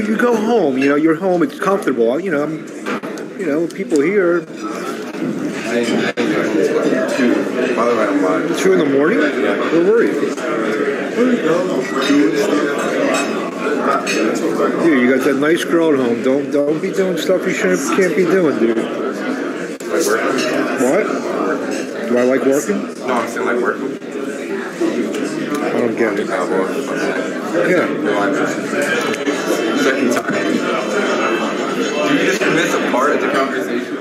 You go home, you're home, it's comfortable, people here. I get home 2. By the way, I'm live. 2 in the morning? Yeah. Where were you? Dude, you got that nice girl at home. Don't be doing stuff you can't be doing, dude. Like working? What? Do I like working? No, I'm saying like working. I don't get it. Yeah. Second time. Did you just miss a part of the conversation?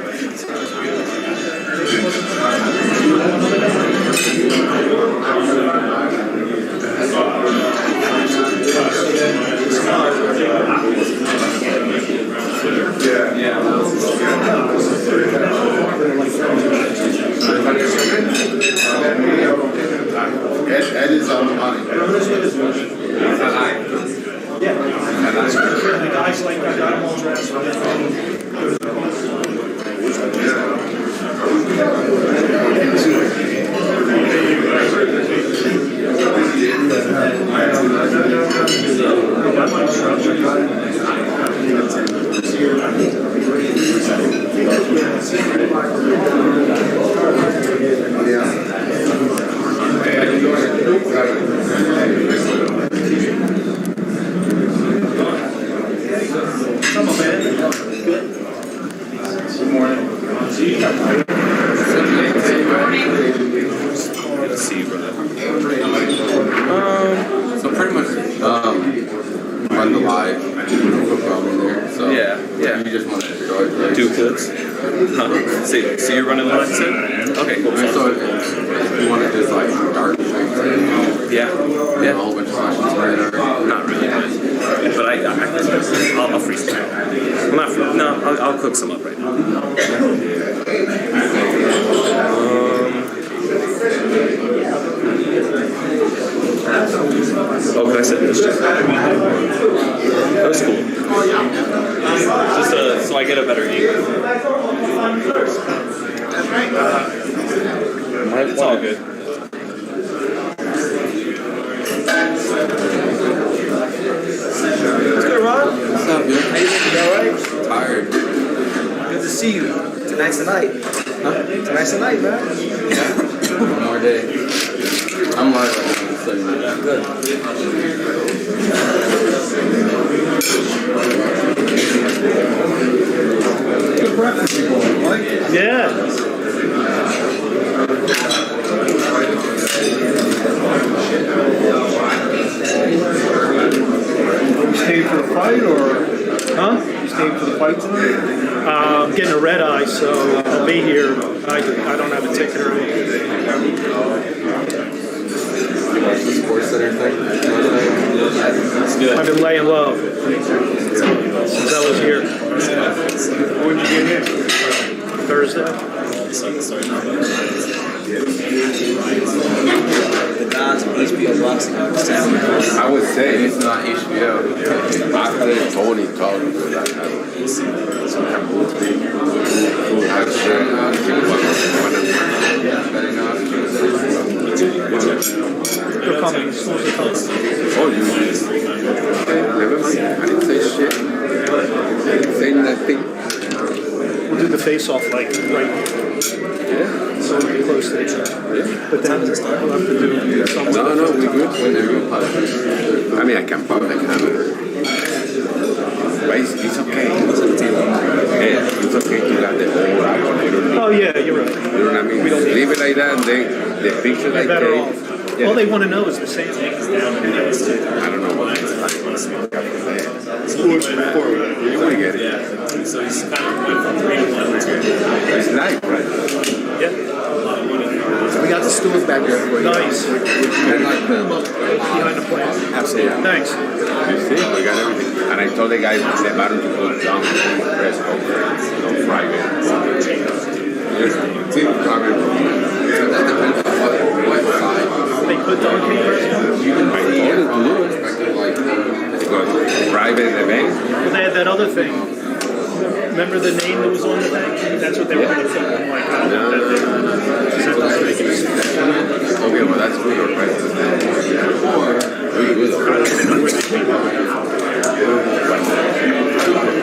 Ed is on the money. The guys like that got them all dressed. So pretty much run the live football in there. So yeah. You just want to enjoy it. Do goods. Huh? So you're running live too? Okay, cool. So if you want to just like start yeah. A whole bunch of questions right or not really, but I'll freestyle. Well, not free. No, I'll cook some up right now. Oh, can I sit in this chair? That was cool. Just so I get a better angle. It's all good. What's good, Ron? What's up, dude? How you doing? You alright? Tired. Good to see you. Tonight's the night. Huh? Tonight's the night, man. One more day. I'm live right now, so you know. Good. Good breakfast you going, Mike? Yeah. You staying for the fight, or Huh? you staying for the fight tonight? I'm getting a red eye, so I'll be here. I don't have a ticket or anything. You watch the Sports Center thing? It's good. I've been laying low since I was here. When did you get here? Thursday. The Dons and HBO boxing out of town. I would say it's not HBO. After Tony talked about that, They're coming. As soon as they come. oh, you never mind. I didn't say shit. I didn't say nothing. We'll do the face-off like right. Yeah. So we'll be close to each other. Yeah. But then we'll have to do something. No, we good. Whenever you pop. I mean, I can pop the camera. But it's okay. Yeah, it's okay to have the whole action. You don't need, Oh yeah, you're right. you know what I mean? Leave it like that, and then the picture They're I better take. off. Yeah. All they want to know is the same thing. I don't know what it's like. You want to get it. So he's kind of went from 3 to 1 to It's live, right? Yeah. We got the stools back there for you. Nice. And like the Behind the plant. Absolutely. Thanks. you see, we got everything. And I told the guy the bottom to put down press conference, no private. See, private. That depends on what side. They put the I told him to do it. Because private event. Well, they had that other thing. Remember the name that was on the thing? That's what they were going to put. I'm like, I don't know what that is. Okay, well that's good, right?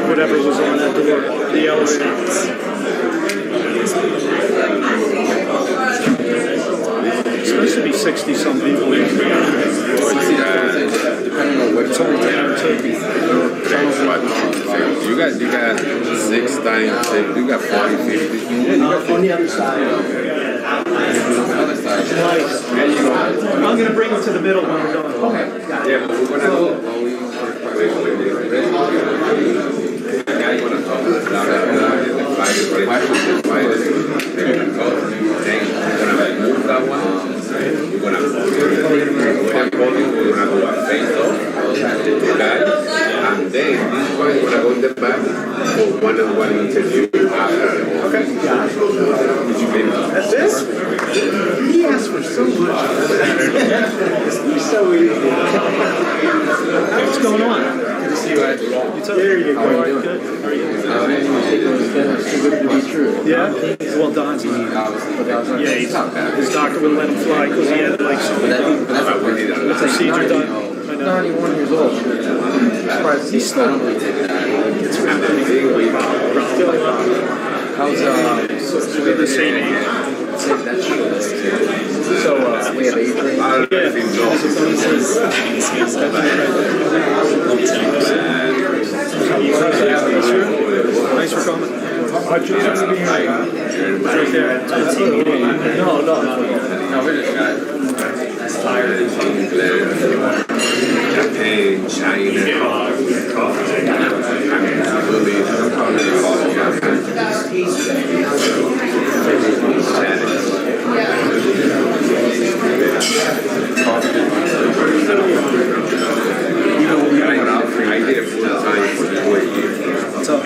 Whatever was on that door, the elevator. It's supposed to be 60-some people. Depending on what time. You got 6 times 6, you got 40, 50. On the other side. Nice. I'm going to bring them to the middle when we're done. Okay. Yeah, but we're gonna go. And then this one is gonna go in the back for one-on-one interview after. Okay. That's it? He asked for so much. He's so easy. What's going on? Good to see you, Ed. You too. There you go. All right, good. How are you? Too good to be true. Yeah? Well done. Yeah, his doctor wouldn't let him fly because he had like some procedure done. I know. 91 years old. Surprised He's still. How's So we're the same age. So we have Adrien. Thanks for coming. Hutchinson to be here. Right there. No, we're just guys. Tired. Japan, China. I did it full time for 4 years. what's up?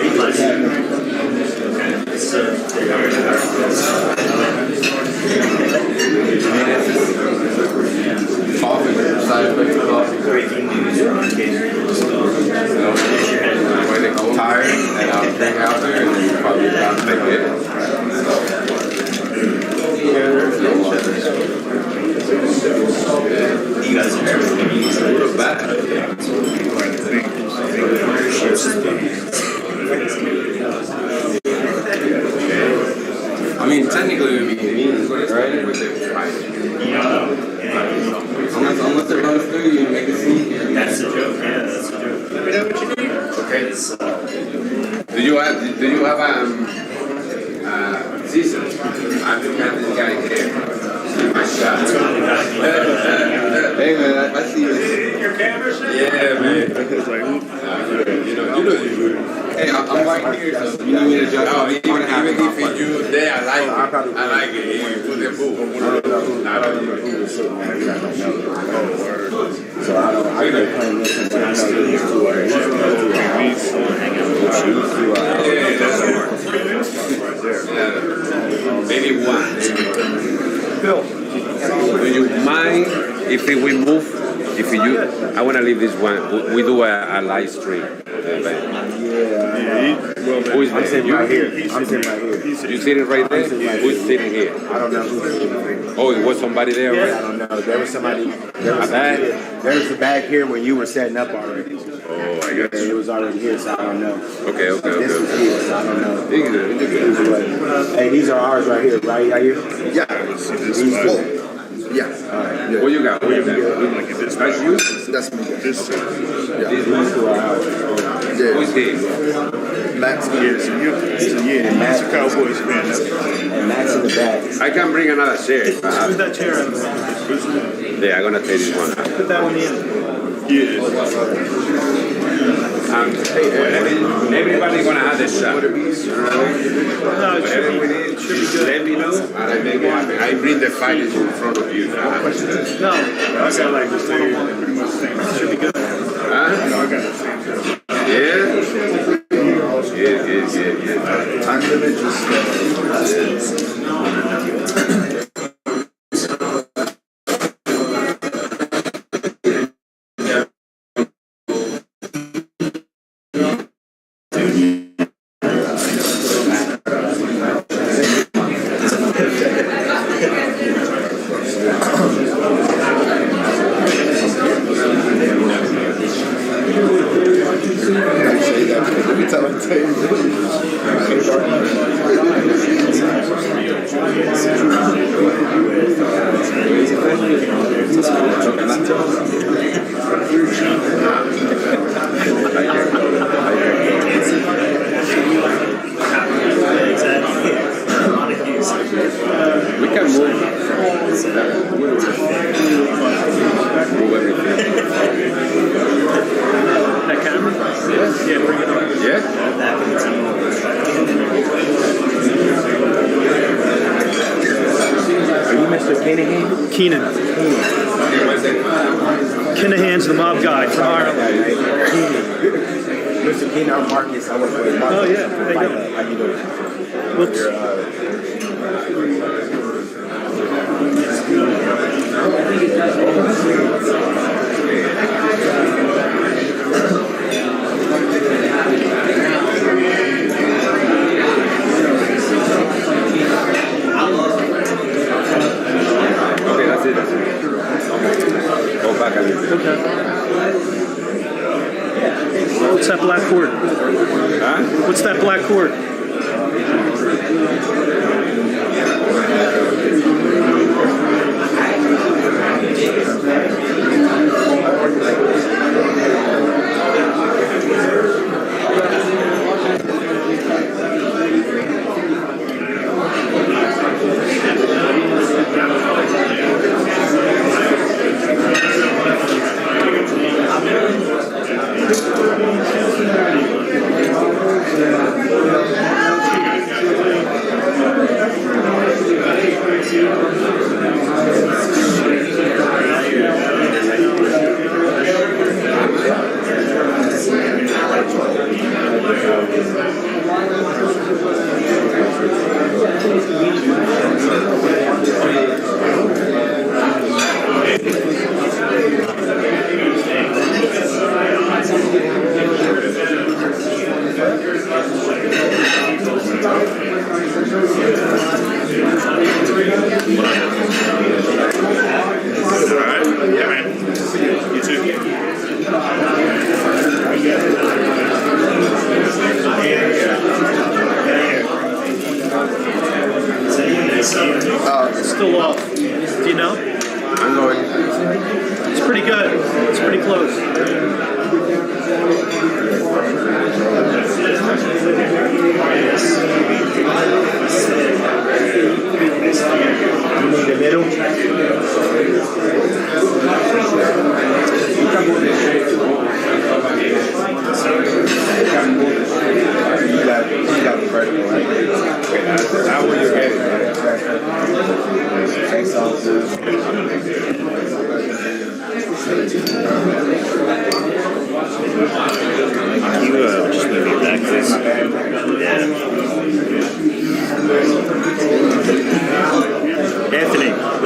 Coffee, side effects of coffee. breaking news. hang out there, and then you probably about to make it. You guys are What about I mean, technically it would be meaningless, right? With it, right? Unless it runs through you and make it see. That's the joke. Yeah, that's the joke. Let me know what you need. Okay. Do you have season? I think I have this guy here. My shot. Hey man, I see you. Your cameras? Yeah, man. Hey, I'm right here, so you need me to jump out. Even if you there, I like it. You put that boo. So I can't play this, but I know these two are Maybe one. Bill, do you mind if we move? If you, I want to leave this one. We do a live stream. Who is I'm sitting right here. I'm sitting right here. You sitting right there? Who's sitting here? I don't know who's sitting. Oh, it was somebody there already? I don't know. There was somebody. There was the bag here when you were setting up already. Oh, I guess. It was already here, so I don't know. Okay. This was here, so I don't know. Either. Hey, these are ours right here, right? Here? Yeah. These two. Yeah. What you got? That's you? That's me. These ones are ours. Who's he? Max. And Max, a Cowboys fan. and Max in the back. I can bring another chair. Move that chair out. Yeah, I'm gonna take this one. Put that one in. Everybody gonna have this shot. No, it should be good. Let me know, and I make it happen. I bring the fighters in front of you. No, I got like this one-on-one. Should be good. Huh? Yeah. Time limit just. We can move. That camera? Yeah, bring it on. Yeah? Are you Mr. Kinahan? Keenan. Kinahan's the mob guy from Ireland. Mr. Keenan, I'm Marcus. I work with Marcus. Oh, yeah. There you go. How you doing? Whoops. Okay, that's it. Go back a little bit. Okay. What's that black cord? Huh? What's that black cord?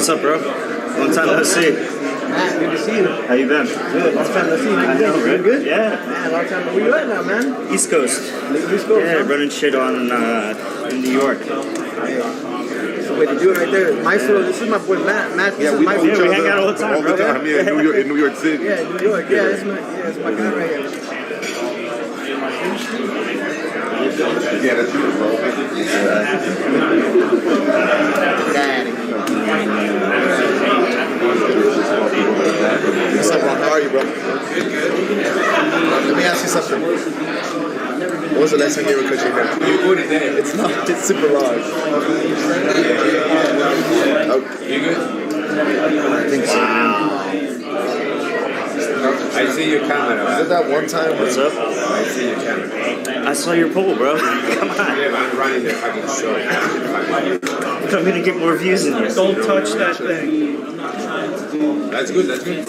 What's up, bro? Long time no see. Matt, good to see you. How you been? Good. Last time to see you. I know, right? Good? Yeah. Man, long time. Where you at now, man? East Coast. East Coast, Yeah, huh? running shit on in New York. Way to do it right there. Maestro, this is my boy Matt. Matt, this is Maestro. Yeah, we hang out all the time, bro. Yeah, in New York City. Yeah, New York. Yeah, it's my guy right here. Yeah, that's you, bro. Daddy. What's up, Ron? How are you, bro? Let me ask you something. What was the last time you ever cut your hair? It's not. It's super large. Okay. You good? I think so. I see your camera. Was it that one time? What's up? I see your camera. I saw your poll, bro. Come on. Yeah, but I'm running the fucking show. I'm gonna get more views than you. Don't touch that thing. That's good, that's good.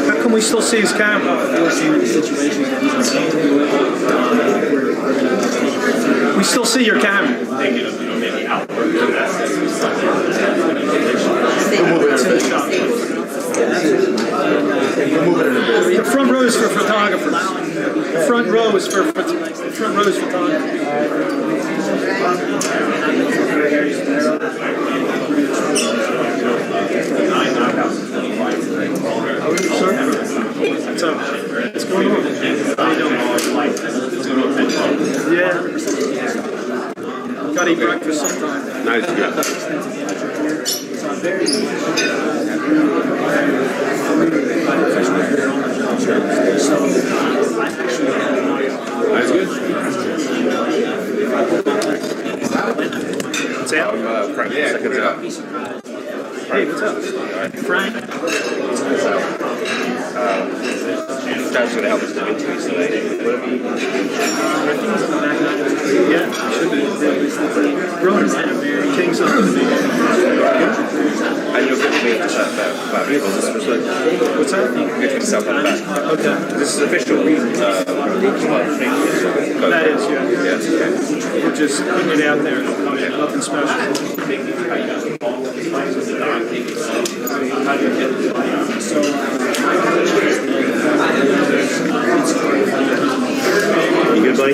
How come we still see his camera? We still see your camera. The front row is for photographers. The front row is for photographers. What's up? What's going on? How you doing? Yeah. Gotta eat breakfast sometime. Nice, good. That's good. What's that? Frank, yeah, put it up. Hey, what's up? Frank? That's going to help us to get to today. Yeah, should be. Broner, Kings of And you're going to be back. What's that? Get yourself on the back. Okay. This is official. That is, yeah. Yes, okay. We're just putting it out there. Nothing special. You good, buddy?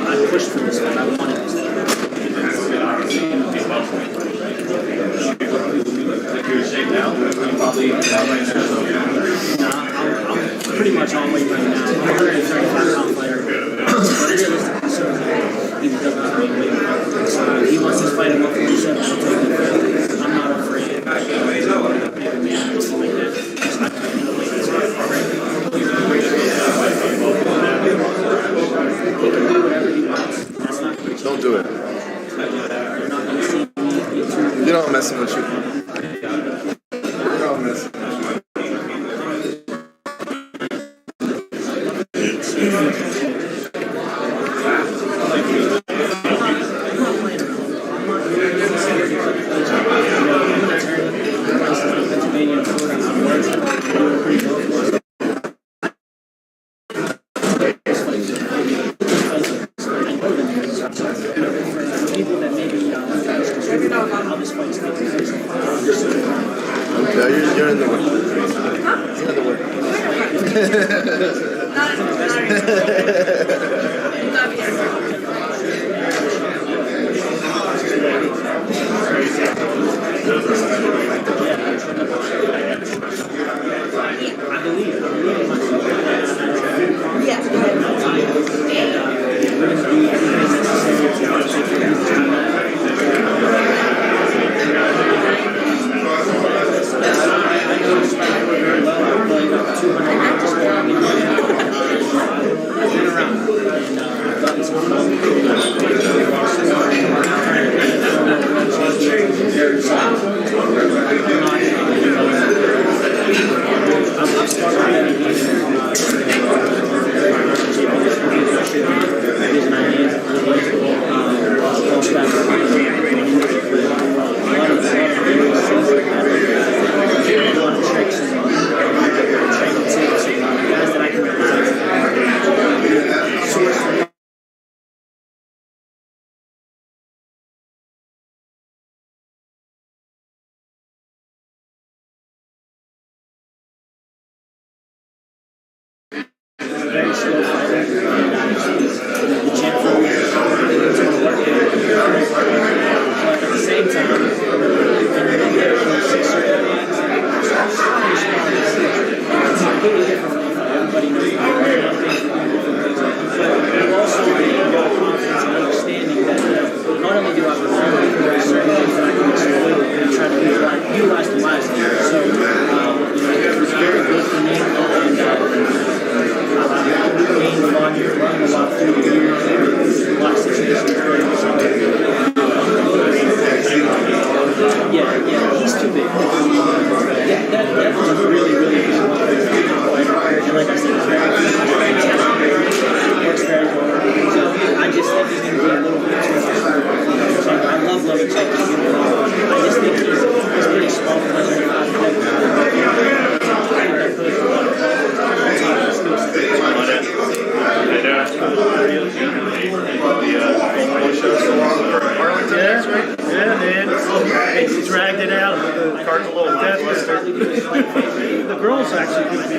I pushed for this one. I wanted this. Pretty much all weight right now. 135-pound player. He wants to fight him up 47. I'm not afraid. Don't do it. You know I'm messing with you. You know I'm messing with you. Yeah, you're in the way. You're in the way. Yeah, man. They dragged it out. The car's a little dead. The girl's actually going to be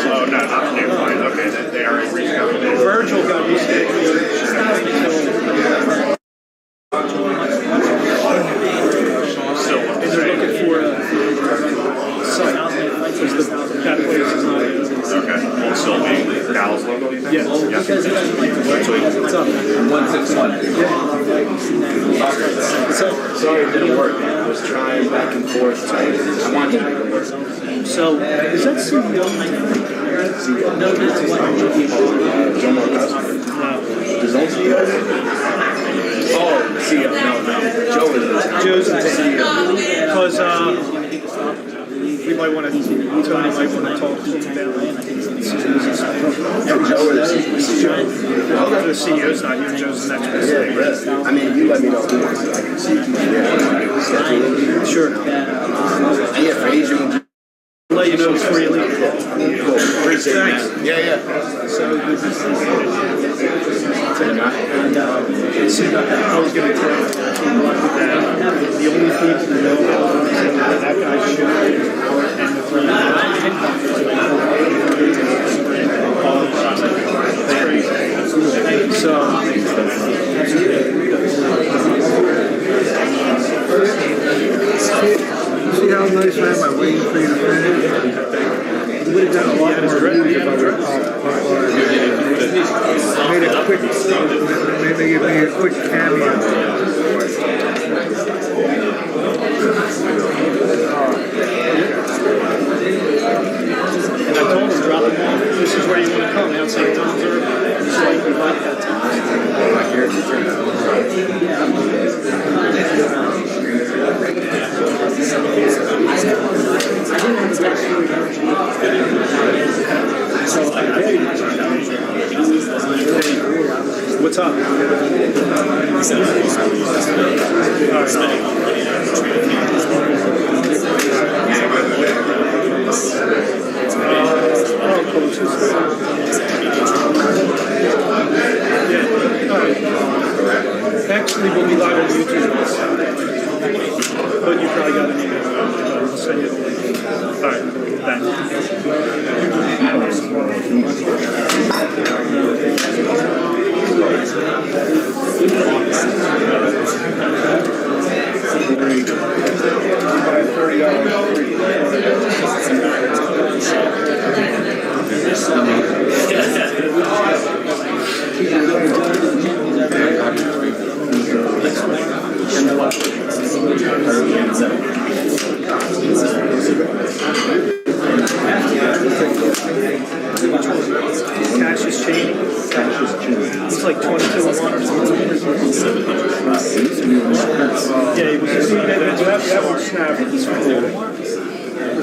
Oh, no, not the new fight. Okay, they already rescheduled it. Virgil got rescheduled. Still And they're looking for a site. Because that place is not easy. okay. Will it still be Dallas logo? You think? Yeah. What's up? 161. Sorry, it didn't work. I was trying back and forth. I wanted to make it work. So, is that CEO? No, that's one. Joe Marcus. His own CEO? Oh, CEO. No. Joe is the Joe's the CEO. Because we might want to, Tony might want to talk to him about Joe is the CEO's not here, Joe's the next president. I mean, you let me know who wants it. I can see. Sure. And yeah, for Asian. I'll let you know before you leave. Cool. Appreciate it. Thanks. Yeah. So good to see you. And I was going to tell you that the only thing you know about that guy's show and the three so See how nice I am? I'm waiting for you to finish. You would have done a lot more reviews if I would have made a quick, maybe give me a quick cameo. and I told him drop him off. This is where you want to come outside Tom's Herb. He's like, we like that time. What's up? Actually, we'll be live on YouTube. But you probably got an email. I'll send you the link. All right, thanks. Cassius Cheney. It's like 22 to 1 or something. Yeah, he was just that one snap.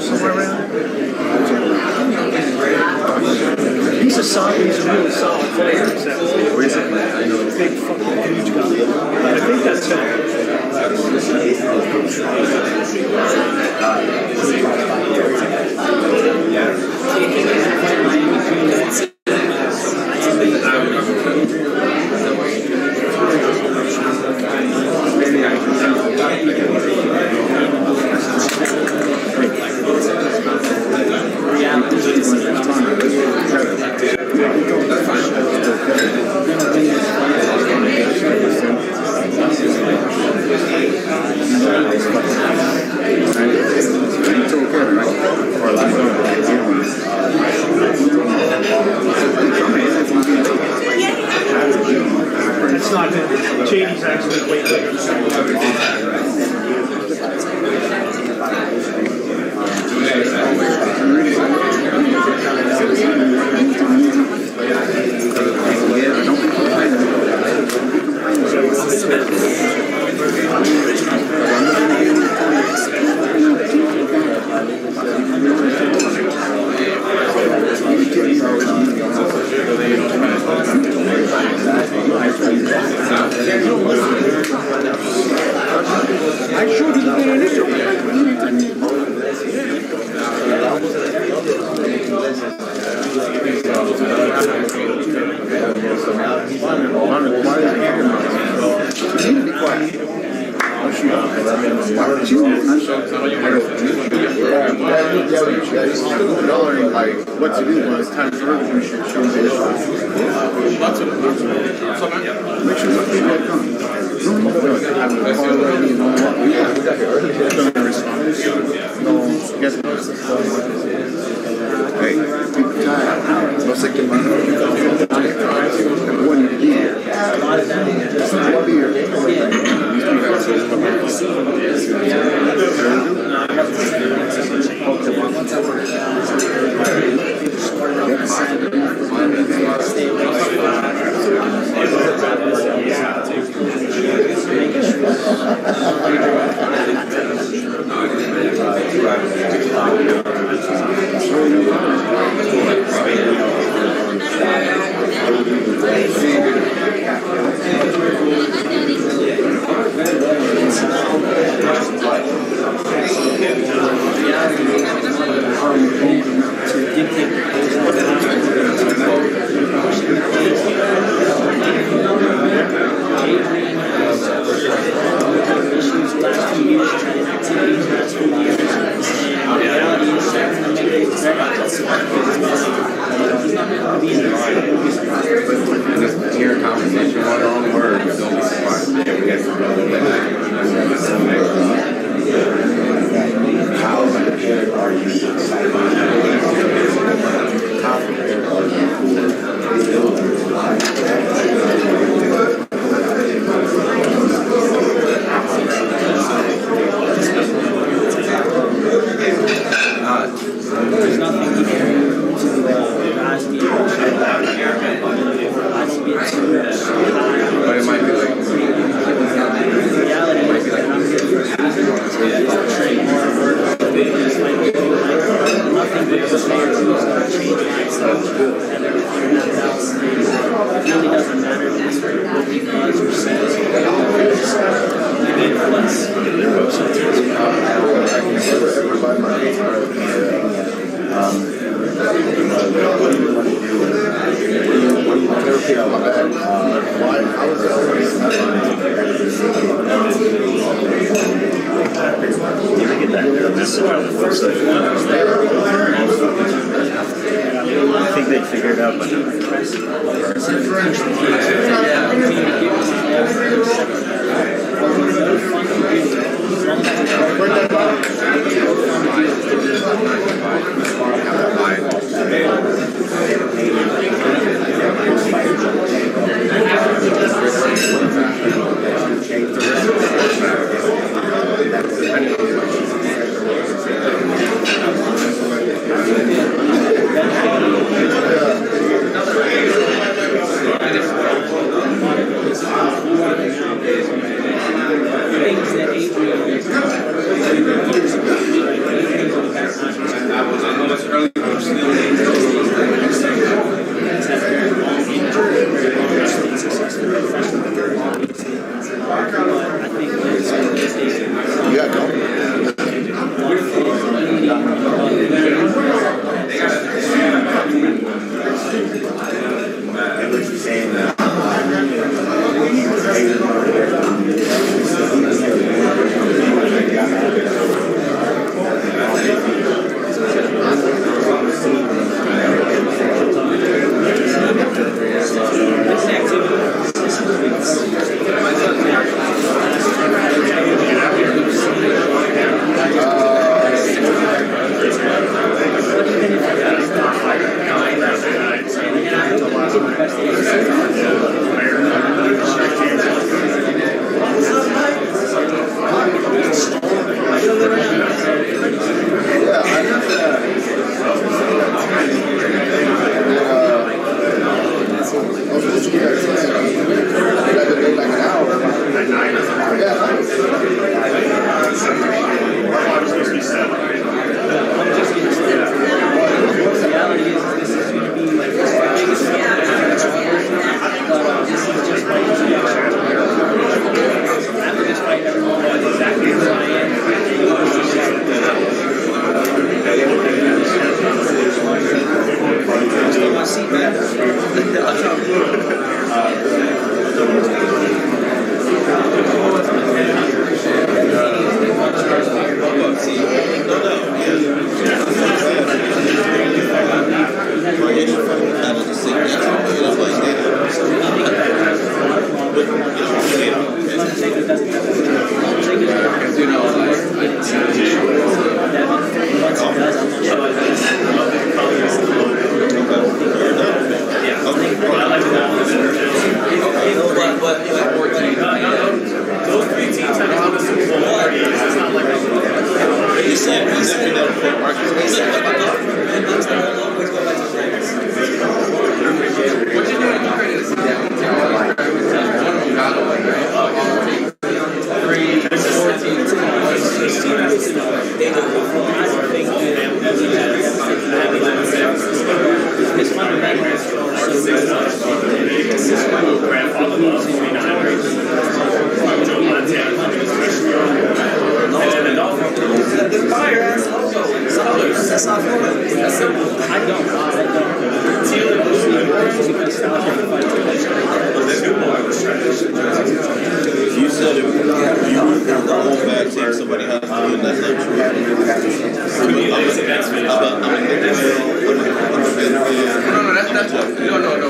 Somewhere around. He's a solid, he's a really solid player. Where is it? Big fucking huge guy. I think that's him. Or last knowing like what to do when it's time for her to do shit. She was able to make sure the feedback comes. Don't even feel like having a call ready and all that. Don't respond. No, guess what? Hey, people tired. No second month. One year. Hear a conversation, one wrong word, don't be surprised. Yeah, we got some other how prepared are you? How prepared are you? There's nothing here to guys me. But it might be like The reality is that I'm here for train hard work. Nothing but the players who's going to change myself and everything else. It really doesn't matter what he does or says. You need less. I think they'd figure it out by now.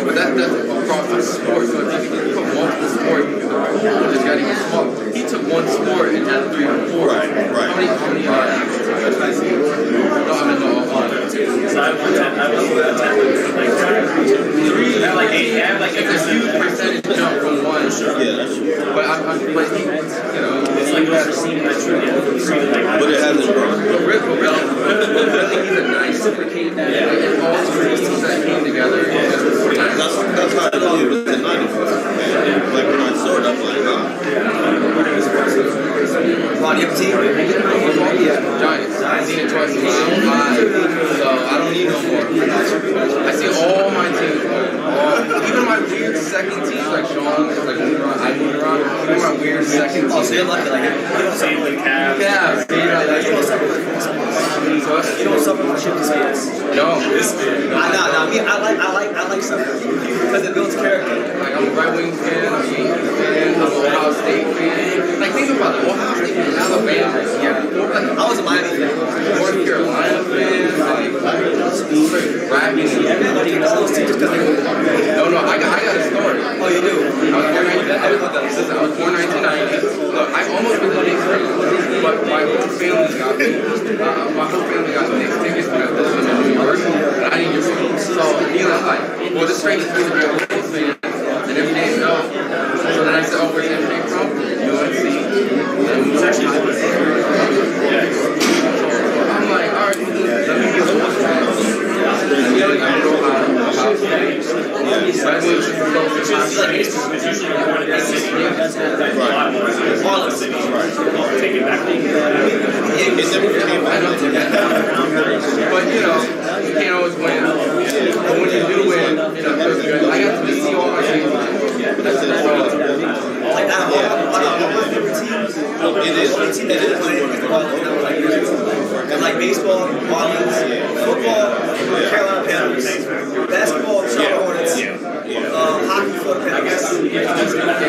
But that's across the sport. So if you put multiple sports, you just got even smaller. He took one sport and had 3 or 4. Right. How many So I have like it's a huge percentage jump from one. Yeah, that's true. But I'm like, you know, it's like never seen that true. But it hasn't grown. Really, he's a nice supercade. And all the teams that came together. That's how it was in '94. Like when I saw it, I'm like, wow. On your team? Giants. I've seen it twice in my life. So I don't need no more. I see all my teams. Even my weird second teams, like Sean, like moving around, I moved around. Even my weird second teams. Oh, so you're lucky, like, you don't suffer with Cavs. Yeah, you don't suffer with you don't suffer with shit skills. No. I like something because it builds character. Like I'm a Red Wings fan, I'm a Yankees fan, I'm an Ohio State fan. Like think about it, Ohio State fan, Alabama. Yeah. Like I was a Miami fan, North Carolina fan, like rapping. Everybody knows those teams because they No, I got a story. Oh, you do? I was born 1990. Look, I almost been a Knicks fan, but my whole family got me. My whole family got Knicks tickets because this was in New York, and I didn't get them. So he was like, well, this straight is a real Knicks fan, and every day no. So then I said, oh, where's everything from? UNC. It's actually I'm like, all right, let me get one track. And then I go out. Take it back. But you know, you can't always win. But when you do win, you know, it feels good. I got to see all my teams. That's all. Like out of all my favorite teams, it is and like baseball, Marlins, football, Carolina Panthers, basketball, Charlotte Hornets, hockey, Florida Panthers.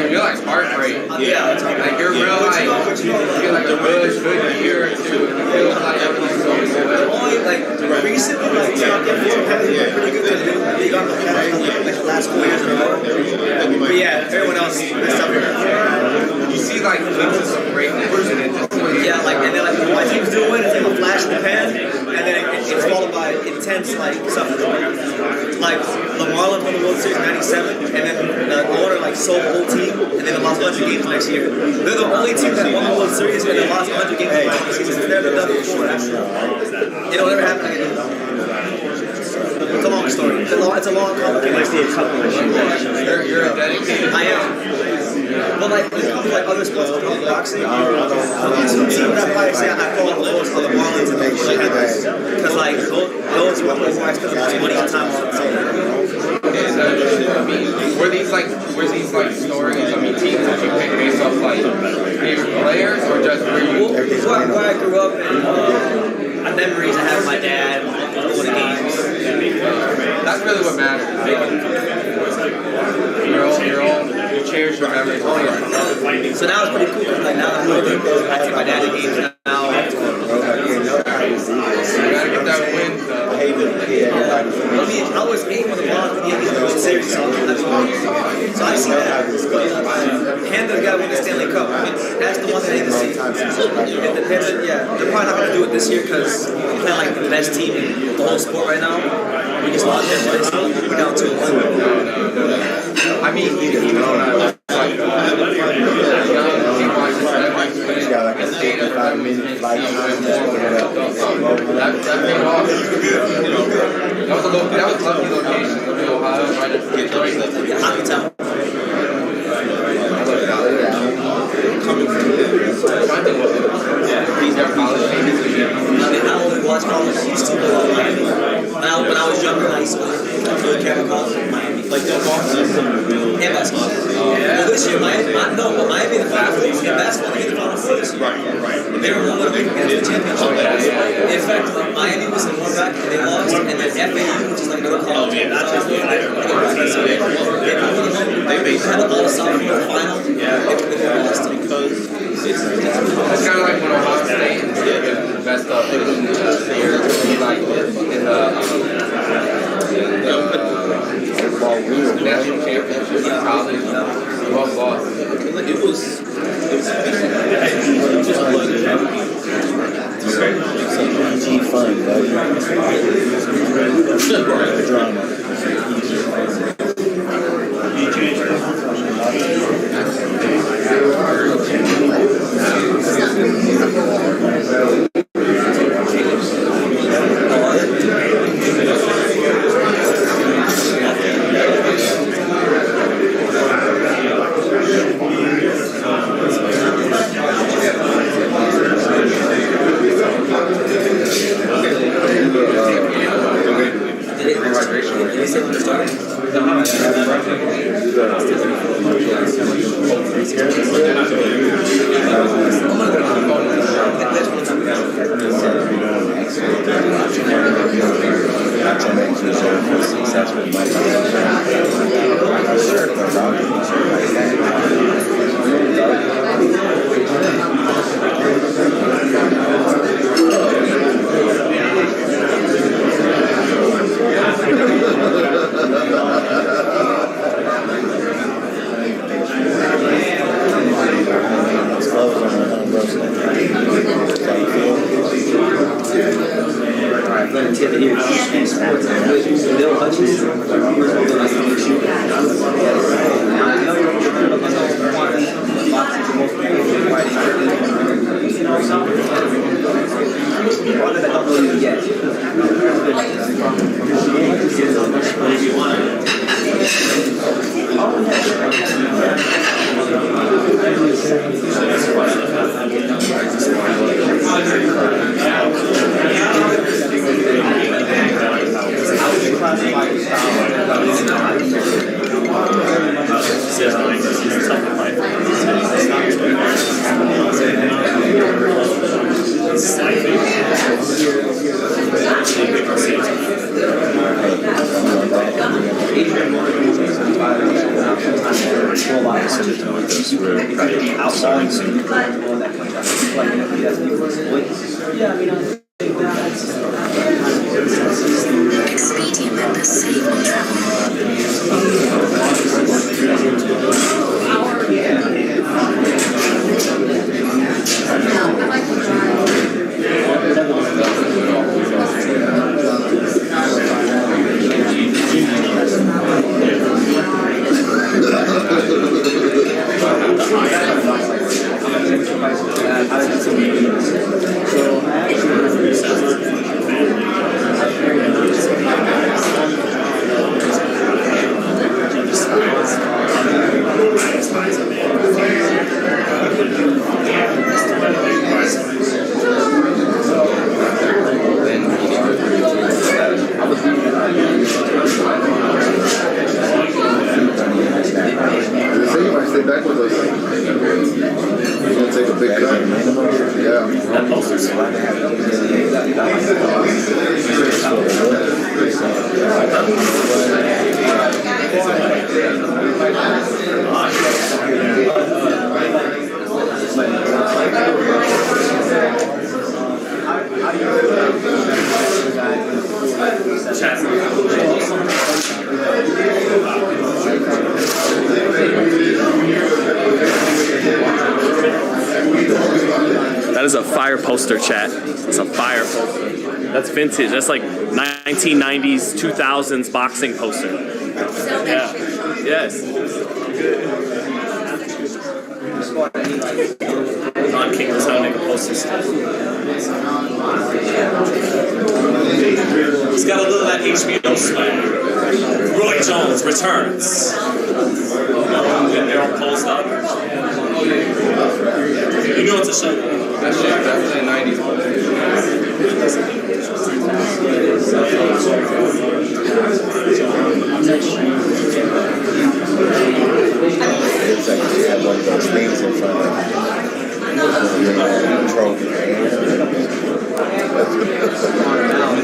You're like heartbreak. Yeah, like you're real like you're like a good year or two. It feels like everything's going good. Only like recently, like pretty good because they got the last 4 years in a row. But yeah, everyone else messed up here. You see like glimpses of greatness and it just like and then like my team's doing it's like a flash in the pan and then it's followed by intense like suffering. Like the Marlins won the World Series in '97 and then the owner like sold the whole team and then they lost 100 games next year. They're the only team that won the World Series and they lost 100 games in the season. They've never done it before. It'll never happen again. It's a long story. It's a long, complicated. I see a couple of shit. You're a dedicated. I am. But like when it comes to like other sports, like boxing, the two teams that I say I follow the most are the Marlins and the Panthers. Because like those were where I spent the most money and time on. Were these like stories? I mean, teams that you pick based off like favorite players or just where you? Where I grew up and memories I have with my dad, going to games. That's really what matters. You cherish your memories. Oh yeah. So now it's pretty cool because like now I'm really I take my dad to games now. You gotta get that win. I mean, I was 8 when the Marlins won the World Series, so I see that. Hand the guy win the Stanley Cup. That's the one that I need to see. And the Panthers, yeah, they're probably not gonna do it this year because we're playing like the best team in the whole sport right now. We just lost their place. We're down 2-1. I mean, even when I was like, got like a 5-minute flight. That paid off. That was lucky location. Ohio, right at Detroit. Hockey town. These are college games. I only watch college games too. When I was younger, I used to go to Cameron College in Miami. Like football? And basketball. Well, this year, Miami in the final four. In basketball, they hit the final four this year. They were one of the championship. In fact, Miami was in one back and they lost, and then FAU, which is like another college. They had a lot of sophomore final. They lost because it's kind of like when Ohio State did the best of the year, like in the college. Both lost. It was Easy fun, buddy. Drama. Bill Hutchinson. That is a fire poster, chat. It's a fire poster. That's vintage. That's like 1990s, 2000s boxing poster. Yeah. Yes. Don King was owning the posters. He's got a little of that HBO swag. Roy Jones returns. They're all posed up. You know what to show. That shit definitely 90s poster. It's like you have one of those things in front of you. Trophy.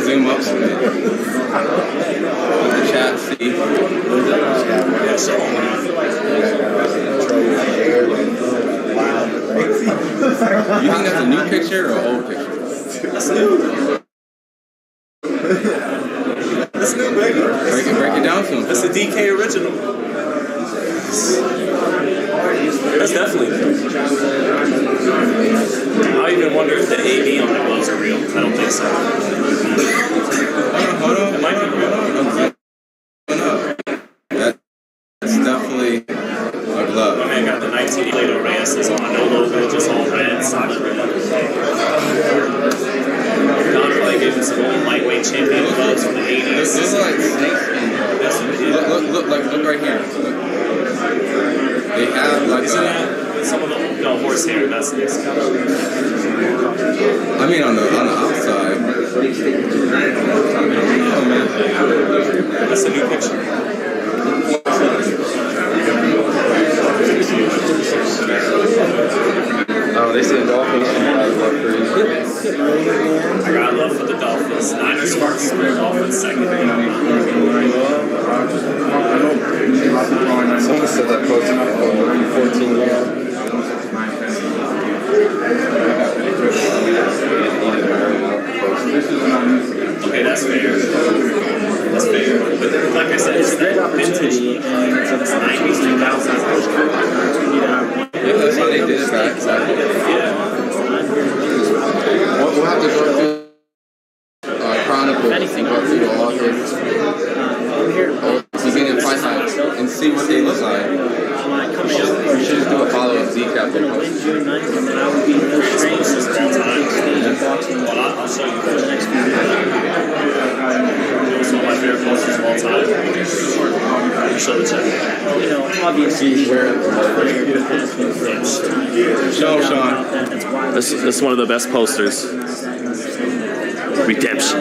Zoom up on it. The chat see. You think that's a new picture or an old picture? That's new. That's new, baby. Break it down to him. That's a DK original. That's definitely new. I even wonder if the AB on the gloves are real. I don't think so. Hold on. It might be real. That's definitely a glove. My man got the 19 Plato Reyes on, no logo, just all red, sock red. Don probably gave him some old lightweight champion gloves from the 80s. This is like snakeskin. Look right here. Look. They have like some of them, no, horsehair, that's this. I mean on the outside. That's a new picture. Oh, they said Dolphins. I got love for the Dolphins. Niners first, Dolphins second. Someone said that post 14 years. Okay, that's fair. That's fair. But like I said, it's that vintage. It's 90s, 2000s. Yeah, that's how they did it back. Yeah. We'll have to go through Chronicles and go through the authors. Begin in FightHype and see what they look like. We should just do a follow-up Z-Cap post. June 9th, and then I will be in those trains this big stage in boxing. Well, I'll show you For the next few years. It's one of my favorite posters of all time. You show the check. You know, obviously, Show Sean. This is one of the best posters. Redemption.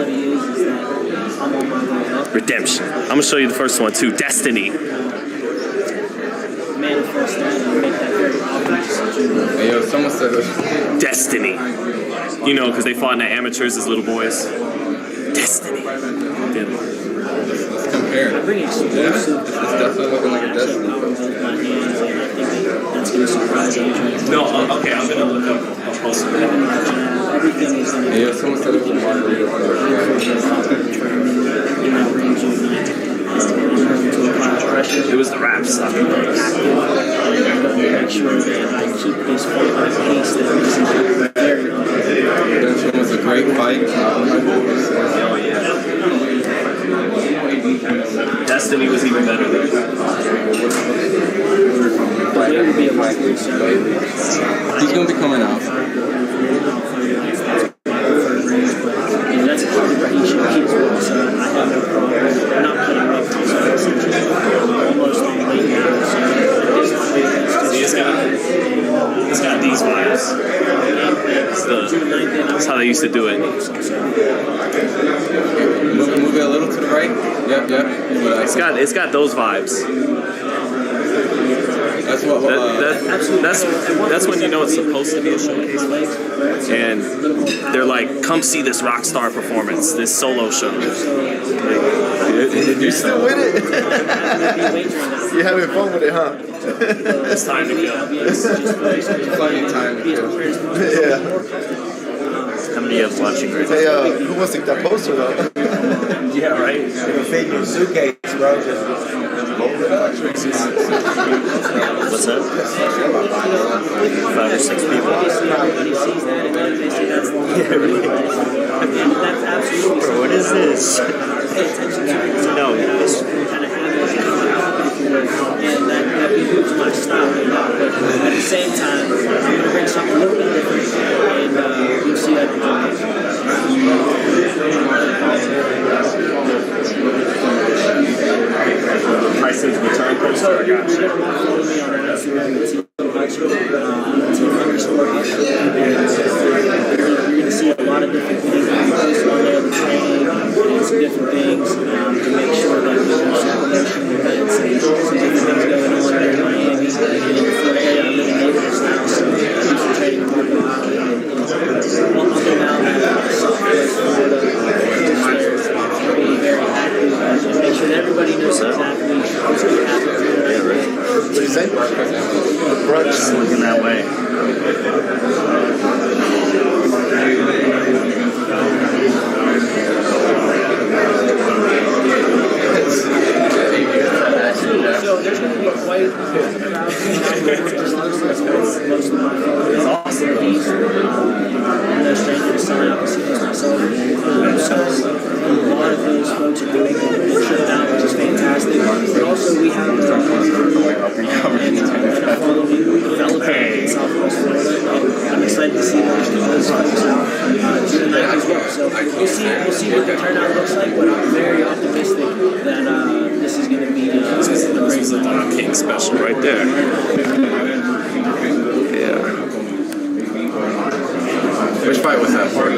Redemption. I'm gonna show you the first one too. Destiny. Manifest that and make that very obvious. Hey, yo, someone said Destiny. You know, because they fought in the amateurs as little boys. Destiny. Yeah. let's compare. Bring explosive. It's definitely looking like a Destiny post. That's going to surprise you. No, okay, I'm gonna look up a poster. Everything is in Hey, yo, someone said it was a margarita. It was the rap stuff. Make sure that I keep this one on pace that makes it very Redemption was a great fight. Destiny was even better than It would be a record, so He's going to be coming out. that's a part of what he should keep as well, so I have no problem not putting up to almost on late now, so it's got these vibes. That's how they used to do it. Move it a little to the right. Yep. It's got those vibes. That's what. That's when you know it's supposed to be a showcase, and they're like, "Come see this rock star performance, this solo show." You still with it? You're having fun with it, huh? It's time to kill. Plenty of time to kill. Yeah. How many of you watching right now? Hey, who wants to get that poster though? Yeah, right. If you fit your suitcase, bro, just hold it up. What's that? 5 or 6 people. Everybody sees that and then they say that's the that's absolutely What is this? pay attention to it. No. Kind of have it, and that behooves my style. But at the same time, I'm going to bring something a little bit different, and you'll see that. Tyson's return poster. I got you. Follow me on Instagram and Team Hutchinson, Team _Hutchinson. You're going to see a lot of different things that we post on there, the training, and some different things to make sure that there's some promotion events and some different things going on there in Miami. And in the Florida area, I live in Naples now, so concentrating on working out. And one thing now that Southwest Florida players are very, very happy and make sure that everybody knows exactly what's going to happen. What do you say? Brunch. Looking that way. So there's going to be a white optimistic that this is going to be a This is a Don King special right there. Yeah. Which fight was that for?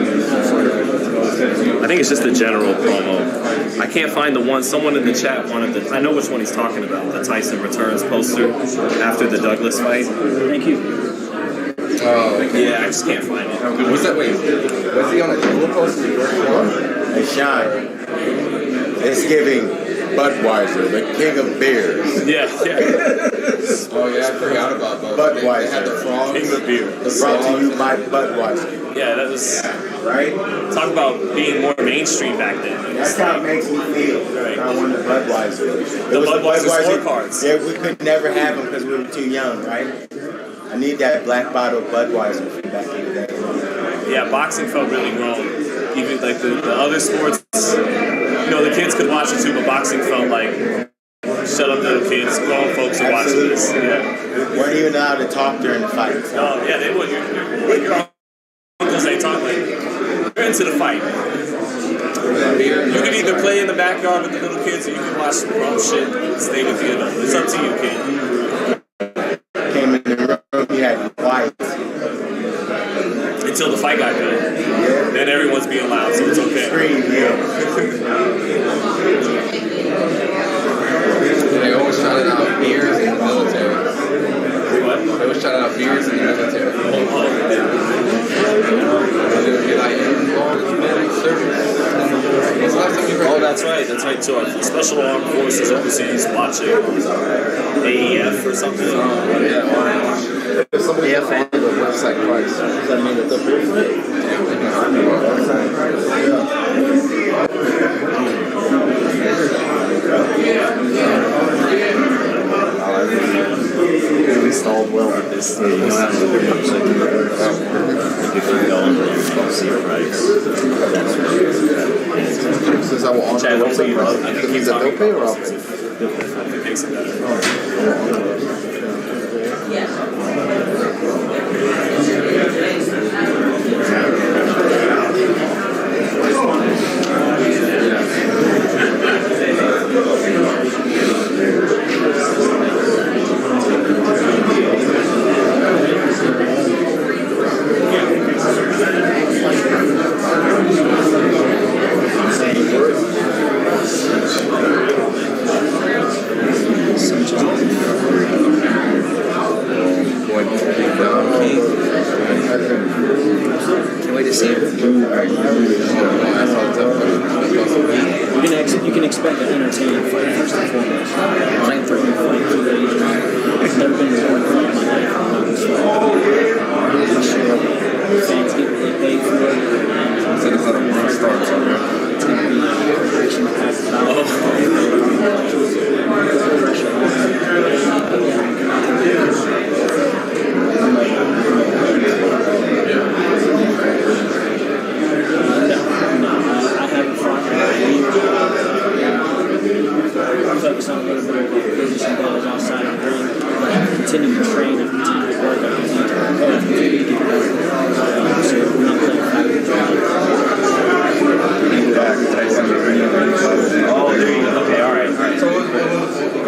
I think it's just the general promo. I can't find the one. Someone in the chat wanted the. I know which one he's talking about. The Tyson Returns poster after the Douglas fight. Thank you. Oh, Yeah, I just can't find it. was that? Wait, was he on a dual poster? Hey, Sean, it's giving Budweiser, the king of beers. Yeah. Oh yeah, I forgot about Budweiser. They had the frogs. King of beer. Brought to you by Budweiser. Yeah, that was. Right? Talk about being more mainstream back then. That's how it makes me feel. Right. I won the Budweiser. The Budweiser scorecards. Yeah, we could never have them because we were too young, right? I need that black bottle of Budweiser from back in the day. Yeah, boxing felt really grown. Even like the other sports, the kids could watch it too, but boxing felt like, shut up little kids, grown folks are watching this. Yeah. We weren't even allowed to talk during the fight. Oh, yeah, they would. Your uncles, they talk like, you're into the fight. You can either play in the backyard with the little kids or you can watch some grown shit and stay with the adults. It's up to you, kid. Came in the room, he had white. Until the fight got good. Yeah. Then everyone's being loud, so it's okay. Scream, yeah. They always shouted out beers in the military. What? They always shouted out beers in the military. They would be like, service. When's the last time you heard Oh, that's right. So Special Armed Forces overseas watching AEF or something. Somebody has on the website price. Does that mean that the We installed well with this. You don't have to do much. If you go on there and see price, that's Since I will honor Chad, the hopefully website you price, I think that means that they'll pay or I'll pay? It makes it better. You can expect an entertaining fight first and foremost. I'm for you fight for the It's never been more fun in my life. Fans get what they pay for it. So it's like a one star or something. It's going to be action-packed focus on a little bit of business and goals outside of the ring, but continue to train and continue to work on it. Continue to get better. So we're not playing Oh, there you go. Okay, all right. So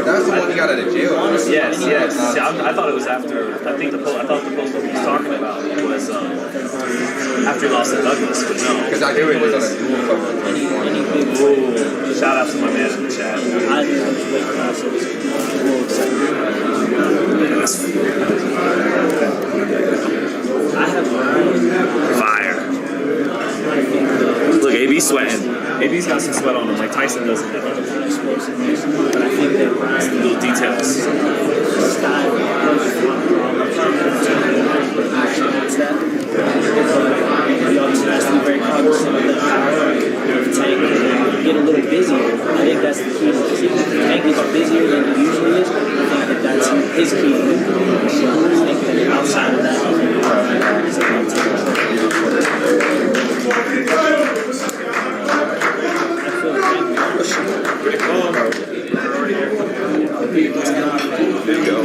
that's the one you got out of jail. Yes. See, I thought it was after. I thought the post that he was talking about was after he lost to Douglas, but no. Because I think it was on a dual cover. Shout out to my man in the chat. I have Fire. Look, AB's sweating. AB's got some sweat on him, like Tyson doesn't have. but I think that Ryan Little details. style he obviously has to be very cognizant of that power and Tank get a little busier. I think that's the key. If Tank gets busier than he usually is, I think that's his key. I think that outside of that, it's a There you go.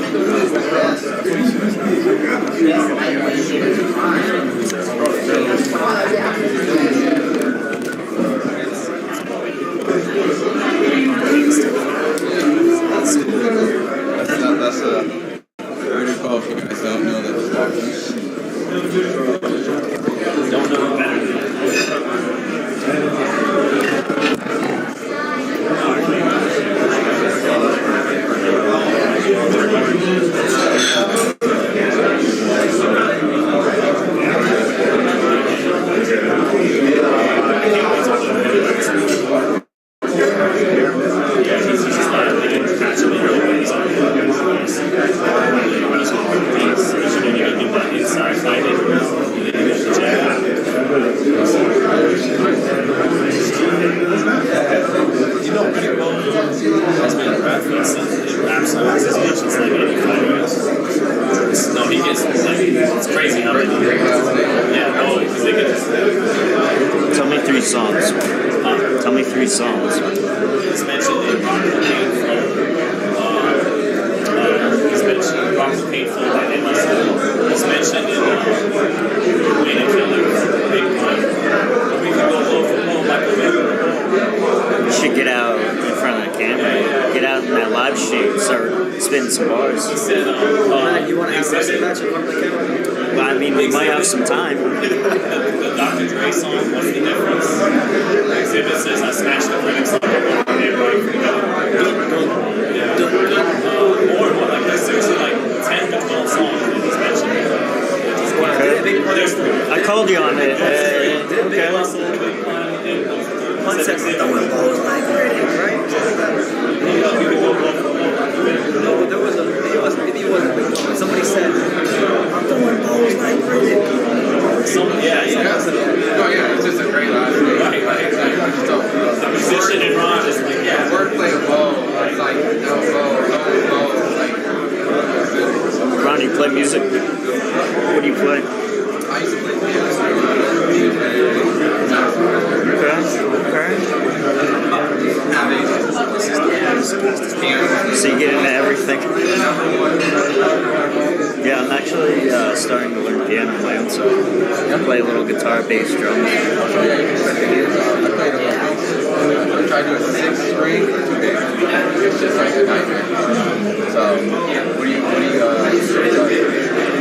obviously, you run some more beats, you know, you gotta do that inside fighting, and then you got the jab. You know, pretty well has been a rap for us, and rap songs as much as like any fighter else. No, he gets like, it's crazy how many. Yeah, no, because they get this. Tell me 3 songs. Tell me 3 songs. He's mentioned in Rock the Painful. He's mentioned Rock the Painful by Emerson. He's mentioned in Wayne and Killer's Big One. We can go low for low like a big. You should get out in front of the camera. Get out in that live stream. Start spitting some bars. He said, You want to ask us a match in front of the camera? Well, I mean, we might have some time. the Dr. Dre song, What's the Difference? The exhibit says, I smashed the critics on the wall. More and more, like there's seriously like 10 to 12 songs that he's mentioned. I called you on it. Okay. One second, throwing balls like Riddick, right? No, there was a video was somebody said, I'm throwing balls like Riddick. It's just a great line. Right. The musician in Ron is like, yeah. Wordplay of bow. It's like, no bow. Like, Ron, you play music? What do you play? I used to play piano. So you get into everything? Yeah, I'm actually starting to learn piano on my own, so I play a little guitar, bass, drums. I tried doing 6 string for 2 days. It's just like a nightmare. So, what do you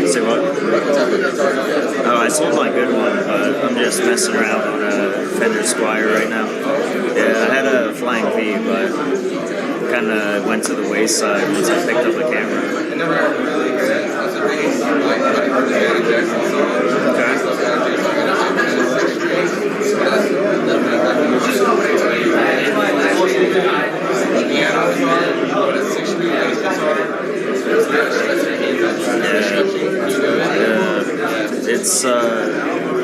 Say what? what type of guitar do you have? Oh, I sold my good one, but I'm just messing around on a Fender Squire right now. Yeah, I had a Flying V, but kind of went to the wayside once I picked up a camera. I never really was a bass. Like, I heard the Janet Jackson song. Okay. Stuff that I did. Like, I ended up playing 6 strings. So that's definitely like the piano guitar, but a 6-string bass guitar.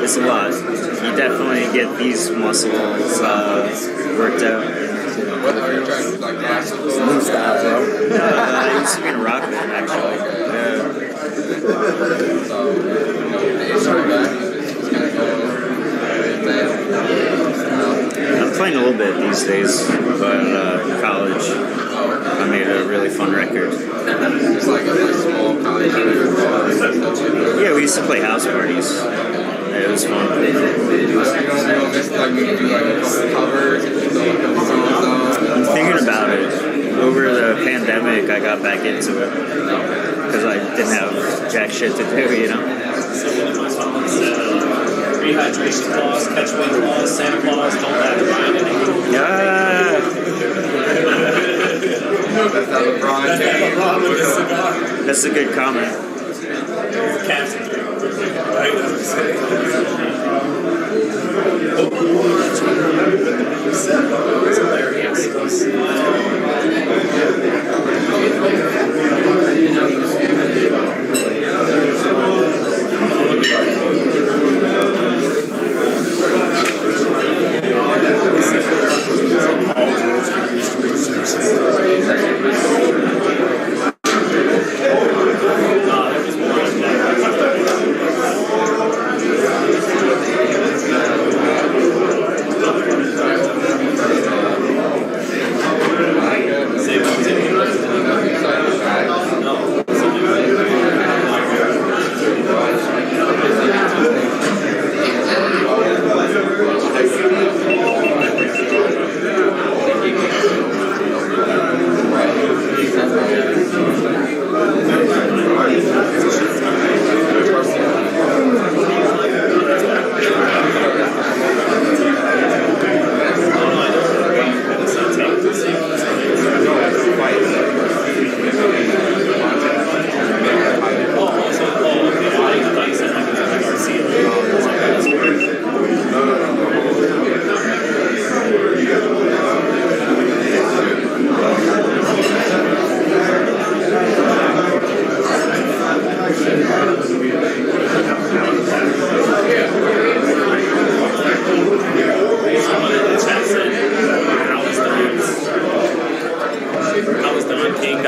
It's a lot. You definitely get these muscles worked out. What are you trying to do, like classical? New style, bro. I used to be in a rock band, actually. So, the instrument back is kind of going I'm playing a little bit these days, but in college, I made a really fun record. It's like a small college record. Yeah, we used to play house parties. It was fun. Like we do like a couple covers and just a couple songs on. I'm thinking about it. Over the pandemic, I got back into it because I didn't have jack shit to do, you know? Rehydration clause, catch wind clause, Santa Claus, don't have to find anything. Yeah. That's not LeBron James. With the cigar. That's a good comment. Captain.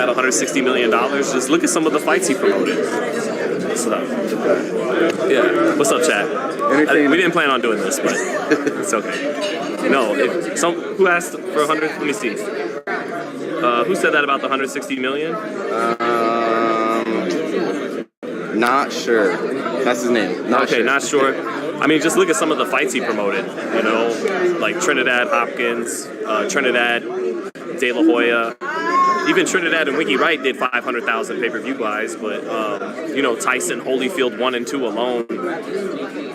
got $160 million. Just look at some of the fights he promoted. So, yeah. What's up, chat? We didn't plan on doing this, but it's okay. No, who asked for 100? Let me see. Who said that about the 160 million? Not sure. That's his name. Not sure. I mean, just look at some of the fights he promoted. You know, like Trinidad Hopkins, Trinidad De La Hoya. Even Trinidad and Winky Wright did 500,000 pay-per-view buys, but you know, Tyson, Holyfield 1 and 2 alone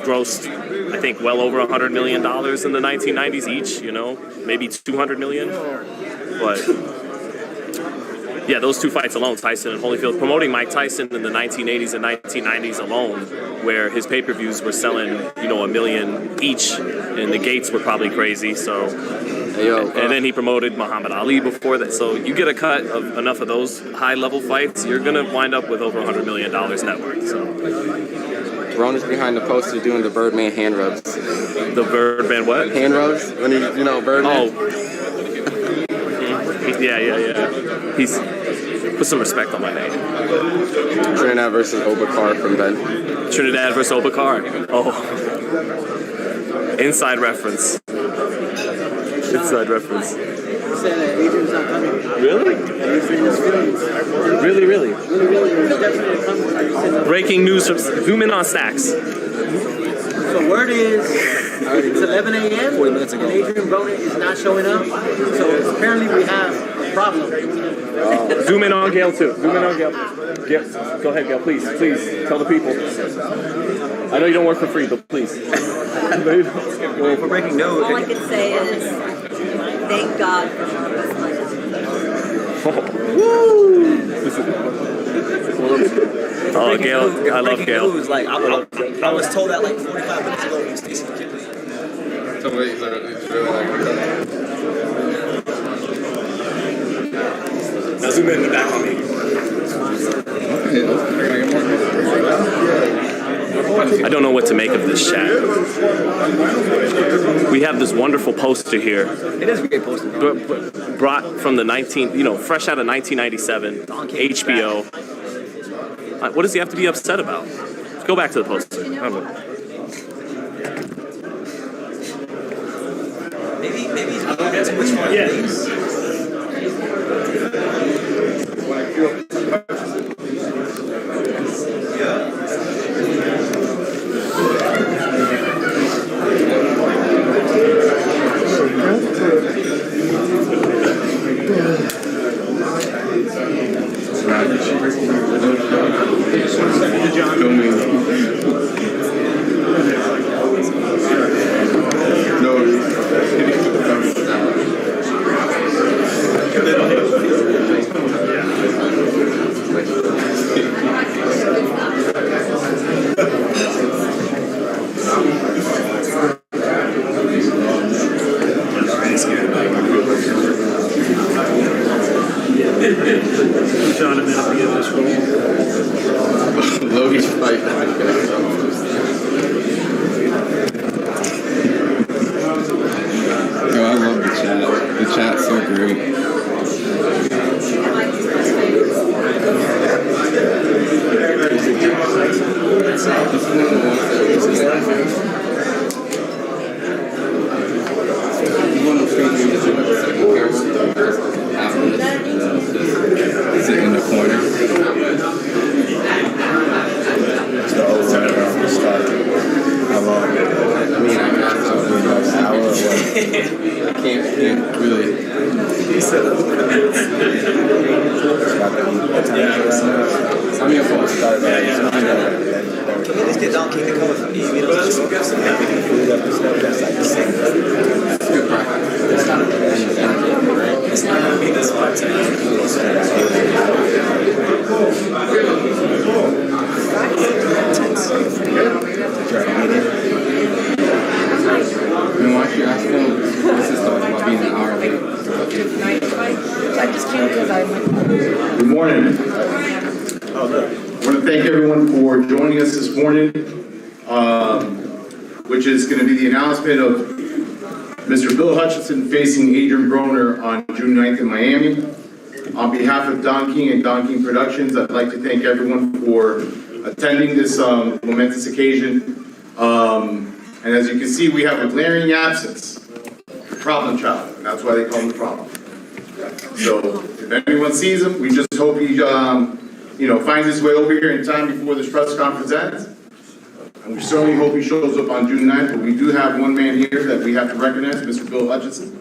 grossed, I think, well over $100 million in the 1990s each. You know, maybe 200 million. But yeah, those two fights alone, Tyson and Holyfield, promoting Mike Tyson in the 1980s and 1990s alone, where his pay-per-views were selling, you know, 1 million each, and the gates were probably crazy. So. And then he promoted Muhammad Ali before that. So you get a cut of enough of those high-level fights, you're going to wind up with over $100 million net worth. So. Broner's behind the poster doing the Birdman hand rubs. The Birdman what? Hand rubs? When he, you know, Birdman? Oh. Yeah. He's put some respect on my name. Trinidad versus Obakar from Ben. Trinidad versus Obakar. Oh. Inside reference. Inside reference. Saying that Adrian's not coming. Really? Really? Breaking news from Zoom in on Stacks. So word is it's 11 a.m. 40 minutes ago. And Adrien Broner is not showing up. So apparently we have a problem. Zoom in on Gail too. Zoom in on Gail. Go ahead, Gail. Please tell the people. I know you don't work for free, but please. Well, for breaking news, all I can say is thank God for Oh, Gail, I love Gail. News, like, I was told that like 45 minutes ago when Stacey kid. Now zoom in the back on me. I don't know what to make of this chat. We have this wonderful poster here. It is a great poster. Brought from the fresh out of 1997, HBO. What does he have to be upset about? Let's go back to the poster. Maybe he's not going to get which one. Yeah. Good morning. I want to thank everyone for joining us this morning, which is going to be the announcement of Mr. Bill Hutchinson facing Adrien Broner on June 9th in Miami. On behalf of Don King and Don King Productions, I'd like to thank everyone for attending this momentous occasion. And as you can see, we have a glaring absence, problem child, and that's why they call him the problem. So if anyone sees him, we just hope he finds his way over here in time before this press conference ends. And we certainly hope he shows up on June 9th, but we do have one man here that we have to recognize, Mr. Bill Hutchinson,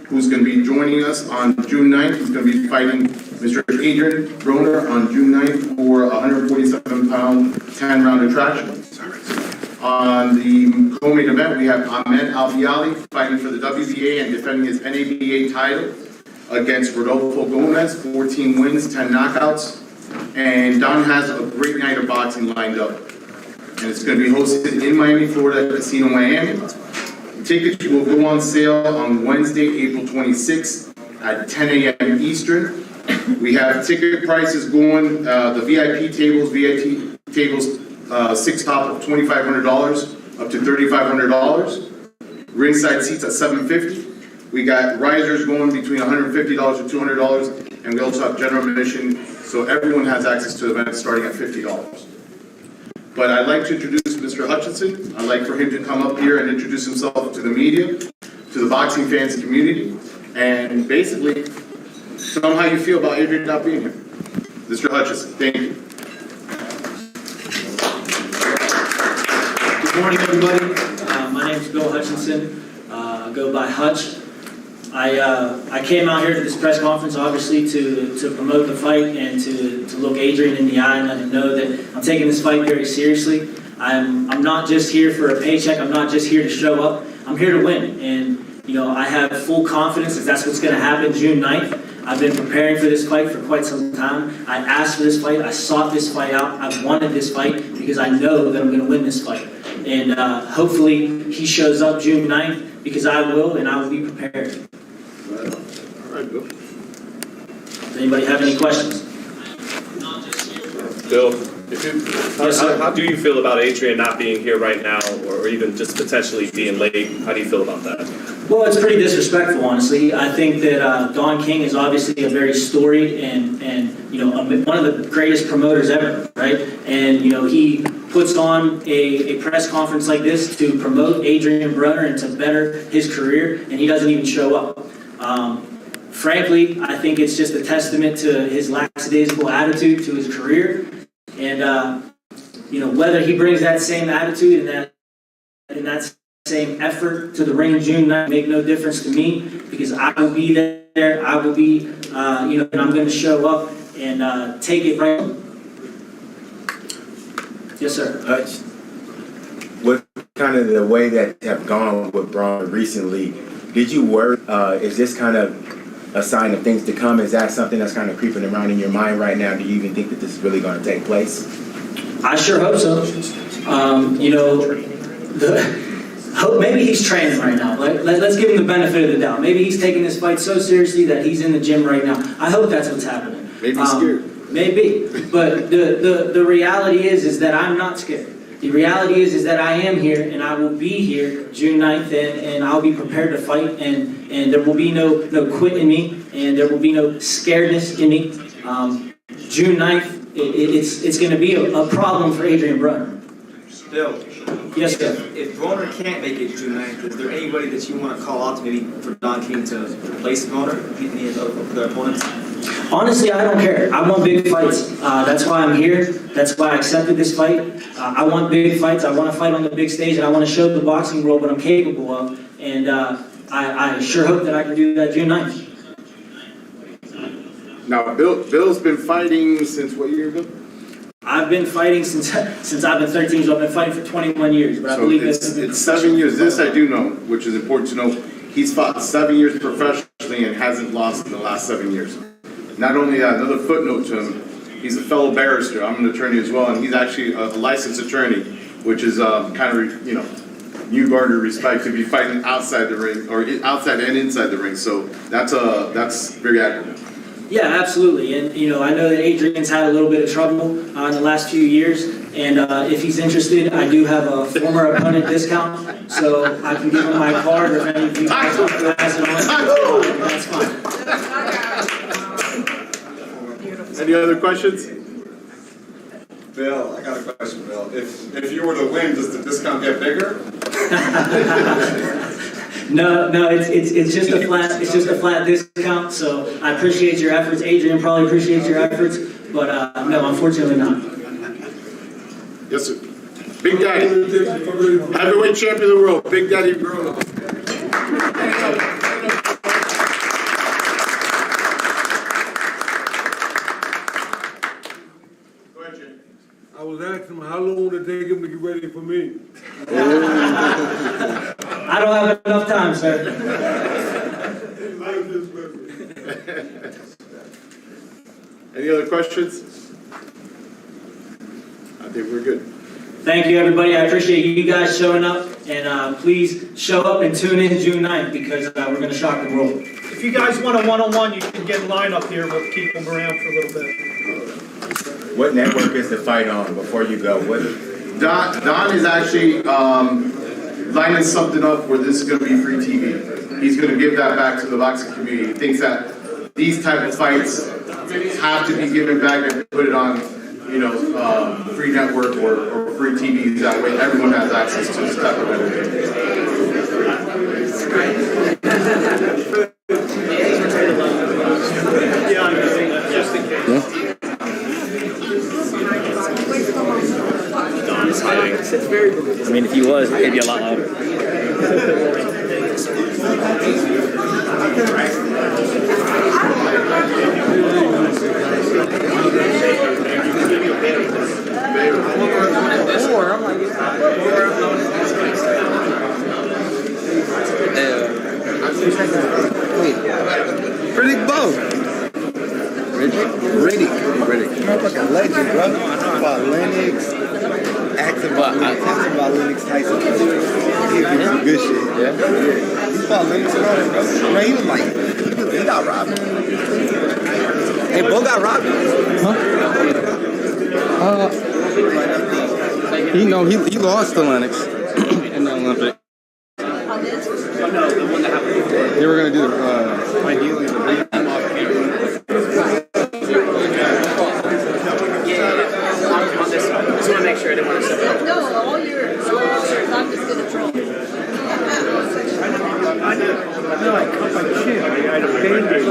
who's going to be joining us on June 9th. He's going to be fighting Mr. Adrien Broner on June 9th for a 147-pound, 10-round attraction. On the co-main event, we have Ahmed Albiali fighting for the WBA and defending his NABA title against Rodolfo Gomez, 14 wins, 10 knockouts. And Don has a great night of boxing lined up. And it's going to be hosted in Miami, Florida, at Casino Miami. Tickets will go on sale on Wednesday, April 26th at 10 a.m. Eastern. We have ticket prices going, the VIP tables, 6 top of $2,500 up to $3,500. Ringside seats at $750. We got risers going between $150 to $200, and we also have general admission, so everyone has access to events starting at $50. But I'd like to introduce Mr. Hutchinson. I'd like for him to come up here and introduce himself to the media, to the boxing fans and community, and basically tell them how you feel about Adrien not being here. Mr. Hutchinson, thank you. Good morning, everybody. My name is Bill Hutchinson. I go by Hutch. I came out here to this press conference, obviously, to promote the fight and to look Adrien in the eye and let him know that I'm taking this fight very seriously. I'm not just here for a paycheck. I'm not just here to show up. I'm here to win. And, I have full confidence that that's what's going to happen June 9th. I've been preparing for this fight for quite some time. I asked for this fight. I sought this fight out. I've wanted this fight because I know that I'm going to win this fight. And hopefully he shows up June 9th because I will, and I will be prepared. All right, Bill. Does anybody have any questions? Bill, how do you feel about Adrien not being here right now, or even just potentially being late? How do you feel about that? Well, it's pretty disrespectful, honestly. I think that Don King is obviously a very storied and one of the greatest promoters ever, right? And he puts on a press conference like this to promote Adrien Broner and to better his career, and he doesn't even show up. Frankly, I think it's just a testament to his lackadaisical attitude to his career, and whether he brings that same attitude and that same effort to the ring in June 9th make no difference to me, because I will be there. I will be, and I'm going to show up and take it right. Yes, sir. Hutch, what kind of the way that have gone with Braun recently? Did you worry? Is this kind of a sign of things to come? Is that something that's kind of creeping around in your mind right now? Do you even think that this is really going to take place? I sure hope so. Maybe he's training right now. Let's give him the benefit of the doubt. Maybe he's taking this fight so seriously that he's in the gym right now. I hope that's what's happening. Maybe scared. Maybe. But the reality is that I'm not scared. The reality is that I am here, and I will be here June 9th, and I'll be prepared to fight, and there will be no quit in me, and there will be no scaredness in me. June 9th, it's going to be a problem for Adrien Broner. Bill. Yes, sir. If Broner can't make it June 9th, is there anybody that you want to call out to maybe for Don King to replace Broner, any of the opponents? Honestly, I don't care. I want big fights. That's why I'm here. That's why I accepted this fight. I want big fights. I want to fight on the big stage, and I want to show the boxing world what I'm capable of. And I sure hope that I can do that June 9th. Now, Bill's been fighting since what year ago? I've been fighting since I've been 13, so I've been fighting for 21 years. But I believe it's 7 years. This I do know, which is important to know. He's fought 7 years professionally and hasn't lost in the last 7 years. Not only that, another footnote to him, he's a fellow barrister. I'm an attorney as well, and he's actually a licensed attorney, which is kind of, you garner respect to be fighting outside the ring, or outside and inside the ring. So that's very accurate. Yeah, absolutely. And, I know that Adrien's had a little bit of trouble in the last few years. And if he's interested, I do have a former opponent discount. So I can give him my card, or if any of you guys want to pass it on, that's fine. Any other questions? Bill, I got a question, Bill. If you were to win, does the discount get bigger? No, it's just a flat discount. So I appreciate your efforts. Adrien probably appreciates your efforts, but no, unfortunately not. Yes, sir. Big Daddy, heavyweight champion of the world, Big Daddy Broner. I was asking him how long would it take him to get ready for me? I don't have enough time, sir. Any other questions? I think we're good. Thank you, everybody. I appreciate you guys showing up, and please show up and tune in June 9th because we're going to shock the world. If you guys want a one-on-one, you can get in line up here. We'll keep them around for a little bit. What network is the fight on before you go? Don is actually lining something up where this is going to be free TV. He's going to give that back to the boxing community. He thinks that these type of fights have to be given back and put it on, free network or free TV. That way everyone has access to this type of entertainment. I mean, if he was, it'd be a lot louder. Riddick both. Riddick. Motherfucking legend, bro. About Lennox. Asking about Lennox Tyson. He did some good shit. Yeah. He fought Lennox bro. Man, he was like, he got robbed. They both got robbed. Huh? He lost to Lennox in the Olympics. They were gonna do ideally the Just want to make sure I didn't want to step No, all your shirts, I'm just going to throw them. I cut my chin. I had a band-aid.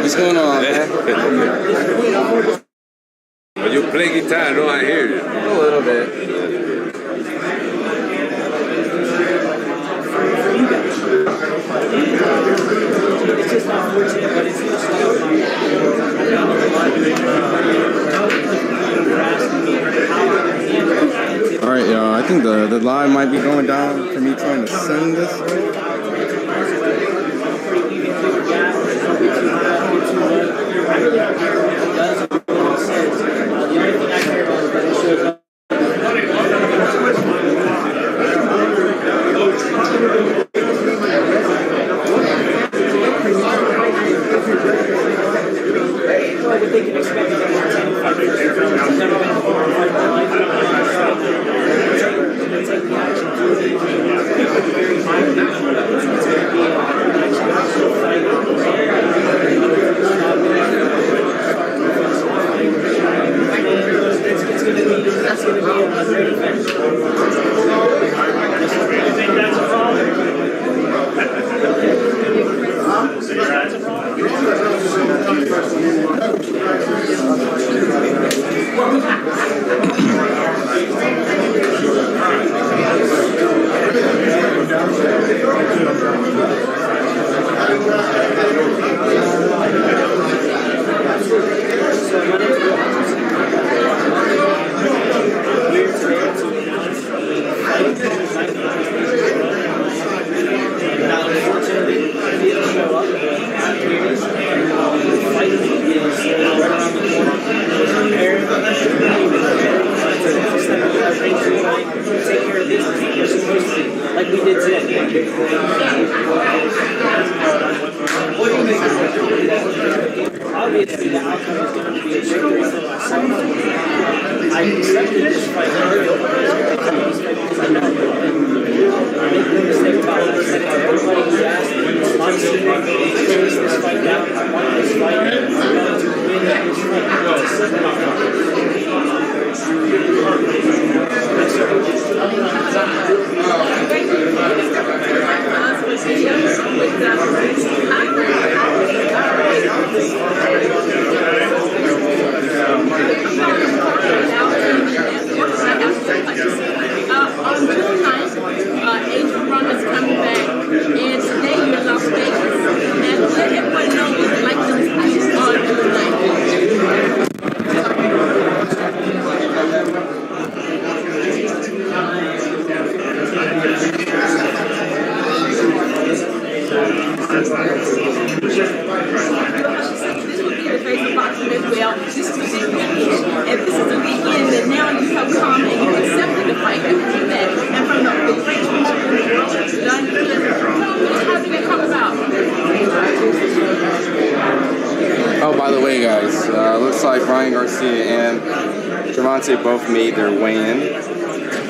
What's going on, man? Well, you play guitar, no? I hear you. A little bit. It's just unfortunate, but it's just All right, y'all. I think the line might be going down for me trying to send this. Adrien Broner is coming back, and today you're in Las Vegas. And let everyone know what you like to do on June 9th. This would be the face of boxing as well. This is the weekend, and this is the weekend that now you have come and you accepted the fight that you did. And from the great done, how did it come about? Oh, by the way, guys, looks like Ryan Garcia and Gervonta both made their weigh-in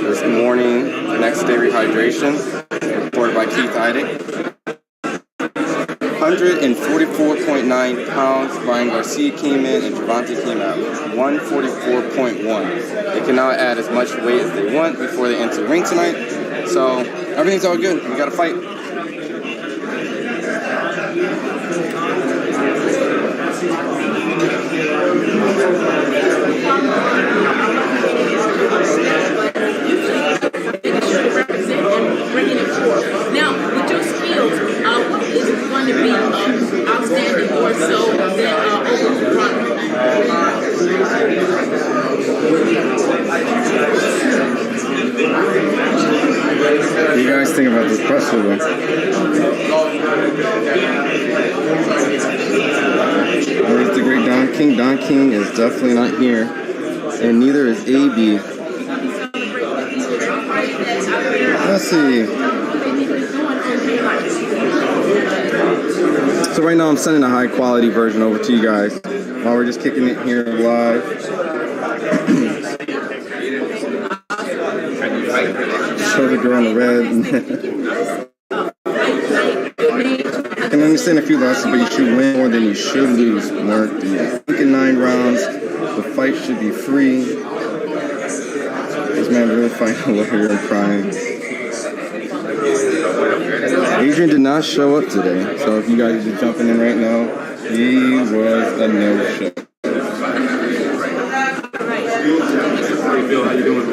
this morning. Next day rehydration, reported by Keith Heidick. 144.9 pounds. Ryan Garcia came in and Gervonta came out 144.1. They can now add as much weight as they want before they enter the ring tonight. So everything's all good. We got to fight. Now, with your skills, what is going to be outstanding more so than What do you guys think about this press though? Where's the great Don King? Don King is definitely not here, and neither is AB. Let's see. So right now I'm sending a high quality version over to you guys while we're just kicking it here live. Show the girl in the red. I can understand a few losses, but you should win more than you should lose, Mark. I think in 9 rounds, the fight should be free. This man really fighting a lawyer and crying. Adrien did not show up today, so if you guys are just jumping in right now, he was a no-show. Hey Bill, how you doing?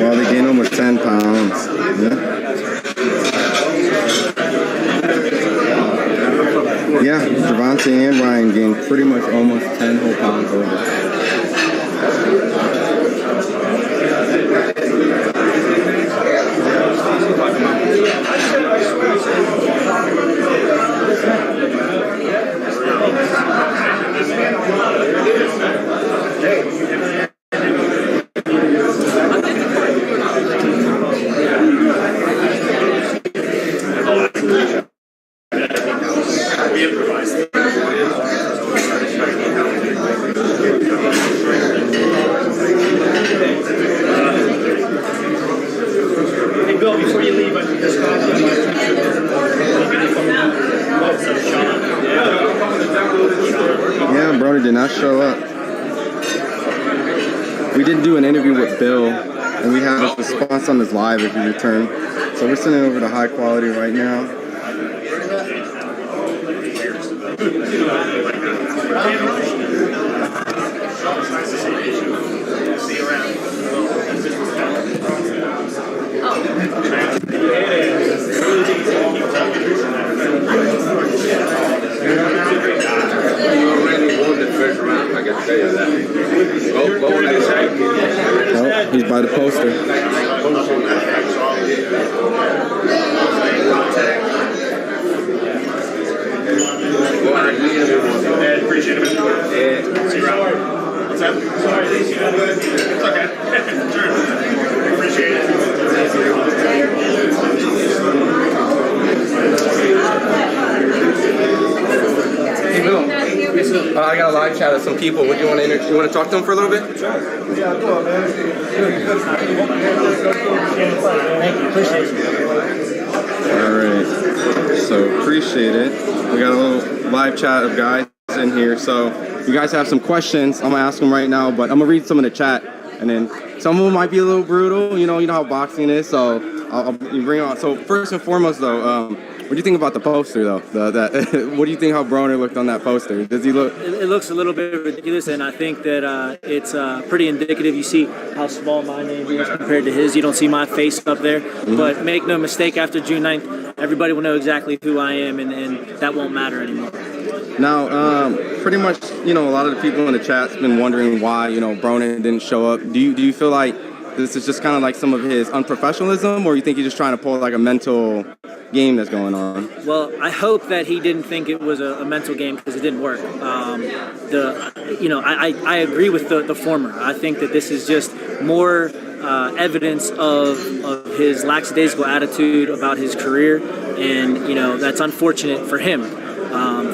Well, they gained almost 10 pounds. Yeah, Gervonta and Ryan gained pretty much almost 10 whole pounds over. Hey Bill, before you leave, I think this Yeah, Broner did not show up. We did do an interview with Bill, and we have a response on his live if he returned. So we're sending over to high quality right now. You already won the first round, I can tell you that. Go on this side. Oh, he's by the poster. appreciate it. See you around. What's up? Sorry, it's okay. Sure. Appreciate it. Hey Bill, I got a live chat with some people. Would you want to talk to them for a little bit? Yeah, go on, man. Thank you. Appreciate it. All right. So appreciate it. We got a little live chat of guys in here. So you guys have some questions. I'm gonna ask them right now, but I'm gonna read some of the chat, and then some of them might be a little brutal. You know how boxing is. So I'll bring it on. So first and foremost, though. What do you think about the poster, though? What do you think how Broner looked on that poster? Does he look? It looks a little bit ridiculous, and I think that it's pretty indicative. You see how small my name is compared to his. You don't see my face up there. Mm-hmm. But make no mistake, after June 9th, everybody will know exactly who I am, and that won't matter anymore. Now, pretty much, a lot of the people in the chat's been wondering why, Broner didn't show up. Do you feel like this is just kind of like some of his unprofessionalism, or you think he's just trying to pull like a mental game that's going on? Well, I hope that he didn't think it was a mental game, because it didn't work. I agree with the former. I think that this is just more evidence of his lackadaisical attitude about his career, and that's unfortunate for him.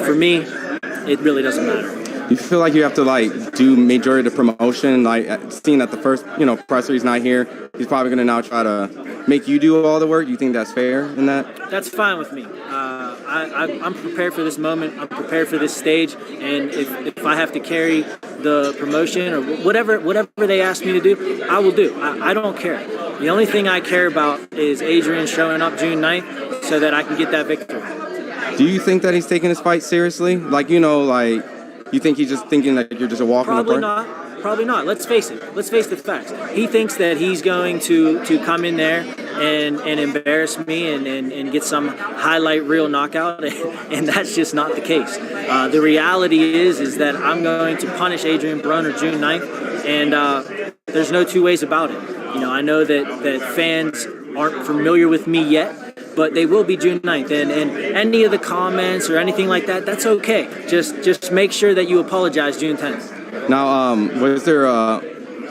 For me, it really doesn't matter. You feel like you have to do majority of the promotion, seeing that the first presser he's not here, he's probably going to now try to make you do all the work. Do you think that's fair in that? That's fine with me. I'm prepared for this moment. I'm prepared for this stage, and if I have to carry the promotion or whatever they ask me to do, I will do. I don't care. The only thing I care about is Adrien showing up June 9th so that I can get that victory. Do you think that he's taking his fight seriously? You think he's just thinking that you're just a walk in the park? Probably not. Let's face it. Let's face the facts. He thinks that he's going to come in there and embarrass me and get some highlight reel knockout, and that's just not the case. The reality is that I'm going to punish Adrien Broner June 9th, and there's no two ways about it. I know that fans aren't familiar with me yet, but they will be June 9th, and any of the comments or anything like that, that's okay. Just make sure that you apologize June 10th. Now, was there a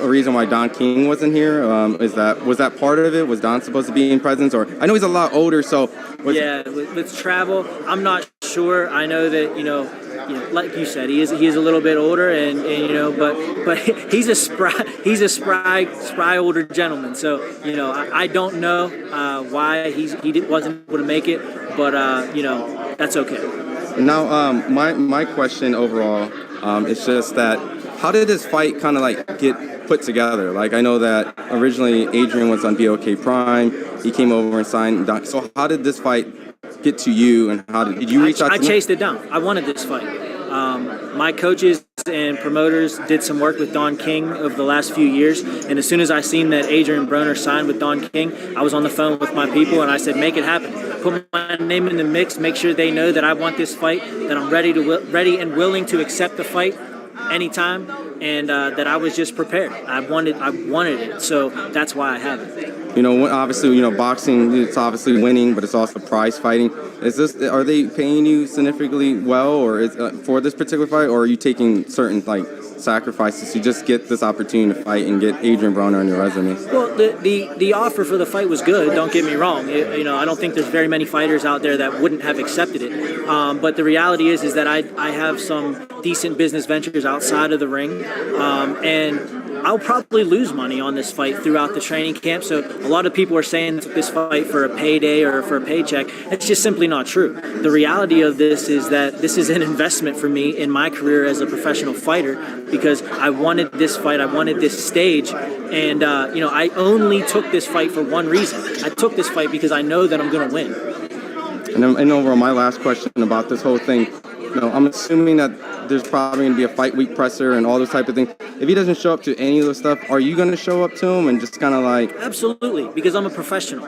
reason why Don King wasn't here? Was that part of it? Was Don supposed to be in presence? Or I know he's a lot older, so... With travel, I'm not sure. I know that, like you said, he is a little bit older, and you know, but he's a spry older gentleman. So you know, I don't know why he wasn't able to make it, but you know, that's okay. Now, my question overall is just that how did this fight kind of like get put together? Like I know that originally Adrien was on BOK Prime. He came over and signed. So how did this fight get to you, and how did you reach out to I chased it down. I wanted this fight. My coaches and promoters did some work with Don King over the last few years, and as soon as I seen that Adrien Broner signed with Don King, I was on the phone with my people and I said, make it happen. Put my name in the mix, make sure they know that I want this fight, that I'm ready and willing to accept the fight anytime, and that I was just prepared. I wanted it, so that's why I have it. You know, obviously, you know, boxing, it's obviously winning, but it's also prize fighting. Are they paying you significantly well, or for this particular fight, or are you taking certain like sacrifices to just get this opportunity to fight and get Adrien Broner on your resume? Well, the offer for the fight was good. Don't get me wrong. You know, I don't think there's very many fighters out there that wouldn't have accepted it. But the reality is that I have some decent business ventures outside of the ring, and I'll probably lose money on this fight throughout the training camp. So a lot of people are saying this fight for a payday or for a paycheck. It's just simply not true. The reality of this is that this is an investment for me in my career as a professional fighter, because I wanted this fight, I wanted this stage, and you know, I only took this fight for one reason. I took this fight because I know that I'm going to win. And overall, my last question about this whole thing, you know, I'm assuming that there's probably going to be a fight week presser and all those type of things. If he doesn't show up to any of those stuff, are you going to show up to him and just kind of like... Absolutely, because I'm a professional,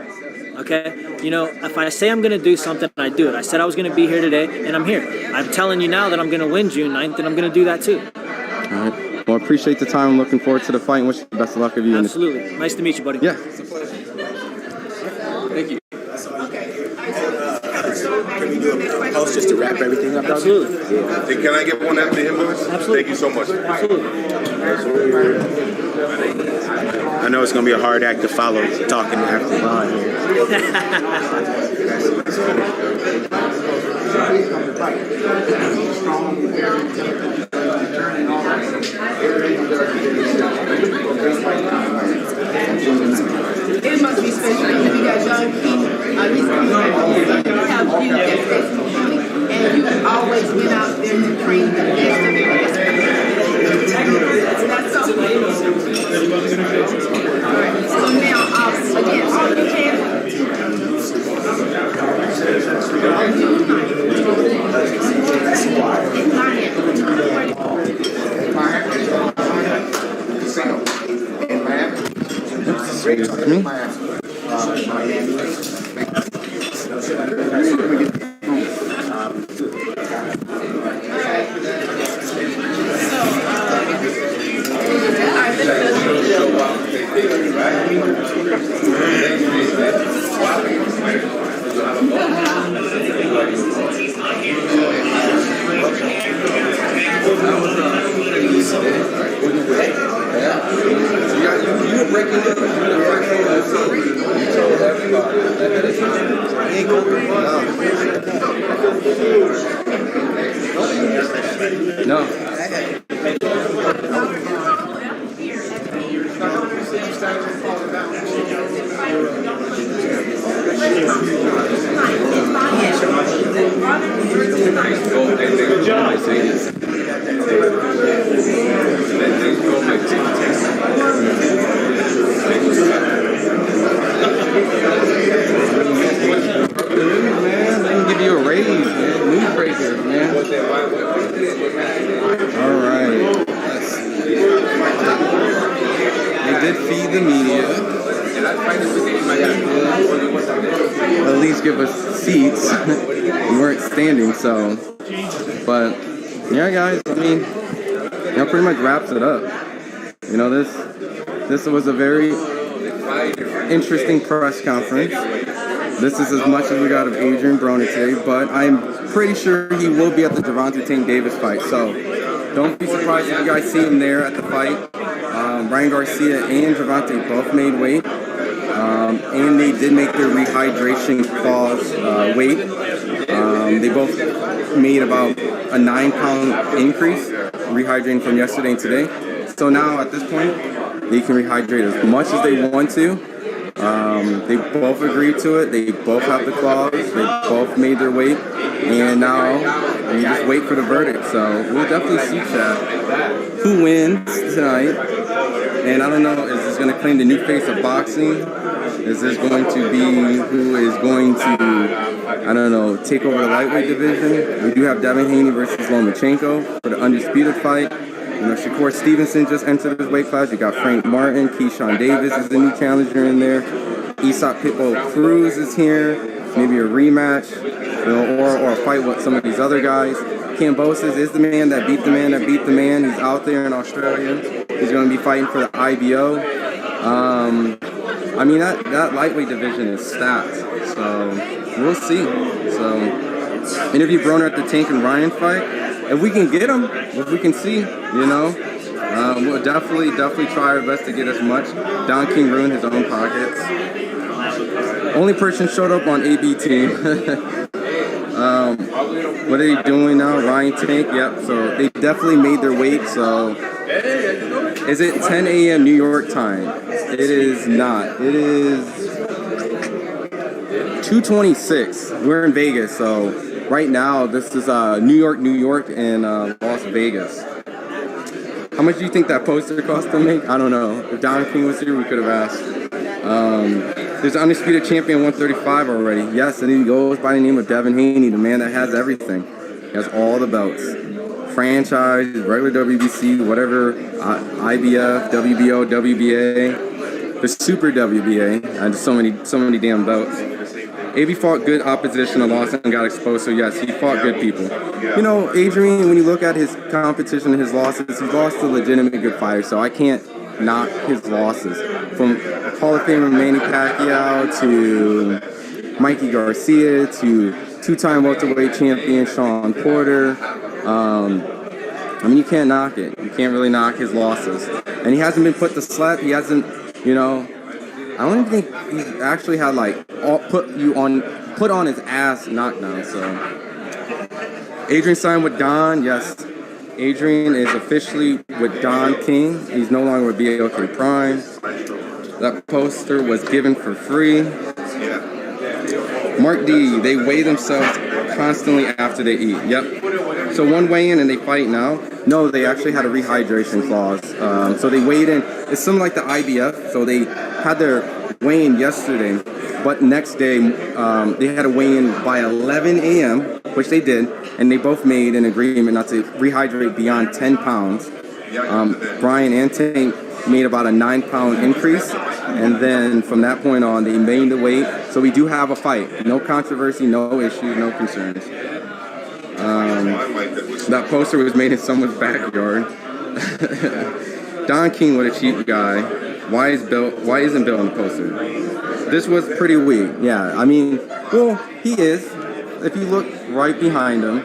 okay? You know, if I say I'm going to do something, I do it. I said I was going to be here today, and I'm here. I'm telling you now that I'm going to win June 9th, and I'm going to do that too. All right. Well, I appreciate the time. I'm looking forward to the fight and wish you the best of luck of you. Absolutely. Nice to meet you, buddy. Yeah. Thank you. Can we do a post just to wrap everything up? Absolutely. Hey, can I get one after him, Lewis? Absolutely. Thank you so much. Absolutely. I know it's going to be a hard act to follow talking after Ron here. It must be special because you got young people. He's coming back. You have people that's special, and you've always been out there to train the best of the best. That's so all right. So now, again, all you can. Pretty much wraps it up. You know, this was a very interesting press conference. This is as much as we got of Adrien Broner today, but I'm pretty sure he will be at the Gervonta Tank Davis fight. So don't be surprised if you guys see him there at the fight. Ryan Garcia and Gervonta both made weight, and they did make their rehydration clause weight. They both made about a 9-pound increase, rehydrating from yesterday and today. So now at this point, they can rehydrate as much as they want to. They both agreed to it. They both have the clause. They both made their weight. And now we just wait for the verdict. So we'll definitely see, chat, who wins tonight. And I don't know, is this going to claim the new face of boxing? Is this going to be who is going to, I don't know, take over the lightweight division? We do have Devin Haney versus Lomachenko for the undisputed fight. You know, Shakur Stevenson just entered his weight class. You got Frank Martin, Keyshawn Davis is the new challenger in there. Isak Pitbull Cruz is here. Maybe a rematch, you know, or a fight with some of these other guys. Kambosos is the man that beat the man that beat the man. He's out there in Australia. He's going to be fighting for the IBO. I mean, that lightweight division is stacked. So we'll see. So interview Broner at the Tank and Ryan fight. If we can get him, if we can see, you know, we'll definitely try our best to get as much. Don King ruined his own pockets. Only person showed up on AB team. What are they doing now? Ryan Tank, yep. So they definitely made their weight. So is it 10 a.m. New York time? It is not. It is 2:26. We're in Vegas, so right now this is New York, and Las Vegas. How much do you think that poster cost to make? I don't know. If Don King was here, we could have asked. There's an undisputed champion 135 already. Yes, and he goes by the name of Devin Haney, the man that has everything. He has all the belts. Franchise, regular WBC, whatever, IBF, WBO, WBA, the Super WBA. And so many damn belts. AB fought good opposition and lost and got exposed, so yes, he fought good people. You know, Adrien, when you look at his competition and his losses, he's lost to legitimate good fighters, so I can't knock his losses. From Hall of Famer Manny Pacquiao to Mikey Garcia to two-time welterweight champion Sean Porter. I mean, you can't knock it. You can't really knock his losses. And he hasn't been put to sleep. He hasn't, you know, I don't even think he's actually had like put on his ass knockdown. So Adrien signed with Don. Yes, Adrien is officially with Don King. He's no longer with BLK Prime. That poster was given for free. Mark D, they weigh themselves constantly after they eat. Yep. So one weigh in and they fight now. No, they actually had a rehydration clause. So they weighed in. It's something like the IBF. So they had their weigh-in yesterday, but next day they had a weigh-in by 11 a.m., which they did, and they both made an agreement not to rehydrate beyond 10 pounds. Brian and Tank made about a 9-pound increase, and then from that point on, they made the weight. So we do have a fight. No controversy, no issues, no concerns. That poster was made in someone's backyard. Don King, what a cheap guy. Why isn't Bill on the poster? This was pretty weak. Yeah, I mean, well, he is. If you look right behind him,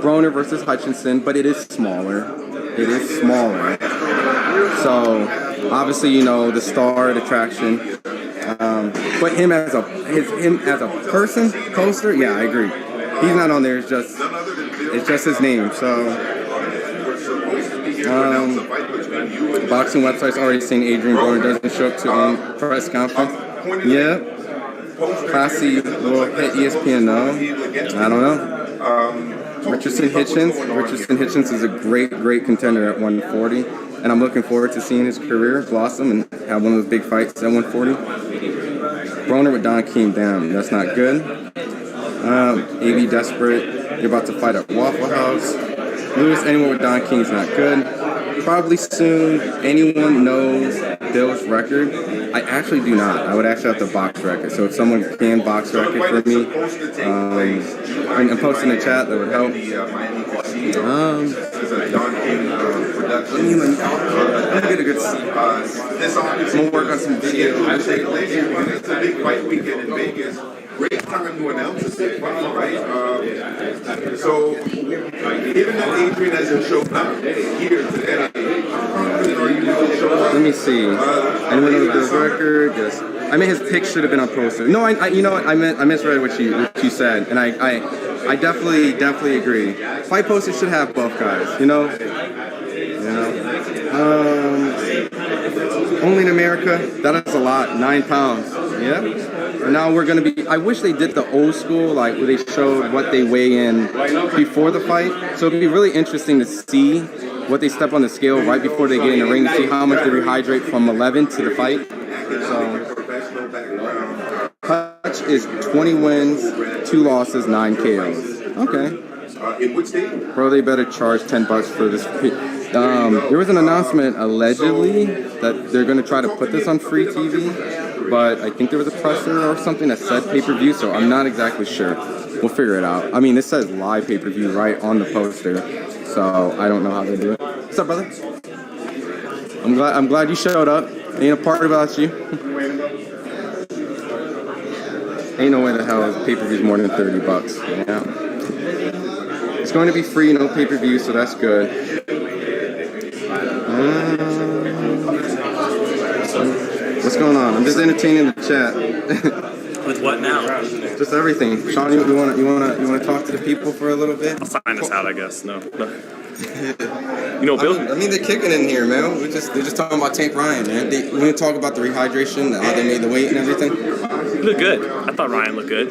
Broner versus Hutchinson, but it is smaller. It is smaller. So obviously, you know, the star attraction. But him as a person poster, yeah, I agree. He's not on there. It's just his name. So boxing website's already saying Adrien Broner doesn't show up to press conference. Yeah. Classy will hit ESPN now. I don't know. Richardson Hitchens is a great contender at 140, and I'm looking forward to seeing his career blossom and have one of those big fights at 140. Broner with Don King, damn, that's not good. AB desperate, you're about to fight at Waffle House. Lewis anywhere with Don King is not good. Probably soon. Anyone knows Bill's record? I actually do not. I would actually have to box record. So if someone can box record for me, and post in the chat, that would help. Let me get a good seat. I'm gonna work on some video. It's a big fight weekend in Vegas. Great time to announce this right? So, given that Adrien hasn't shown up here today, let me see. Anyone know Bill's record? Just I mean, his pick should have been on poster. No, you know what? I misread what you said, and I definitely agree. Fight poster should have both guys. You know. Only in America. That is a lot. 9 pounds. Yeah. And now we're gonna be. I wish they did the old school, like where they showed what they weigh in before the fight. So it'd be really interesting to see what they step on the scale right before they get in the ring to see how much they rehydrate from 11 to the fight. So Hutch is 20 wins, 2 losses, 9 KOs. Okay. Bro, they better charge $10 for this. There was an announcement allegedly that they're gonna try to put this on free TV, but I think there was a presser or something that said pay-per-view, so I'm not exactly sure. We'll figure it out. I mean, this says live pay-per-view right on the poster, so I don't know how they do it. What's up, brother? I'm glad you showed up. Ain't a part about you. Ain't no way the hell pay-per-view's more than $30. Yeah. It's going to be free, no pay-per-view, so that's good. What's going on? I'm just entertaining the chat. With what now? Just everything. Sean, you wanna talk to the people for a little bit? I'll sign us out, I guess. No. You know, Bill? I mean, they're kicking in here, man. They're just talking about Tank Ryan, man. We want to talk about the rehydration, how they made the weight and everything. He looked good. I thought Ryan looked good.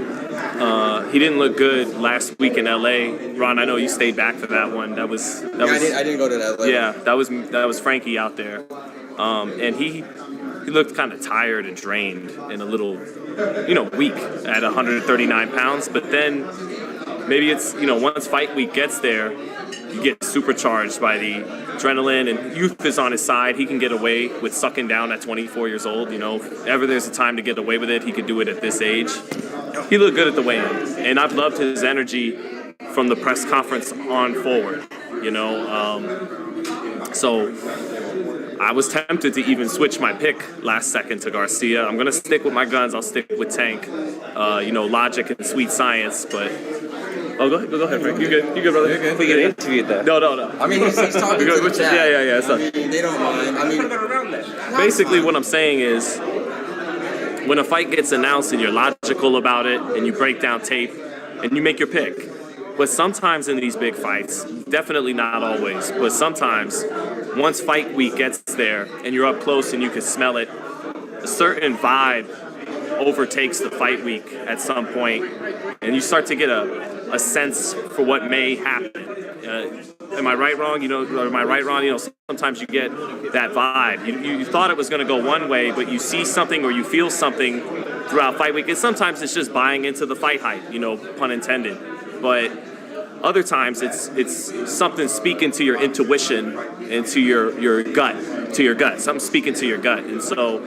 He didn't look good last week in LA. Ron, I know you stayed back for that one. That was. I didn't go to LA. Yeah, that was Frankie out there, and he looked kind of tired and drained and a little, weak at 139 pounds. But then maybe it's once fight week gets there, you get supercharged by the adrenaline, and youth is on his side. He can get away with sucking down at 24 years old. If ever there's a time to get away with it, he could do it at this age. He looked good at the weigh-in, and I've loved his energy from the press conference on forward. So I was tempted to even switch my pick last second to Garcia. I'm gonna stick with my guns. I'll stick with Tank. Logic and sweet science, but. Oh, go ahead, Frank. You good, brother? You're good. We get interviewed though. No. I mean, he's talking to the chat. Yeah. They don't mind. I mean, basically, what I'm saying is, when a fight gets announced and you're logical about it, and you break down tape, and you make your pick. But sometimes in these big fights, definitely not always, but sometimes, once fight week gets there, and you're up close and you can smell it, a certain vibe overtakes the fight week at some point, and you start to get a sense for what may happen. Am I right, wrong? Am I right, wrong? Sometimes you get that vibe. You thought it was going to go one way, but you see something or you feel something throughout fight week. And sometimes it's just buying into the fight hype, pun intended. But other times it's something speaking to your intuition and to your gut, something speaking to your gut. And so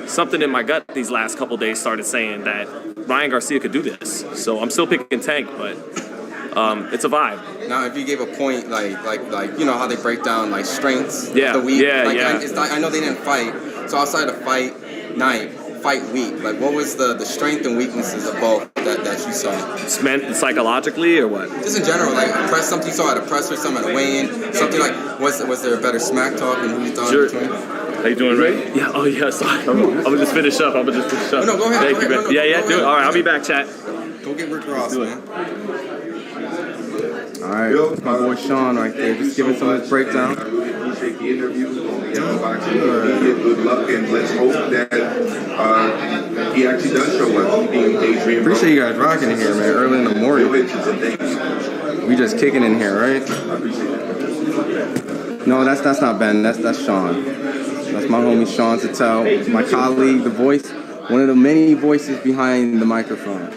something in my gut these last couple days started saying that Ryan Garcia could do this. So I'm still picking Tank, but it's a vibe. Now, if you gave a point, like how they break down like strengths of the week. Yeah. I know they didn't fight, so outside of fight night, fight week, like what was the strength and weaknesses of both that you saw? It's meant psychologically or what? Just in general, like something you saw at a press or something at a weigh-in, something like was there a better smack talk and who you thought in between? How you doing, Ray? Yeah. Oh, yeah. Sorry. I'm gonna just finish up. No, go ahead. Thank you, man. Do it. All right, I'll be back, chat. Go get Rick Ross, man. All right, that's my boy Sean right there, just giving some of his breakdown. Appreciate the interview. Good luck, and let's hope that he actually does show up. Appreciate you guys rocking in here, man. Early in the morning. We just kicking in here, right? No, that's not Ben. That's Sean. That's my homie Sean Sattel, my colleague, the voice, one of the many voices behind the microphone.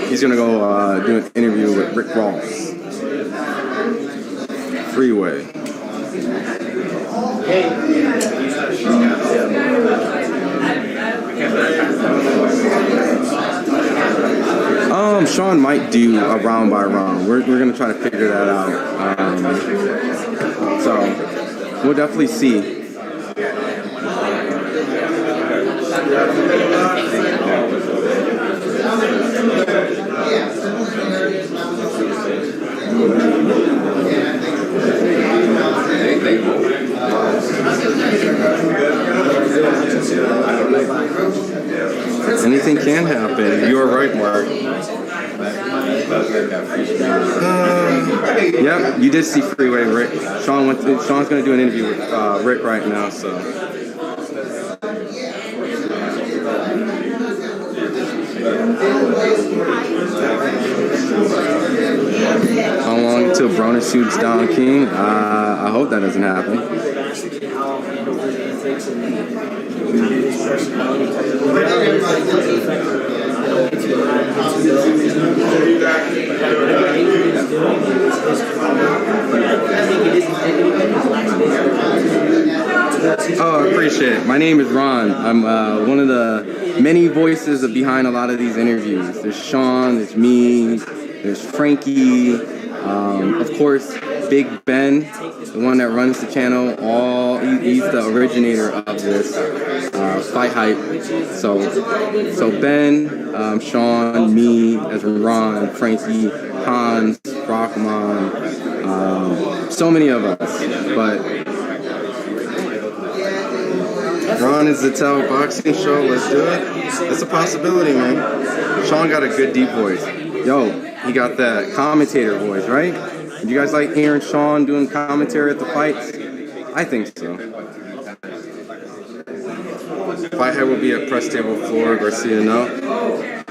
He's gonna go do an interview with Rick Ross. Freeway. Sean might do a round by round. We're gonna try to figure that out. So we'll definitely see. Anything can happen. You are right, Mark. Yep, you did see Freeway Rick. Sean's going to do an interview with Rick right now, so. How long until Broner shoots down King? I hope that doesn't happen. Oh, I appreciate it. My name is Ron. I'm one of the many voices behind a lot of these interviews. There's Sean, there's me, there's Frankie, of course, Big Ben, the one that runs the channel. He's the originator of this FightHype. So Ben, Sean, me, as Ron, Frankie, Hans, Rockman, so many of us. But Ron is the Tell Boxing Show. Let's do it. It's a possibility, man. Sean got a good deep voice. Yo, he got that commentator voice, right? Did you guys like hearing Sean doing commentary at the fights? I think so. FightHype will be at press table floor. Garcia, no.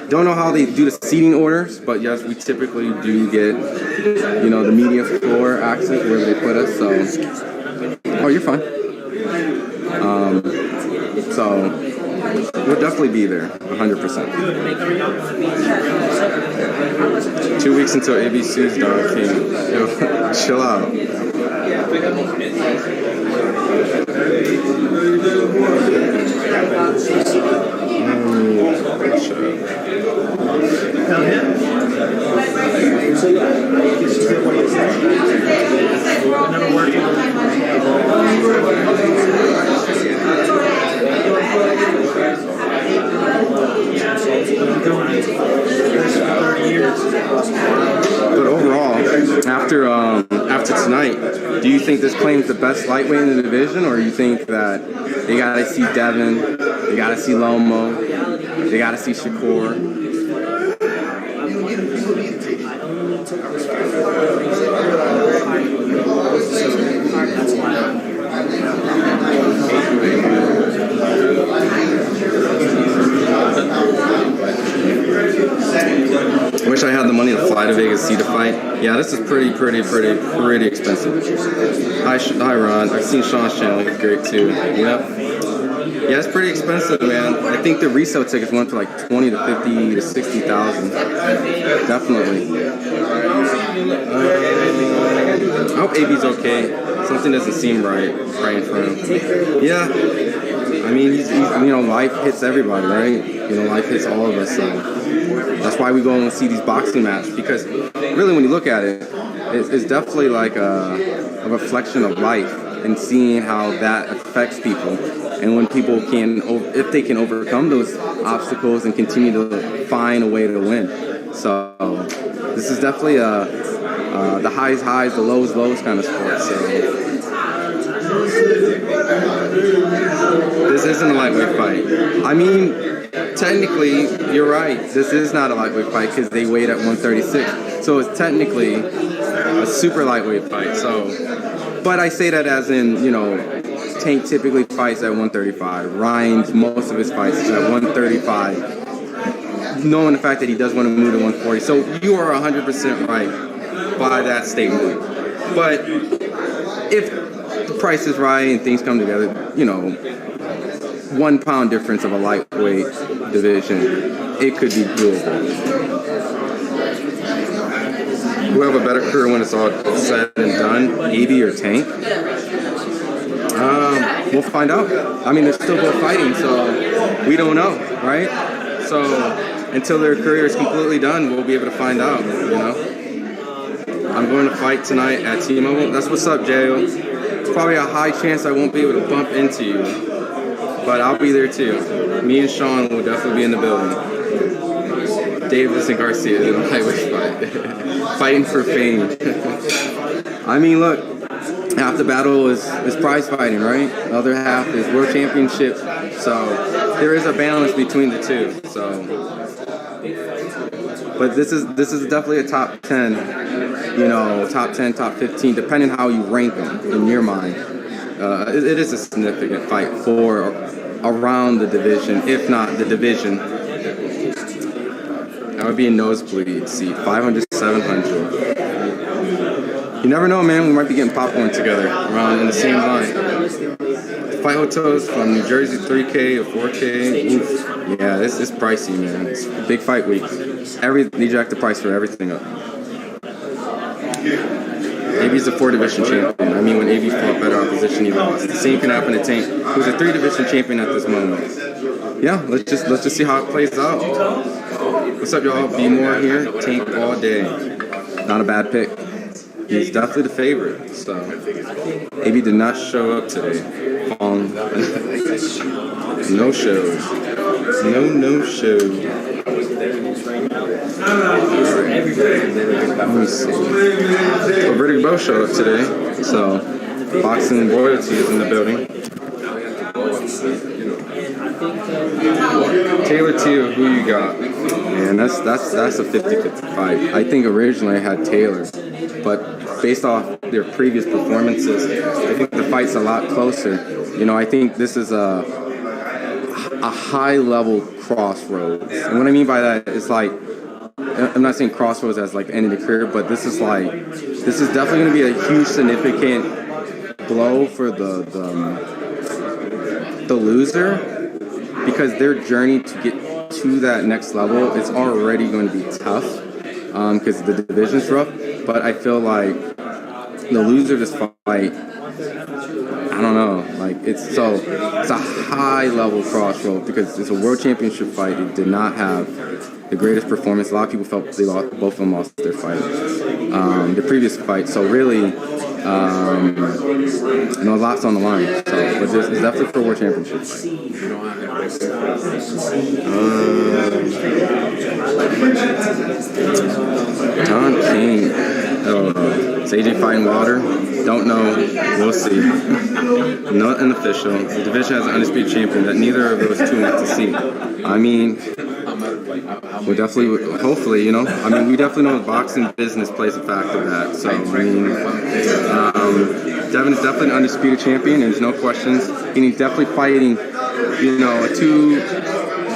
Don't know how they do the seating orders, but yes, we typically do get, the media floor access where they put us. So, oh, you're fine. So we'll definitely be there, 100%. 2 weeks until ABC's Don King. Yo, chill out. But overall, after tonight, do you think this claims the best lightweight in the division, or you think that they gotta see Devin, they gotta see Lomo, they gotta see Shakur? I wish I had the money to fly to Vegas to see the fight. Yeah, this is pretty expensive. Hi, Ron. I've seen Sean's channel. He's great too. Yep. Yeah, it's pretty expensive, man. I think the resale tickets went for like 20 to 50 to 60,000. Definitely. I hope AB's okay. Something doesn't seem right in front of him. Yeah. I mean, he's life hits everybody, right? Life hits all of us, so that's why we go and see these boxing matches, because really when you look at it, it's definitely like a reflection of life and seeing how that affects people. And when people if they can overcome those obstacles and continue to find a way to win. So this is definitely the highs, the lows kind of sport. So this isn't a lightweight fight. I mean, technically, you're right. This is not a lightweight fight because they weighed at 136. So it's technically a super lightweight fight. So, but I say that as in, Tank typically fights at 135. Ryan's, most of his fights is at 135. Knowing the fact that he does want to move to 140. So you are 100% right by that statement. But if the price is right and things come together, 1 pound difference of a lightweight division, it could be doable. Who have a better career when it's all said and done, AB or Tank? We'll find out. I mean, they're still both fighting, so we don't know, right? So until their career is completely done, we'll be able to find out, I'm going to fight tonight at T-Mobile. That's what's up, J.O. It's probably a high chance I won't be able to bump into you, but I'll be there too. Me and Sean will definitely be in the building. Davis and Garcia in a lightweight fight. Fighting for fame. I mean, look, half the battle is prize fighting, right? The other half is world championship. So there is a balance between the two. So, but this is definitely a top 10, top 10, top 15, depending how you rank them in your mind. It is a significant fight for around the division, if not the division. That would be a nosebleed seat, 500, 700. You never know, man. We might be getting popcorn together around in the same line. Fight hotels from New Jersey, 3K or 4K. Oof. Yeah, this is pricey, man. It's big fight week. They jacked the price for everything up. AB's a 4-division champion. I mean, when AB fought better opposition, he lost. The same can happen to Tank, who's a 3-division champion at this moment. Yeah, let's just see how it plays out. What's up, y'all? Be more here. Tank all day. Not a bad pick. He's definitely the favorite. So, AB did not show up today. No show. No show. Let me see. So Verdict both showed up today. So Boxing Royalty is in the building. Taylor Teal, who you got? Man, that's a 50-50 fight. I think originally I had Taylor, but based off their previous performances, I think the fight's a lot closer. I think this is a high-level crossroads. And what I mean by that is like, I'm not saying crossroads as like the end of the career, but this is definitely going to be a huge significant blow for the loser, because their journey to get to that next level is already going to be tough because the division's rough. But I feel like the loser of this fight, I don't know, like it's a high level crossroad because it's a world championship fight. It did not have the greatest performance. A lot of people felt both of them lost their fight, the previous fight. So really, lots on the line. So, but it's definitely for a world championship fight. Don King. Is AJ fighting Wilder? Don't know. We'll see. Nothing official. The division has an undisputed champion that neither of those two want to see. I mean, we definitely, hopefully, we definitely know the boxing business plays a factor of that. So, I mean, Devin is definitely an undisputed champion. There's no questions. And he's definitely fighting, a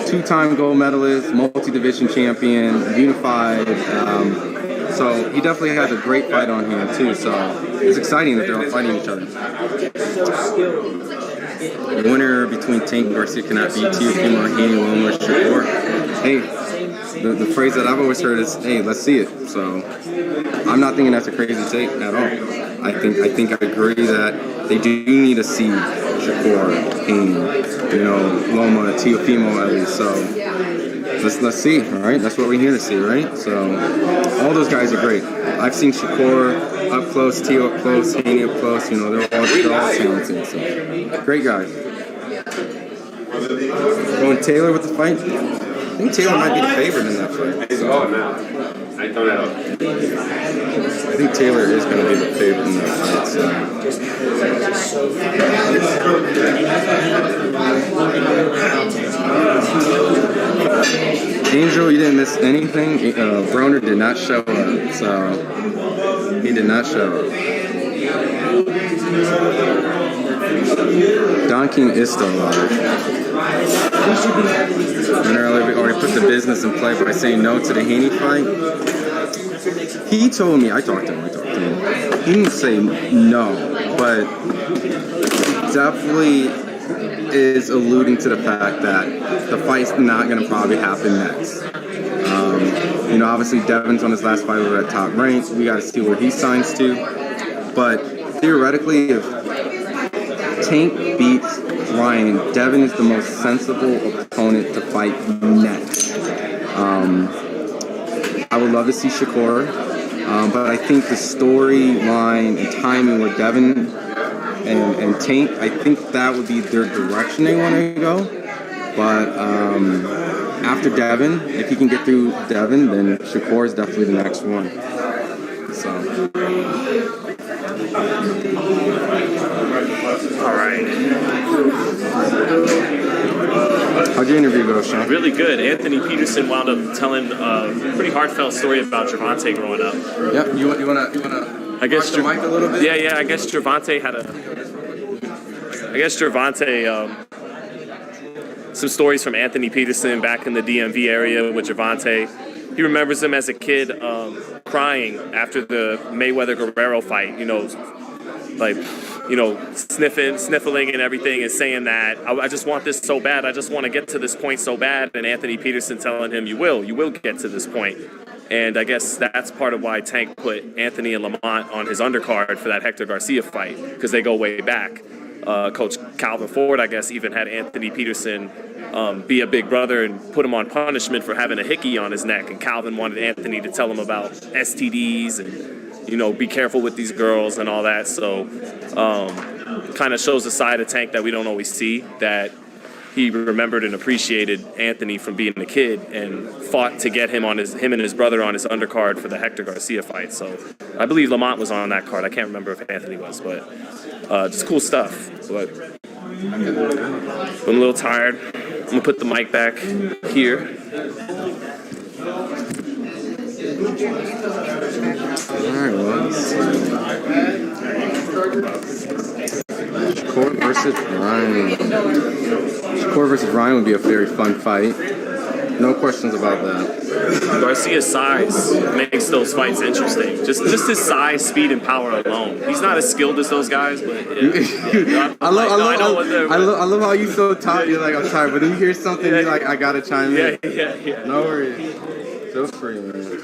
two-time gold medalist, multi-division champion, unified. So he definitely has a great fight on hand too. So it's exciting that they're all fighting each other. The winner between Tank and Garcia cannot be Teofimo, Haney, Loma, Shakur. Hey, the phrase that I've always heard is, "Hey, let's see it." So I'm not thinking that's a crazy take at all. I think I agree that they do need to see Shakur, Haney, Loma, Teofimo at least. So. Let's see, all right? That's what we're here to see, right? So all those guys are great. I've seen Shakur up close, Teo up close, Haney up close. They're all talented. So great guys. Going Taylor with the fight. I think Taylor might be the favorite in that fight. So. I think Taylor is going to be the favorite in that fight. Angel, you didn't miss anything. Broner did not show up, so he did not show up. Don King is still alive. And earlier we already put the business in play by saying no to the Haney fight. He told me, I talked to him. He didn't say no, but definitely is alluding to the fact that the fight's not going to probably happen next. Obviously Devin's on his last fight over at top rank. We got to see where he signs to. But theoretically, if Tank beats Ryan, Devin is the most sensible opponent to fight next. I would love to see Shakur, but I think the storyline and timing with Devin and Tank, I think that would be their direction they want to go. But after Devin, if he can get through Devin, then Shakur is definitely the next one. So. How'd your interview go, Sean? Really good. Anthony Peterson wound up telling a pretty heartfelt story about Gervonta growing up. Yep. You wanna I guess the mic a little bit? Yeah. I guess Gervonta had some stories from Anthony Peterson back in the DMV area with Gervonta. He remembers him as a kid crying after the Mayweather-Guerrero fight, sniffling and everything, and saying that I just want this so bad, I just want to get to this point so bad, and Anthony Peterson telling him, you will get to this point. And I guess that's part of why Tank put Anthony and Lamont on his undercard for that Hector Garcia fight, because they go way back. Coach Calvin Ford, I guess, even had Anthony Peterson be a big brother and put him on punishment for having a hickey on his neck. And Calvin wanted Anthony to tell him about STDs and, be careful with these girls and all that. So kind of shows a side of Tank that we don't always see, that he remembered and appreciated Anthony from being a kid and fought to get him and his brother on his undercard for the Hector Garcia fight. So I believe Lamont was on that card. I can't remember if Anthony was, but just cool stuff. But I'm a little tired. I'm gonna put the mic back here. All right, well, Shakur versus Ryan. Shakur versus Ryan would be a very fun fight. No questions about that. Garcia's size makes those fights interesting. Just his size, speed, and power alone. He's not as skilled as those guys, but I love how you so tired. You're like, I'm tired, but then you hear something, you're like, I gotta chime in. Yeah. No worries. Feel free, man.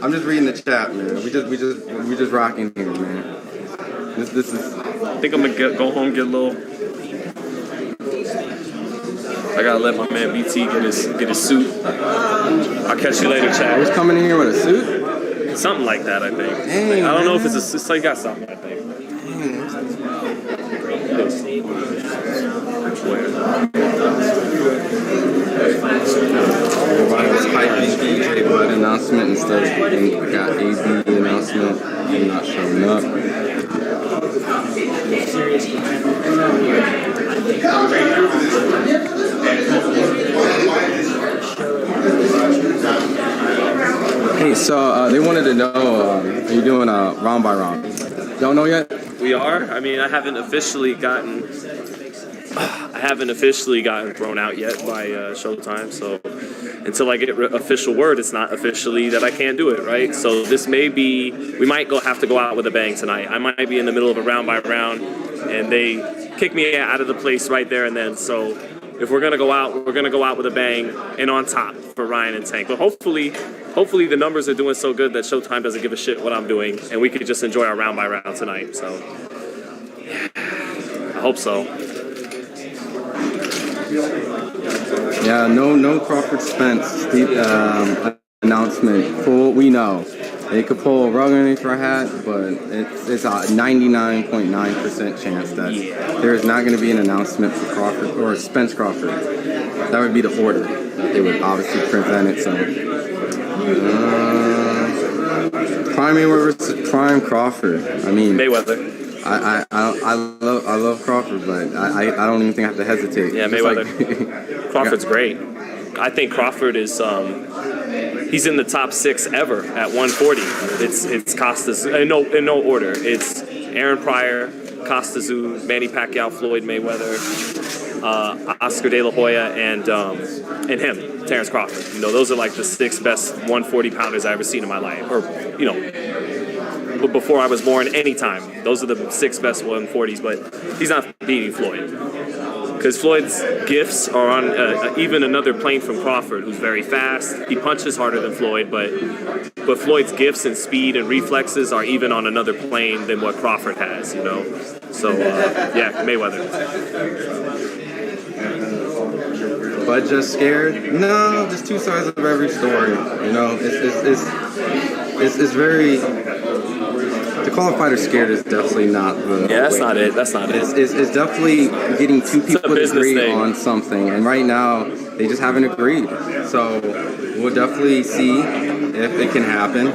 I'm just reading the chat, man. We just rocking here, man. This is. I think I'm gonna go home, get a little. I gotta let my man BT get his suit. I'll catch you later, Chad. He's coming in here with a suit? Something like that, I think. Dang, I don't know if it's a suit. So he got something, I think. Everybody was hyping DJ Bud announcement and stuff. And I got AB announcement. I'm not showing up. Hey, so they wanted to know, are you doing a round by round? Don't know yet? We are. I mean, I haven't officially gotten thrown out yet by Showtime. So until I get official word, it's not officially that I can't do it, right? So this may be, we might have to go out with a bang tonight. I might be in the middle of a round by round, and they kick me out of the place right there and then. So if we're gonna go out, we're gonna go out with a bang and on top for Ryan and Tank. But hopefully the numbers are doing so good that Showtime doesn't give a shit what I'm doing, and we could just enjoy our round by round tonight. So I hope so. Yeah, no Crawford Spence announcement. For what we know, they could pull a rug underneath our hat, but it's a 99.9% chance that there is not going to be an announcement for Crawford or Spence Crawford. That would be the order that they would obviously present it. So, Prime Mayweather versus Prime Crawford. I mean, Mayweather. I love Crawford, but I don't even think I have to hesitate. Yeah, Mayweather. Crawford's great. I think Crawford is he's in the top 6 ever at 140. It's Costas in no order. It's Aaron Pryor, Costa Tszyu, Manny Pacquiao, Floyd Mayweather, Oscar De La Hoya, and him, Terrence Crawford. Those are like the 6 best 140 pounders I've ever seen in my life, or before I was born, anytime. Those are the 6 best 140s, but he's not beating Floyd. Because Floyd's gifts are on even another plane from Crawford, who's very fast. He punches harder than Floyd, but Floyd's gifts and speed and reflexes are even on another plane than what Crawford has, So, yeah, Mayweather. But just scared? No, just two sides of every story. It's very. To call a fighter scared is definitely not the. Yeah, that's way. not it. That's not it. It's definitely getting two people to agree on something, and right now they just haven't agreed. So we'll definitely see if it can happen.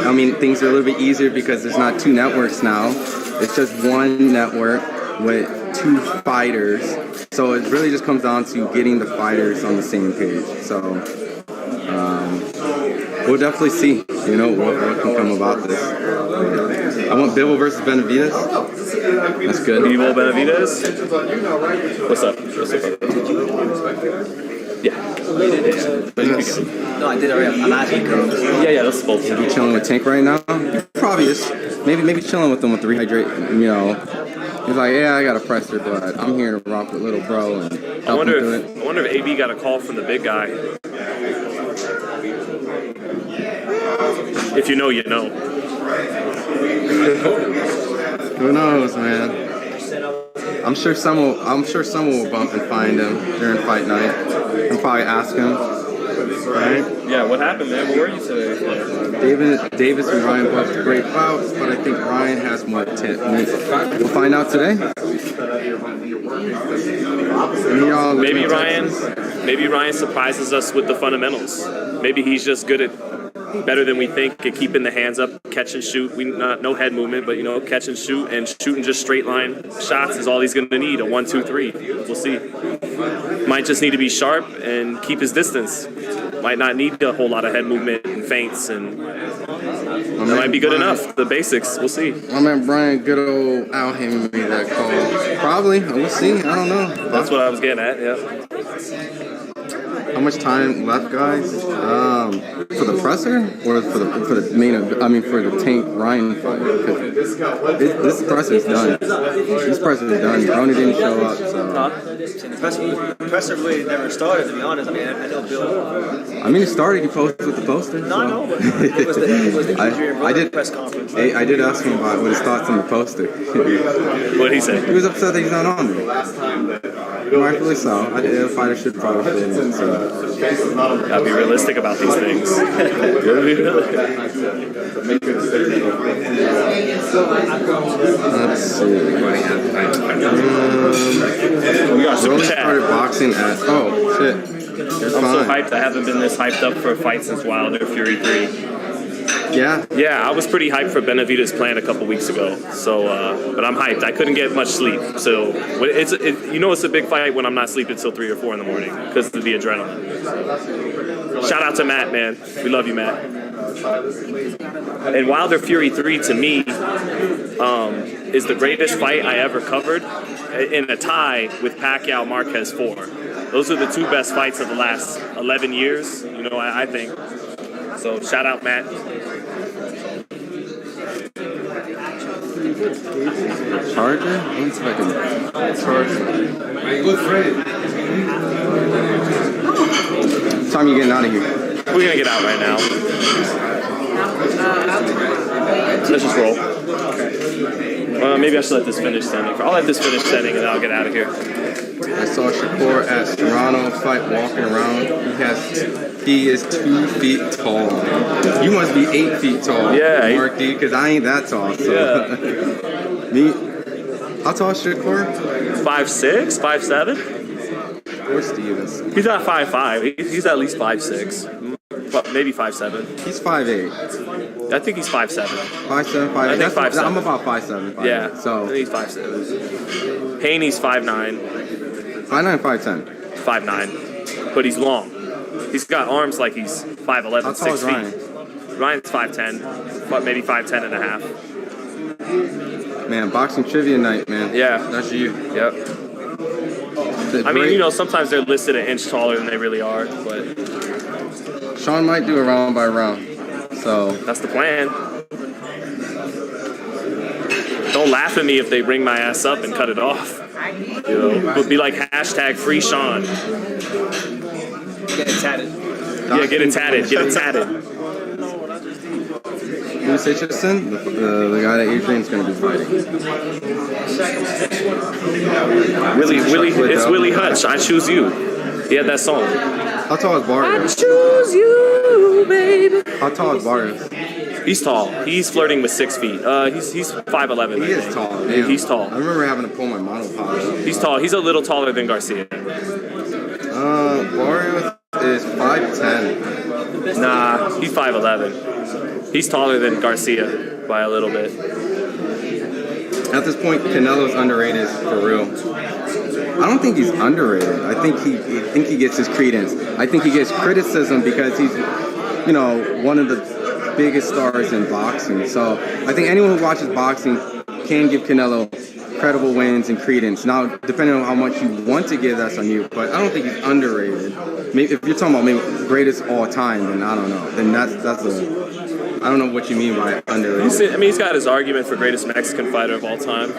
I mean, things are a little bit easier because there's not 2 networks now. It's just one network with two fighters. So it really just comes down to getting the fighters on the same page. So we'll definitely see, you know, what can come about this. I want Bivol versus Benavidez. That's good. Bivol Benavidez. What's up? Yeah. No, I did already. I'm asking girls. Yeah, that's both. You chilling with Tank right now? Probably is. Maybe chilling with them with the rehydrate. You know, he's like, yeah, I got a presser, but I'm here to rock with little bro and help him do it. I wonder if AB got a call from the big guy. If you know, you know. Who knows, man? I'm sure someone will bump and find him during fight night and probably ask him. Right? Yeah, what happened, man? Where were you today? Davis and Ryan both great bouts, but I think Ryan has more tip. We'll find out today. Maybe Ryan surprises us with the fundamentals. Maybe he's just good at better than we think at keeping the hands up, catch and shoot. No head movement, but catch and shoot, and shooting just straight line shots is all he's going to need. A 1, 2, 3. We'll see. Might just need to be sharp and keep his distance. Might not need a whole lot of head movement and feints, and that might be good enough. The basics. We'll see. My man Brian, good old Al Hammond made that call. Probably. We'll see. I don't know. That's what I was getting at. Yeah. How much time left, guys? For the presser or for the main? For the Tank Ryan fight? This presser is done. This presser is done. Broner didn't show up, so. The presser really never started, to be honest. I mean, I know Bill. It started. He posted with the poster. No, I know, but it was the Adrien Broner press conference. I did ask him about what his thoughts on the poster. What did he say? He was upset that he's not on there. Rightfully so. The fighter should probably fit in. So. Gotta be realistic about these things. Let's see. We got super chat. Started boxing at shit. I'm so hyped. I haven't been this hyped up for a fight since Wilder Fury 3. Yeah? Yeah, I was pretty hyped for Benavidez' plan a couple weeks ago. So, but I'm hyped. I couldn't get much sleep. So, it's a big fight when I'm not sleeping till 3 or 4 in the morning because of the adrenaline. Shout out to Matt, man. We love you, Matt. And Wilder Fury 3 to me is the greatest fight I ever covered in a tie with Pacquiao Marquez 4. Those are the two best fights of the last 11 years, I think. So shout out, Matt. Charger? Let's see if I can charge. Good friend. What time are you getting out of here? We're gonna get out right now. Let's just roll. Maybe I should let this finish standing. I'll let this finish standing and I'll get out of here. I saw Shakur at Toronto fight walking around. He is 2 feet tall. You must be 8 feet tall, Mark D, because I ain't that tall. So. Yeah. Me, how tall is Shakur? 5'6", 5'7". Or Stevens. He's not 5'5". He's at least 5'6". Maybe 5'7". He's 5'8". I think he's 5'7". 5'7", 5'8". I think 5'7". I'm about 5'7". 5'8". Yeah. So I think he's 5'7". Haney's 5'9". 5'9", 5'10". 5'9". But he's long. He's got arms like he's 5'11", How 6 feet. Ryan? Ryan's 5'10", but maybe 5'10 and a half. Man, boxing trivia night, man. Yeah. That's you. Yep. Sometimes they're listed an inch taller than they really are, but Sean might do a round by round. So that's the plan. Don't laugh at me if they bring my ass up and cut it off. It'll be like #free Sean. Get it tatted. Yeah, get it tatted. Get it tatted. Who's Hutchinson? The guy that Adrian's going to be fighting. It's Willie Hutch. I choose you. He had that song. How tall is Barrios? I choose you, baby. How tall is Barrios? He's tall. He's flirting with 6 feet. He's 5'11". He is tall. Damn. He's tall. I remember having to pull my monopod up. He's tall. He's a little taller than Garcia. Barrios is 5'10". Nah, he's 5'11". He's taller than Garcia by a little bit. At this point, Canelo's underrated for real. I don't think he's underrated. I think he gets his credence. I think he gets criticism because he's, you know, one of the biggest stars in boxing. So I think anyone who watches boxing can give Canelo credible wins and credence. Now, depending on how much you want to give, that's on you. But I don't think he's underrated. Maybe if you're talking about maybe greatest all time, then I don't know. Then that's I don't know what you mean by underrated. He's got his argument for greatest Mexican fighter of all time.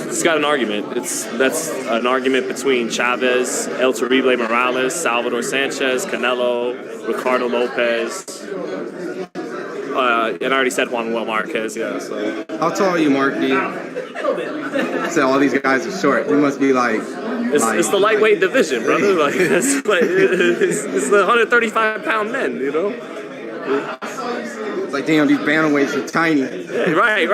It's got an argument. That's an argument between Chavez, El Terrible Morales, Salvador Sanchez, Canelo, Ricardo Lopez, and I already said Juan Manuel Marquez. Yeah. So How tall are you, Mark D? So all these guys are short. You must be like. It's the lightweight division, brother. Like it's the 135-pound men. You know. It's like, damn, these bantamweights are tiny. Yeah, right.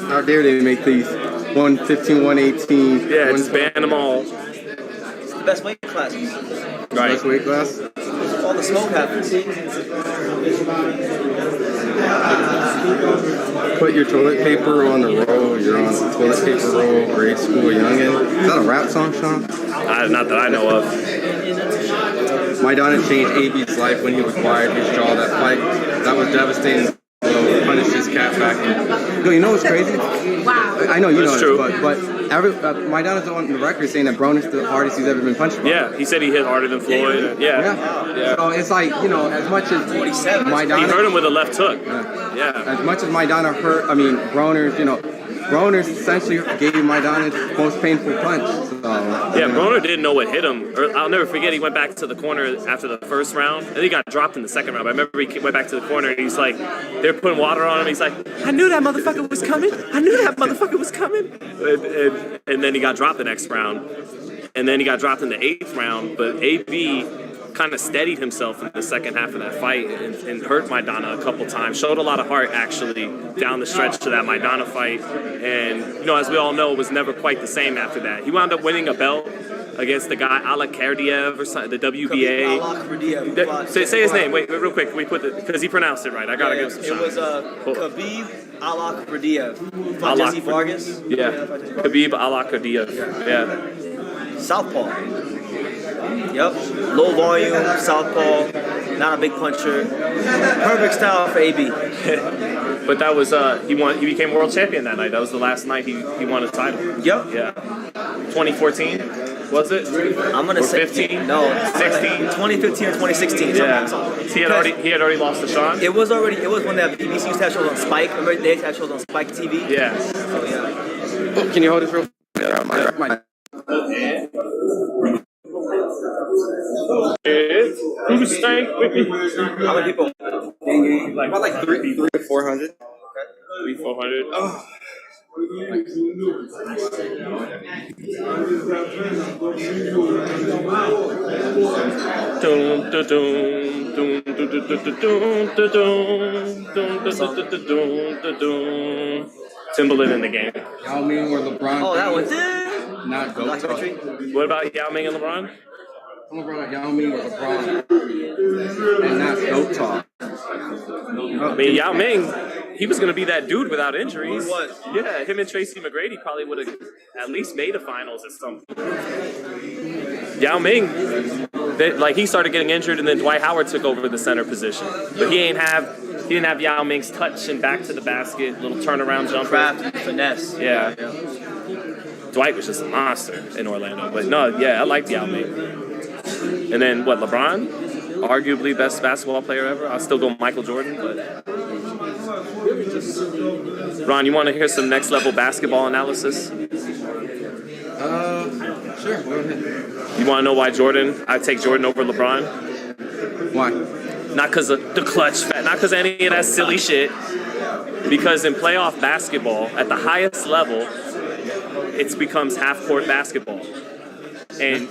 How dare they make these 115, 118? Yeah, just ban them all. It's the best weight classes. Right. Best weight class? All the smoke happens. Put your toilet paper on the roll. You're on the toilet paper roll. Grade school youngin. Is that a rap song, Sean? Not that I know of. Maidana changed AB's life when he required his jaw that fight. That was devastating. Punished his cat back. Yo, you know what's crazy? Wow. I know you That's know true. this, but Maidana's on the record saying that Broner's the hardest he's ever been punched by. Yeah, he said he hit harder than Floyd. Yeah. So it's like, you know, as much as Maidana... He hurt him with a left hook. Yeah. As much as Maidana hurt, Broner's, you know, Broner essentially gave Maidana the most painful punch. So, Yeah, Broner didn't know what hit him. I'll never forget, he went back to the corner after the first round, and he got dropped in the second round. I remember he went back to the corner, and he's like, they're putting water on him. He's like, I knew that motherfucker was coming. And then he got dropped the next round. And then he got dropped in the 8th round, but AB kind of steadied himself in the second half of that fight and hurt Maidana a couple times. Showed a lot of heart, actually, down the stretch to that Maidana fight. And, you know, as we all know, it was never quite the same after that. He wound up winning a belt against the guy Alakardiev or something, the WBA. Say his name. Wait, real quick. We put because he pronounced it right. I gotta give him some It shots. was Khabib Alakardiev from Jesse Vargas. Yeah, Khabib Alakardiev. Yeah. Southpaw. Yep. Low volume, southpaw, not a big puncher. Perfect style for AB. But that was he became world champion that night. That was the last night he won a title. Yep. Yeah. 2014 was it? I'm gonna say 15. No, 16. 2015 or 2016. Yeah. He had already lost to Sean. It was when that BBC used to have shows on Spike. Remember they had shows on Spike TV. Yeah. So, yeah. Oh, can you hold this real? Who's staying with me? How many people? About like 300 to 400. 300-400. Oh. Timberland in the game. Yao Ming or LeBron? Oh, that was not GOAT talk. What about Yao Ming and LeBron? LeBron, Yao Ming or LeBron, and not GOAT talk. I mean, Yao Ming, he was going to be that dude without injuries. He was. Yeah, him and Tracy McGrady probably would have at least made the finals at some point. Yao Ming, he started getting injured, and then Dwight Howard took over the center position. But he didn't have Yao Ming's touch and back to the basket, little turnaround jumper. Craft, finesse. Yeah. Dwight was just a monster in Orlando. But no, yeah, I liked Yao Ming. And then what, LeBron? Arguably best basketball player ever. I'll still go Michael Jordan, but Ron, you want to hear some next level basketball analysis? Sure, go ahead. You want to know why I take Jordan over LeBron? Why? Not because of the clutch, not because of any of that silly shit. Because in playoff basketball, at the highest level, it becomes half-court basketball. And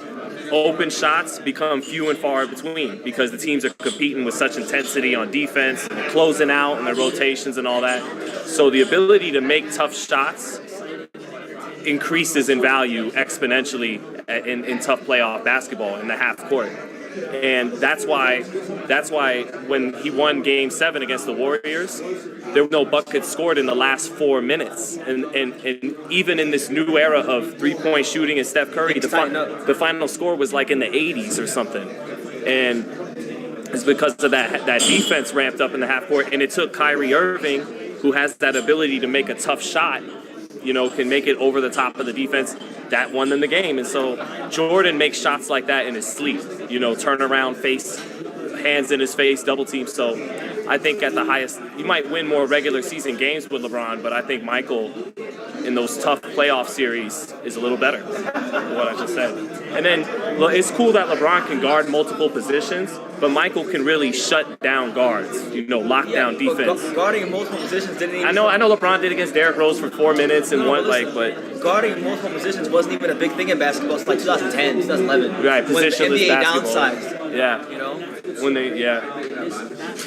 open shots become few and far between because the teams are competing with such intensity on defense, and closing out and their rotations and all that. So the ability to make tough shots increases in value exponentially in tough playoff basketball in the half court. And that's why when he won Game 7 against the Warriors, there were no buckets scored in the last 4 minutes. And even in this new era of three-point shooting and Steph Curry, the final score was like in the 80s or something. And it's because of that defense ramped up in the half court. And it took Kyrie Irving, who has that ability to make a tough shot, can make it over the top of the defense. That won them the game. And so Jordan makes shots like that in his sleep, turn around, face, hands in his face, double team. So I think at the highest, you might win more regular season games with LeBron, but I think Michael in those tough playoff series is a little better than what I just said. And then it's cool that LeBron can guard multiple positions, but Michael can really shut down guards, lock down defense. Guarding in multiple positions didn't even... I know LeBron did against Derrick Rose for 4 minutes and but guarding in multiple positions wasn't even a big thing in basketball. It's like 2010, 2011. Right, positionless when the NBA basketball. downsized. Yeah.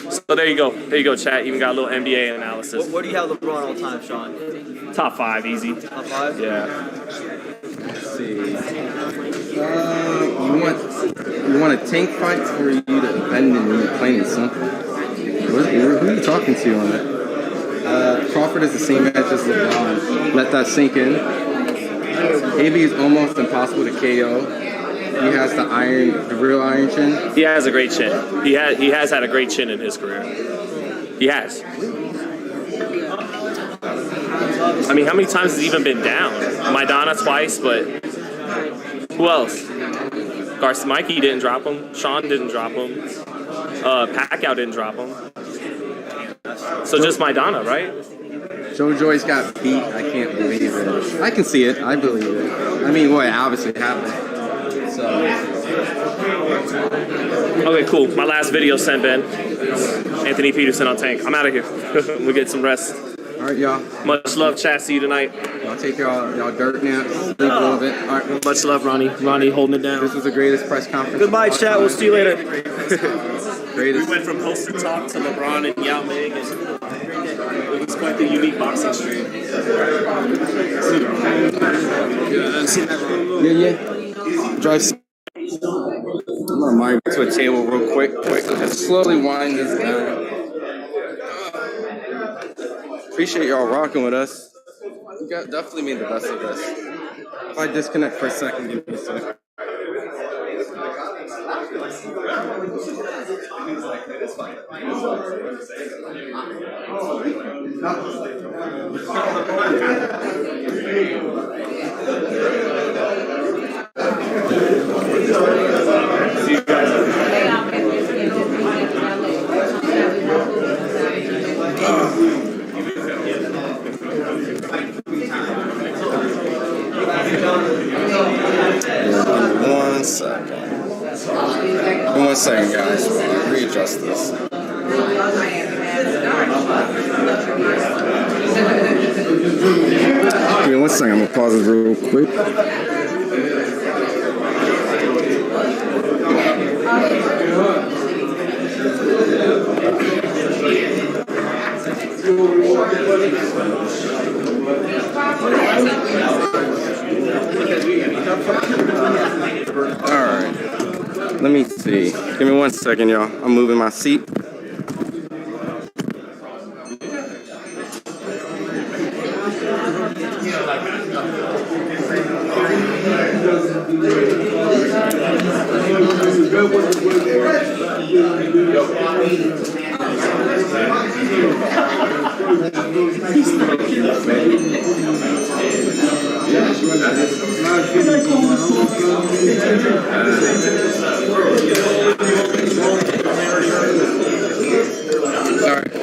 So there you go, chat. Even got a little NBA analysis. Where do you have LeBron all time, Sean? Top 5, easy. Top 5? Yeah. Let's see. You want a tank fight for you to bend and you're plain and simple? Who are you talking to on that? Crawford is the same match as LeBron. Let that sink in. AB is almost impossible to KO. He has the real iron chin. He has a great chin. He has had a great chin in his career. He has. I mean, how many times has he even been down? Maidana twice, but who else? Garcia, Mikey didn't drop him. Sean didn't drop him. Pacquiao didn't drop him. So just Maidana, right? Joe Joyce got beat. I can't believe it. I can see it. I believe it. I mean, it obviously happened. So. Okay, cool. My last video sent Ben. Anthony Peterson on tank. I'm out of here. We'll get some rest. All right, y'all. Much love, chat. See you tonight. Y'all take y'all dirt naps. Sleep a little bit. All right. Much love, Ronnie. Ronnie holding it down. This was the greatest press conference. Goodbye, chat. We'll see you later. Greatest. We went from poster talk to LeBron and Yao Ming, and it was quite the unique boxing stream. Yeah. Drive. I'm gonna migrate to a table real quick. Let's slowly wind this down. Appreciate y'all rocking with us. You definitely made the best of this. If I disconnect for a second, give me a second. See you guys. One second, guys. I'll readjust this. Give me 1 second. I'm gonna pause this real quick. Alright. Let me see. Give me 1 second, y'all. I'm moving my seat.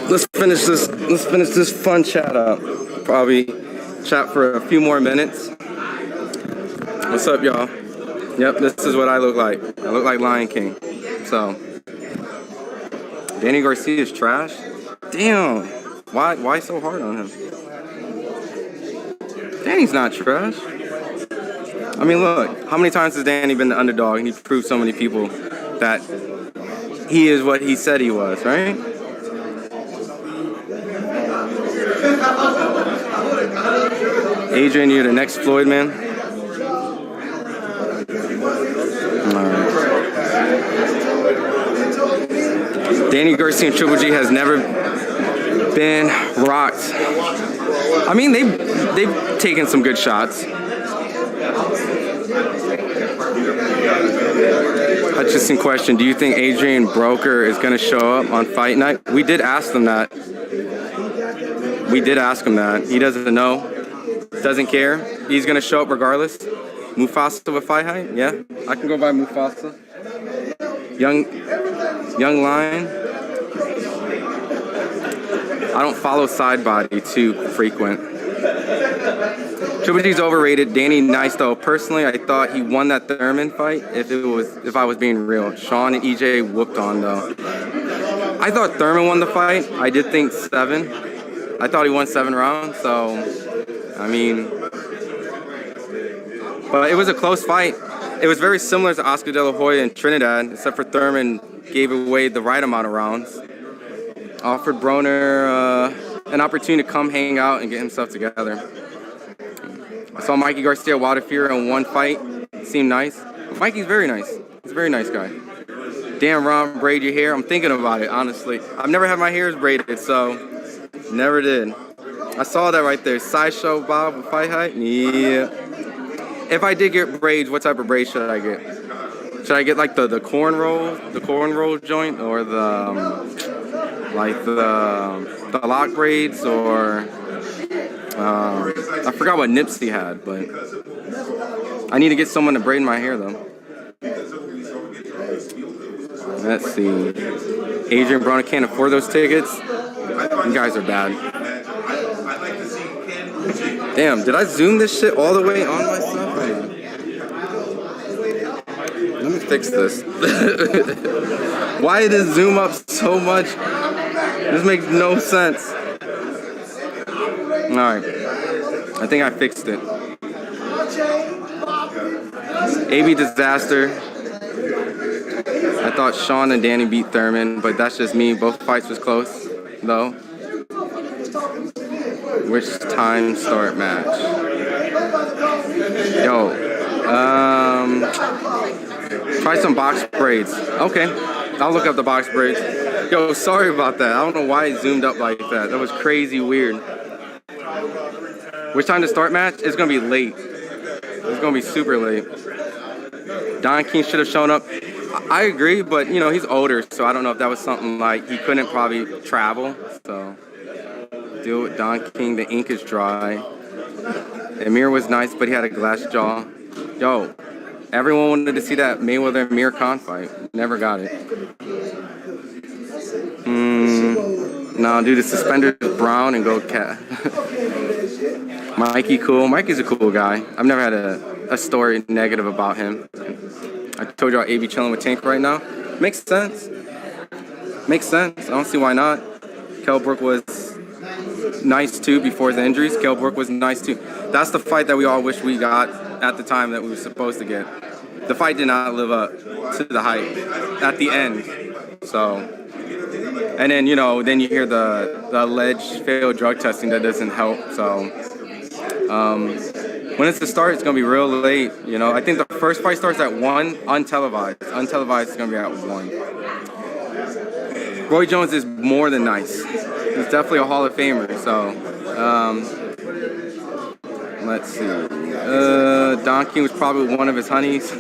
Let's finish this fun chat up. Probably chat for a few more minutes. What's up, y'all? Yep, this is what I look like. I look like Lion King. So, Danny Garcia is trash? Damn. Why so hard on him? Danny's not trash. I mean, look, how many times has Danny been the underdog and he proved so many people that he is what he said he was, right? Adrien, you're the next Floyd, man. All right. Danny Garcia and Triple G has never been rocked. I mean, they've taken some good shots. Hutchinson question, do you think Adrien Broner is going to show up on fight night? We did ask them that. We did ask him that. He doesn't know. Doesn't care. He's going to show up regardless. Mufasa with FightHype? Yeah, I can go by Mufasa. Young Lion. I don't follow side body too frequent. Triple G's overrated. Danny nice though. Personally, I thought he won that Thurman fight. If I was being real, Sean and EJ whooped on though. I thought Thurman won the fight. I did think 7. I thought he won 7 rounds. So, I mean, but it was a close fight. It was very similar to Oscar De La Hoya and Trinidad, except for Thurman gave away the right amount of rounds. Offered Broner an opportunity to come hang out and get himself together. I saw Mikey Garcia, Wilder Fury in one fight. Seemed nice. Mikey's very nice. He's a very nice guy. Damn, Ron, braid your hair. I'm thinking about it, honestly. I've never had my hairs braided, so never did. I saw that right there. Sideshow Bob with FightHype. Yeah. If I did get braids, what type of braids should I get? Should I get like the cornrow joint, or the lock braids, or I forgot what Nipsey had, but I need to get someone to braid my hair though. Let's see. Adrien Broner can't afford those tickets. You guys are bad. Damn, did I zoom this shit all the way on myself? Let me fix this. Why did it zoom up so much? This makes no sense. Alright. I think I fixed it. AB disaster. I thought Sean and Danny beat Thurman, but that's just me. Both fights was close, though. Which time start match? Yo, try some box braids. Okay, I'll look up the box braids. Yo, sorry about that. I don't know why it zoomed up like that. That was crazy weird. Which time to start match? It's gonna be late. It's gonna be super late. Don King should have shown up. I agree, but you know, he's older, so I don't know if that was something like he couldn't probably travel, so deal with Don King. The ink is dry. Amir was nice, but he had a glass jaw. Yo, everyone wanted to see that Mayweather Amir Khan fight. Never got it. No, dude, the suspenders brown and gold cat. Mikey cool. Mikey's a cool guy. I've never had a story negative about him. I told you about AB chilling with Tank right now. Makes sense. Makes sense. I don't see why not. Kell Brook was nice too before his injuries. Kell Brook was nice too. That's the fight that we all wish we got at the time that we were supposed to get. The fight did not live up to the hype at the end. So, and then, you know, then you hear the alleged failed drug testing that doesn't help. So, when it's the start, it's going to be real late. You know, I think the first fight starts at 1, untelevised. Untelevised is going to be at 1. Roy Jones is more than nice. He's definitely a Hall of Famer. So, let's see. Don King was probably one of his honeys.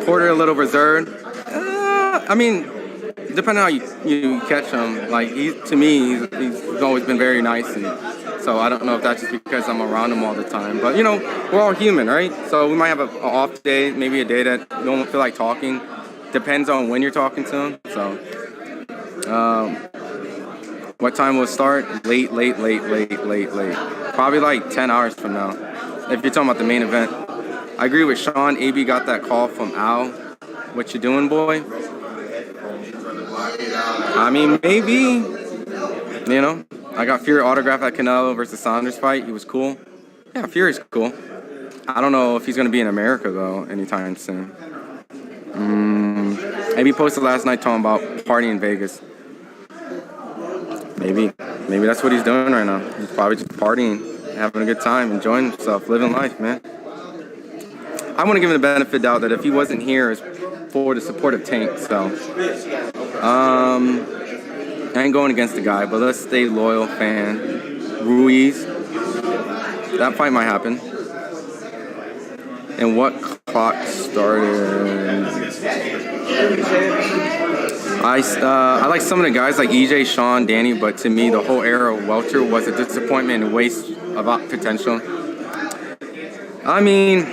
Porter a little reserved. I mean, depending on how you catch him, like to me, he's always been very nice, and so I don't know if that's just because I'm around him all the time. But you know, we're all human, right? So we might have an off day, maybe a day that you don't feel like talking. Depends on when you're talking to him. So, what time will it start? Late. Probably like 10 hours from now. If you're talking about the main event. I agree with Sean. AB got that call from Al. What you doing, boy? I mean, maybe. You know, I got Fury autograph at Canelo versus Saunders fight. He was cool. Yeah, Fury's cool. I don't know if he's going to be in America, though, anytime soon. AB posted last night talking about partying in Vegas. Maybe that's what he's doing right now. He's probably just partying, having a good time, enjoying himself, living life, man. I want to give him the benefit of the doubt that if he wasn't here, for the support of Tank. So, I ain't going against the guy, but let's stay loyal fan. Ruiz, that fight might happen. And what clock started? I like some of the guys like EJ, Sean, Danny, but to me, the whole era of welter was a disappointment and waste of potential. I mean,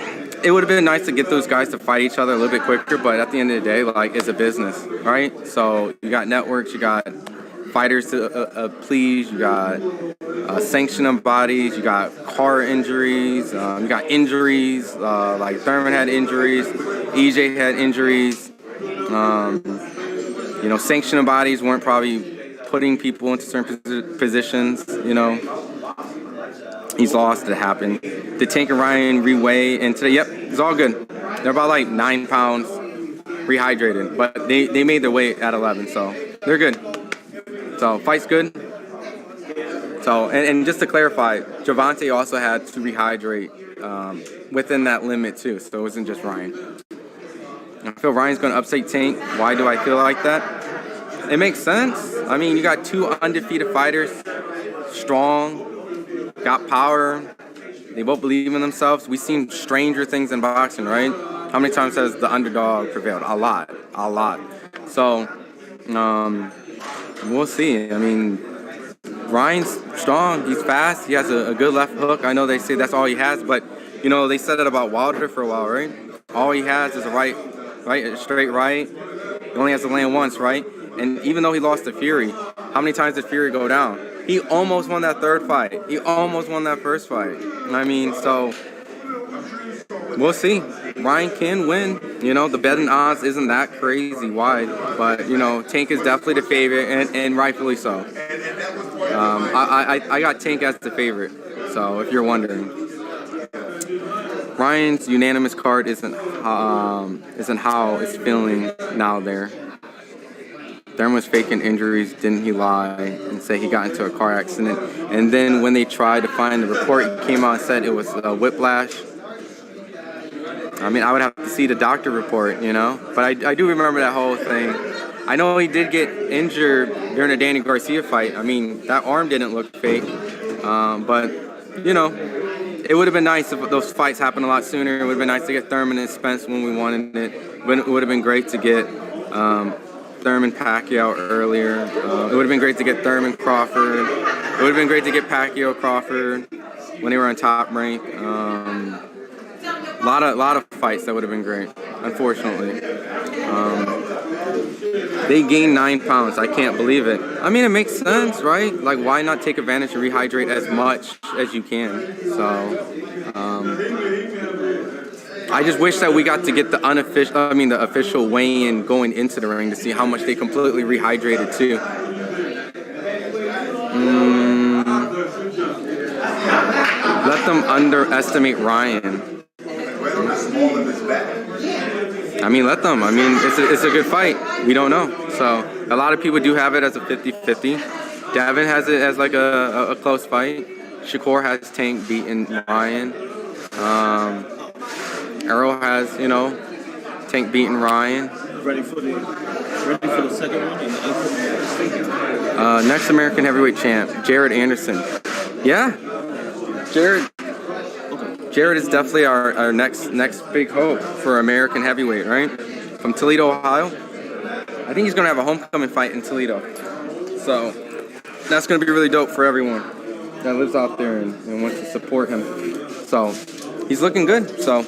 it would have been nice to get those guys to fight each other a little bit quicker, but at the end of the day, like, it's a business, right? So you got networks, you got fighters to please, you got sanctioning bodies, you got car injuries, you got injuries, like Thurman had injuries, EJ had injuries, you know, sanctioning bodies weren't probably putting people into certain positions, you know. He's lost, it happened. Did Tank and Ryan reweigh? And today, yep, it's all good. They're about like 9 pounds rehydrated, but they made their weight at 11, so they're good. So fight's good. So and just to clarify, Gervonta also had to rehydrate within that limit too, so it wasn't just Ryan. I feel Ryan's going to upset Tank. Why do I feel like that? It makes sense. I mean, you got 2 undefeated fighters, strong, got power. They both believe in themselves. We've seen stranger things in boxing, right? How many times has the underdog prevailed? A lot. So, we'll see. I mean, Ryan's strong. He's fast. He has a good left hook. I know they say that's all he has, but, you know, they said it about Wilder for a while, right? All he has is a straight right. He only has to land once, right? And even though he lost to Fury, how many times did Fury go down? He almost won that 3rd fight. He almost won that 1st fight. I mean, so we'll see. Ryan can win. You know, the betting odds isn't that crazy wide, but, you know, Tank is definitely the favorite, and rightfully so. I got Tank as the favorite, so if you're wondering. Ryan's unanimous card isn't how it's feeling now there. Thurman was faking injuries, didn't he lie and say he got into a car accident? And then when they tried to find the report, he came out and said it was a whiplash. I mean, I would have to see the doctor report, you know? But I do remember that whole thing. I know he did get injured during the Danny Garcia fight. I mean, that arm didn't look fake. But, you know, it would have been nice if those fights happened a lot sooner. It would have been nice to get Thurman and Spence when we wanted it. But it would have been great to get Thurman Pacquiao earlier. It would have been great to get Thurman Crawford. It would have been great to get Pacquiao Crawford when they were on Top Rank. A lot of fights that would have been great, unfortunately. They gained 9 pounds. I can't believe it. I mean, it makes sense, right? Like, why not take advantage and rehydrate as much as you can? So, I just wish that we got to get the official weigh-in going into the ring to see how much they completely rehydrated too. Let them underestimate Ryan. I mean, let them. I mean, it's a good fight. We don't know. So a lot of people do have it as a 50-50. Devin has it as like a close fight. Shakur has Tank beating Ryan. Errol has, you know, Tank beating Ryan. Ready for the second one? Next American heavyweight champ, Jared Anderson. Yeah, Jared is definitely our next big hope for American heavyweight, right? From Toledo, Ohio. I think he's going to have a homecoming fight in Toledo. So that's going to be really dope for everyone that lives out there and wants to support him. So he's looking good. So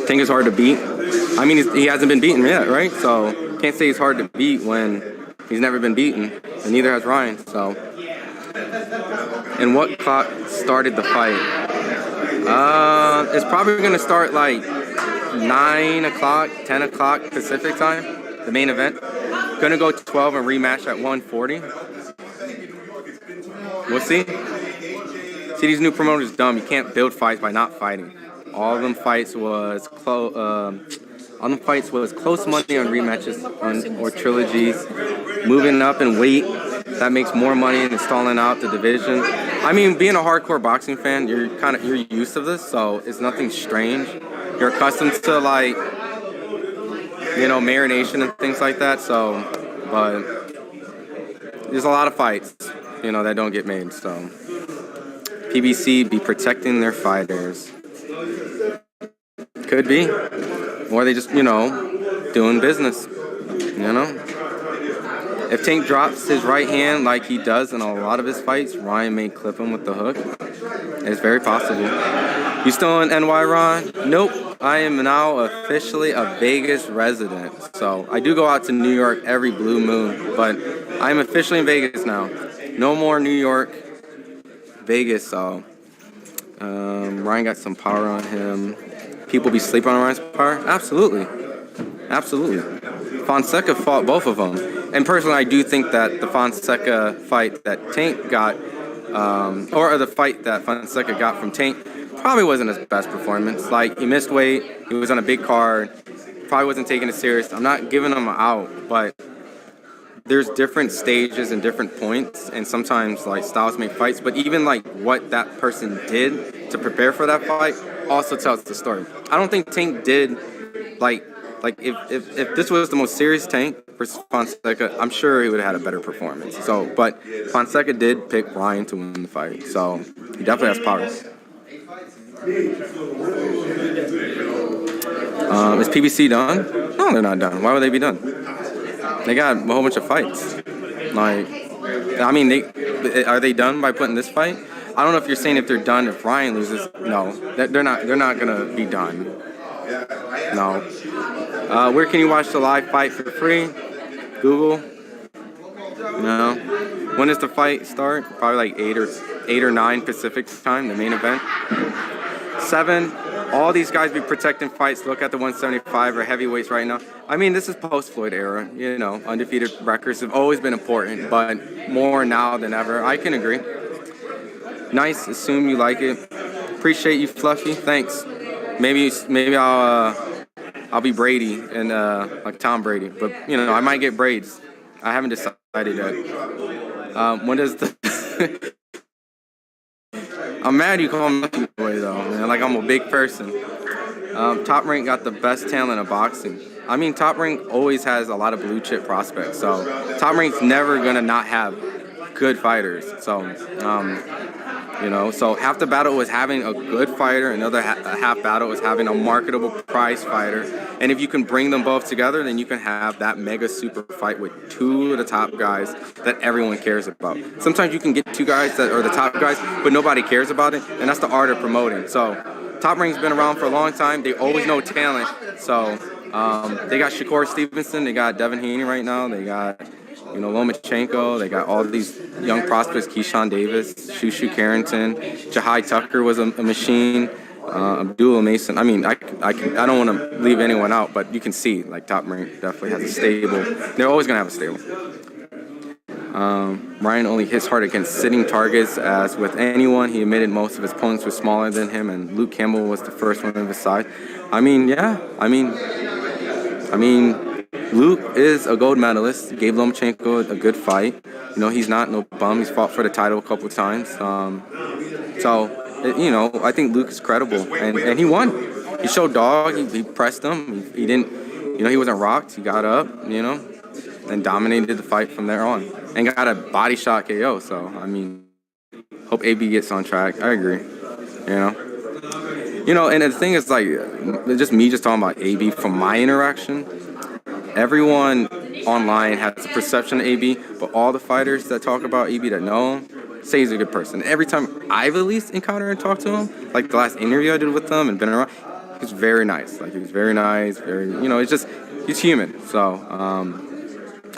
Tank is hard to beat. I mean, he hasn't been beaten yet, right? So can't say he's hard to beat when he's never been beaten, and neither has Ryan. So, and what clock started the fight? It's probably going to start like 9 o'clock, 10 o'clock Pacific time, the main event. Going to go 12 and rematch at 1:40. We'll see. See, these new promoters dumb. You can't build fights by not fighting. All of them fights was close money on rematches or trilogies. Moving up in weight, that makes more money than stalling out the division. I mean, being a hardcore boxing fan, you're used to this, so it's nothing strange. You're accustomed to like, marination and things like that. So, but there's a lot of fights, that don't get made. So, PBC be protecting their fighters. Could be, or they just doing business. If Tank drops his right hand like he does in a lot of his fights, Ryan may clip him with the hook. It's very possible. You still in NY, Ron? Nope. I am now officially a Vegas resident. So I do go out to New York every blue moon, but I'm officially in Vegas now. No more New York, Vegas. So Ryan got some power on him. People be sleeping on Ryan's power? Absolutely. Fonseca fought both of them. And personally, I do think that the Fonseca fight that Tank got, or the fight that Fonseca got from Tank, probably wasn't his best performance. Like, he missed weight, he was on a big card, probably wasn't taking it serious. I'm not giving him out, but there's different stages and different points, and sometimes, like, styles make fights. But even, like, what that person did to prepare for that fight also tells the story. I don't think Tank did, like if this was the most serious Tank versus Fonseca, I'm sure he would have had a better performance. So, but Fonseca did pick Ryan to win the fight, so he definitely has power. Is PBC done? No, they're not done. Why would they be done? They got a whole bunch of fights. Like, I mean, are they done by putting this fight? I don't know if you're saying if they're done if Ryan loses. No, they're not. They're not gonna be done. No. Where can you watch the live fight for free? Google. No. When does the fight start? Probably like 8 or 9 Pacific time, the main event. 7. All these guys be protecting fights. Look at the 175 or heavyweights right now. I mean, this is post-Floyd era. Undefeated records have always been important, but more now than ever. I can agree. Nice. Assume you like it. Appreciate you, Fluffy. Thanks. Maybe I'll be Brady and like Tom Brady, but I might get braids. I haven't decided yet. When does the I'm mad you call me boy though, man. Like, I'm a big person. Top Rank got the best talent of boxing. I mean, Top Rank always has a lot of blue chip prospects, so Top Rank's never gonna not have good fighters. So so half the battle was having a good fighter, another half battle was having a marketable prize fighter. And if you can bring them both together, then you can have that mega super fight with 2 of the top guys that everyone cares about. Sometimes you can get 2 guys that are the top guys, but nobody cares about it, and that's the art of promoting. So Top Rank's been around for a long time. They always know talent. So they got Shakur Stevenson, they got Devin Haney right now, they got Lomachenko, they got all these young prospects, Keyshawn Davis, Shushu Carrington, Jahai Tucker was a machine, Abdullah Mason. I mean, I don't want to leave anyone out, but you can see, like, Top Rank definitely has a stable. They're always going to have a stable. Ryan only hits hard against sitting targets, as with anyone. He admitted most of his opponents were smaller than him, and Luke Campbell was the first one of his side. I mean, yeah. I mean, Luke is a gold medalist. Gave Lomachenko a good fight. He's not no bum. He's fought for the title a couple times. I think Luke is credible, and he won. He showed dog. He pressed him. He didn't, he wasn't rocked. He got up, and dominated the fight from there on, and got a body shot KO. So, I mean, hope AB gets on track. I agree. And the thing is, like, just me just talking about AB from my interaction. Everyone online has a perception of AB, but all the fighters that talk about AB that know him say he's a good person. Every time I've at least encountered and talked to him, like the last interview I did with him and been around, he was very nice. Like, he was very nice, it's just, he's human. So, I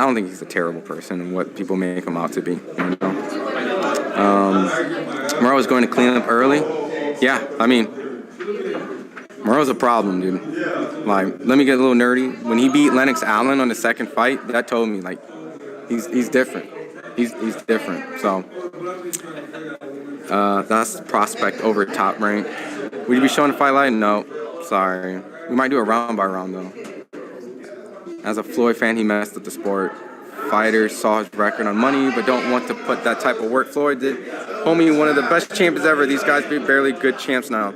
don't think he's a terrible person and what people make him out to be. Moreau's going to clean up early. Yeah, I mean, Moreau's a problem, dude. Like, let me get a little nerdy. When he beat Lennox Allen on the second fight, that told me, like, he's different. He's different. So that's prospect over Top Rank. Would you be showing the fight light? No, sorry. We might do a round by round though. As a Floyd fan, he messed up the sport. fighters saw his record on money but don't want to put that type of work Floyd did. Homie, one of the best champions ever. These guys be barely good champs now.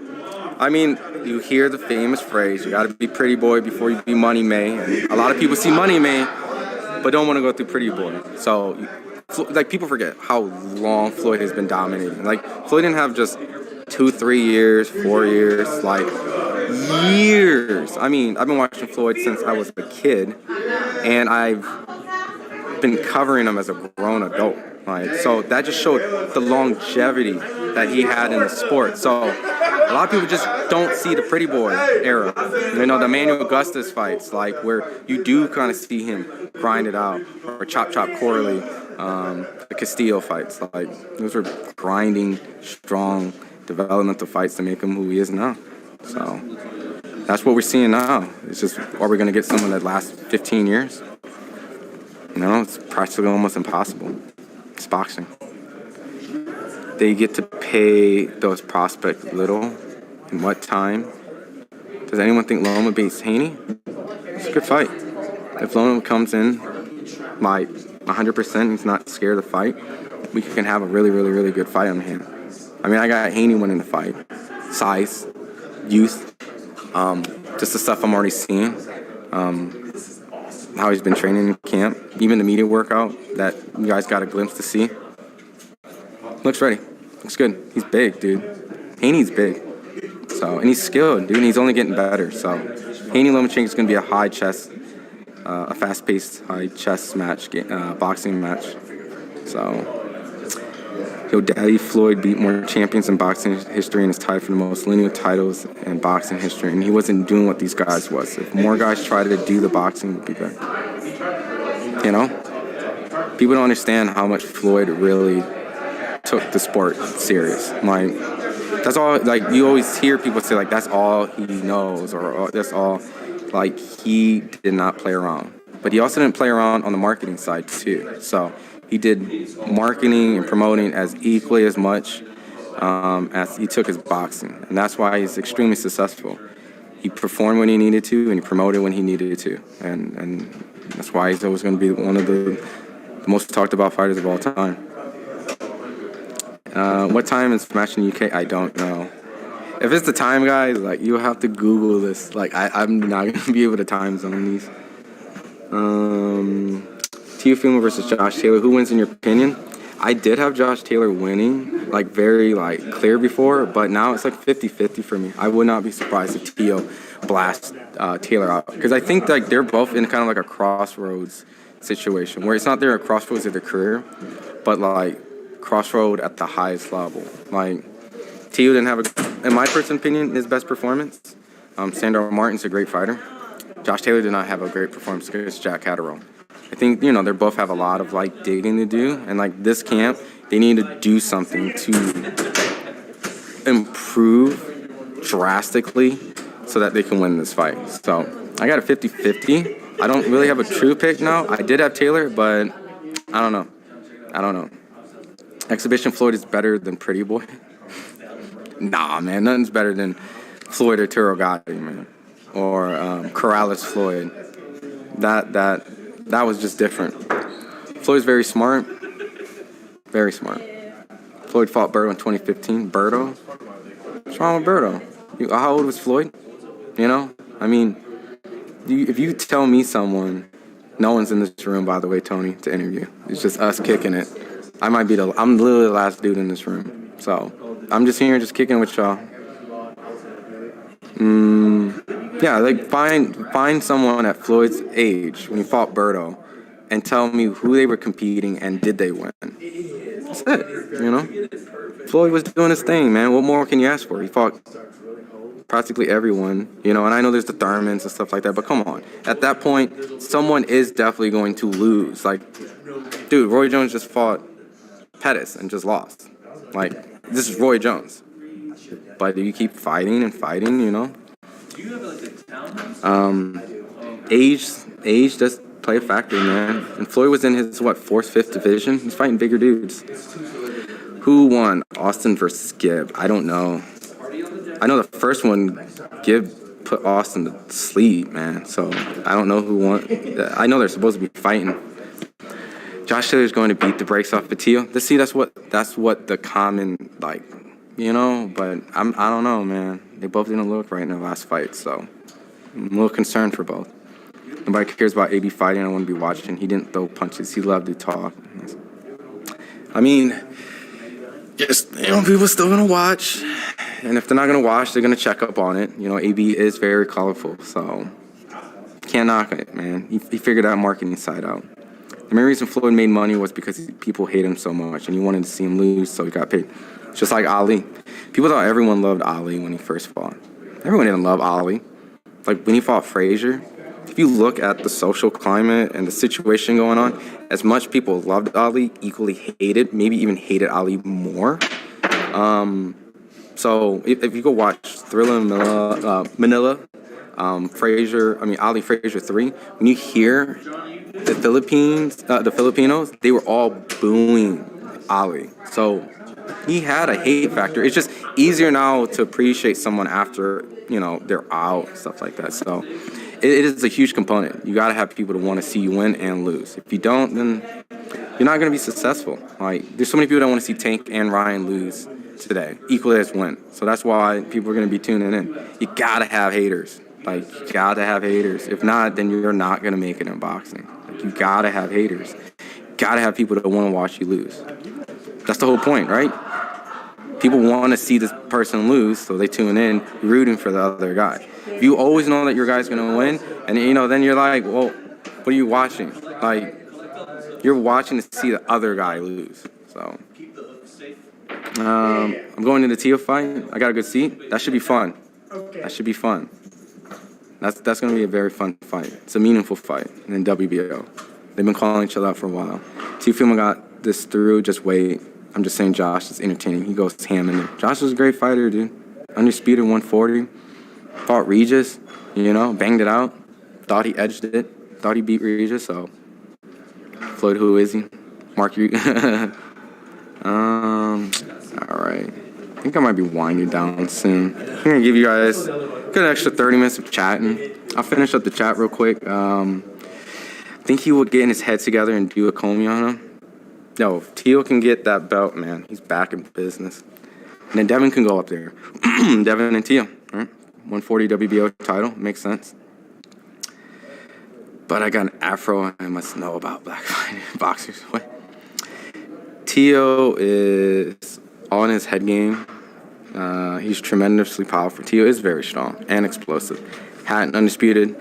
I mean, you hear the famous phrase, you gotta be pretty boy before you be money May. And a lot of people see money May, but don't want to go through pretty boy. So, like, people forget how long Floyd has been dominating. Like, Floyd didn't have just 2, 3 years, 4 years, like, years. I mean, I've been watching Floyd since I was a kid, and I've been covering him as a grown adult. Like, so that just showed the longevity that he had in the sport. So a lot of people just don't see the pretty boy era. You know, the Manuel Augustus fights, like where you do kind of see him grind it out, or Chop Corley, the Castillo fights. Like, those were grinding, strong, developmental fights to make him who he is now. So that's what we're seeing now. It's just, are we going to get someone that lasts 15 years? You know, it's practically almost impossible. It's boxing. They get to pay those prospects little. In what time? Does anyone think Loma beats Haney? It's a good fight. If Loma comes in like 100%, he's not scared of the fight, we can have a really, really, really good fight on hand. I mean, I got Haney winning the fight. Size, youth, just the stuff I'm already seeing. How he's been training in camp, even the media workout that you guys got a glimpse to see. Looks ready. Looks good. He's big, dude. Haney's big. So, and he's skilled, dude. And he's only getting better. So, Haney Lomachenko is going to be a high chest, a fast-paced, high chest match, boxing match. So, Daddy Floyd beat more champions in boxing history and is tied for the most lineal titles in boxing history. And he wasn't doing what these guys was. If more guys tried to do the boxing, it would be better. You know? People don't understand how much Floyd really took the sport serious. Like, that's all, like, you always hear people say, like, that's all he knows, or that's all. Like, he did not play around. But he also didn't play around on the marketing side, too. So, he did marketing and promoting as equally as much as he took his boxing. And that's why he's extremely successful. He performed when he needed to, and he promoted when he needed to. And that's why he's always going to be one of the most talked about fighters of all time. What time is match in the UK? I don't know. If it's the time, guys, like, you'll have to Google this. Like, I'm not going to be able to time zone these. Teofimo versus Josh Taylor. Who wins in your opinion? I did have Josh Taylor winning, like, very, like, clear before, but now it's like 50-50 for me. I would not be surprised if Teo blasts Taylor out, because I think, like, they're both in kind of like a crossroads situation where it's not they're at crossroads of their career, but, like, crossroad at the highest level. Like, Teo didn't have, in my personal opinion, his best performance. Sandor Martin's a great fighter. Josh Taylor did not have a great performance against Jack Catterall. I think, you know, they both have a lot of, like, digging to do. And, like, this camp, they need to do something to improve drastically so that they can win this fight. So, I got a 50-50. I don't really have a true pick now. I did have Taylor, but I don't know. Exhibition Floyd is better than Pretty Boy. Nah, man, nothing's better than Floyd or Turogati, man. Or Corrales Floyd. That was just different. Floyd's very smart. Very smart. Floyd fought Berto in 2015. Berto? What's wrong with Berto? How old was Floyd? You know? I mean, if you tell me someone, no one's in this room, by the way, Tony, to interview. It's just us kicking it. I'm literally the last dude in this room. So, I'm just here just kicking with y'all. Yeah, like, find someone at Floyd's age when he fought Berto and tell me who they were competing and did they win. That's it, you know? Floyd was doing his thing, man. What more can you ask for? He fought practically everyone, you know, and I know there's the Thurmans and stuff like that, but come on. At that point, someone is definitely going to lose. Like, dude, Roy Jones just fought Pettis and just lost. Like, this is Roy Jones. But do you keep fighting and fighting, you know? Age does play a factor, man. And Floyd was in his, fourth, fifth division? He's fighting bigger dudes. Who won? Austin versus Gibb. I don't know. I know the first one, Gibb put Austin to sleep, man. So I don't know who won. I know they're supposed to be fighting. Josh Taylor's going to beat the brakes off of Teal. See, that's what the common, like, you know, but I don't know, man. They both didn't look right in their last fight, so I'm a little concerned for both. Nobody cares about AB fighting. I want to be watching. He didn't throw punches. He loved to talk. I mean, just, you know, people still going to watch. And if they're not going to watch, they're going to check up on it. You know, AB is very colorful, so can't knock it, man. He figured that marketing side out. The main reason Floyd made money was because people hate him so much, and he wanted to see him lose, so he got paid. Just like Ali. People thought everyone loved Ali when he first fought. Everyone didn't love Ali. Like, when he fought Frazier, if you look at the social climate and the situation going on, as much people loved Ali, equally hated, maybe even hated Ali more. So if you go watch Thriller in Manila, Ali Frazier 3, when you hear the Filipinos, they were all booing Ali. So he had a hate factor. It's just easier now to appreciate someone after, you know, they're out, stuff like that. So it is a huge component. You got to have people to want to see you win and lose. If you don't, then you're not going to be successful. Like, there's so many people that want to see Tank and Ryan lose today, equally as win. So that's why people are going to be tuning in. You got to have haters. Like, you got to have haters. If not, then you're not going to make it in boxing. Like, you got to have haters. You got to have people that want to watch you lose. That's the whole point, right? People want to see this person lose, so they tune in, rooting for the other guy. If you always know that your guy's going to win, and, you know, then you're like, well, what are you watching? Like, you're watching to see the other guy lose. So, I'm going to the Tia fight. I got a good seat. That should be fun. That should be fun. That's going to be a very fun fight. It's a meaningful fight in WBO. They've been calling each other out for a while. Teofimo got this through. Just wait. I'm just saying Josh is entertaining. He goes ham in there. Josh was a great fighter, dude. Undisputed 140. Fought Regis, you know, banged it out. Thought he edged it. Thought he beat Regis, so. Floyd, who is he? Mark, you. All right. I think I might be winding down soon. I'm going to give you guys a good extra 30 minutes of chatting. I'll finish up the chat real quick. I think he will get in his head together and do a Comey on him. No, if Teal can get that belt, man, he's back in business. And then Devin can go up there. Devin and Teal, right? 140 WBO title, makes sense. But I got an afro, I must know about black boxers. What? Teal is on his head game. He's tremendously powerful. Teal is very strong and explosive. Hatton, undisputed.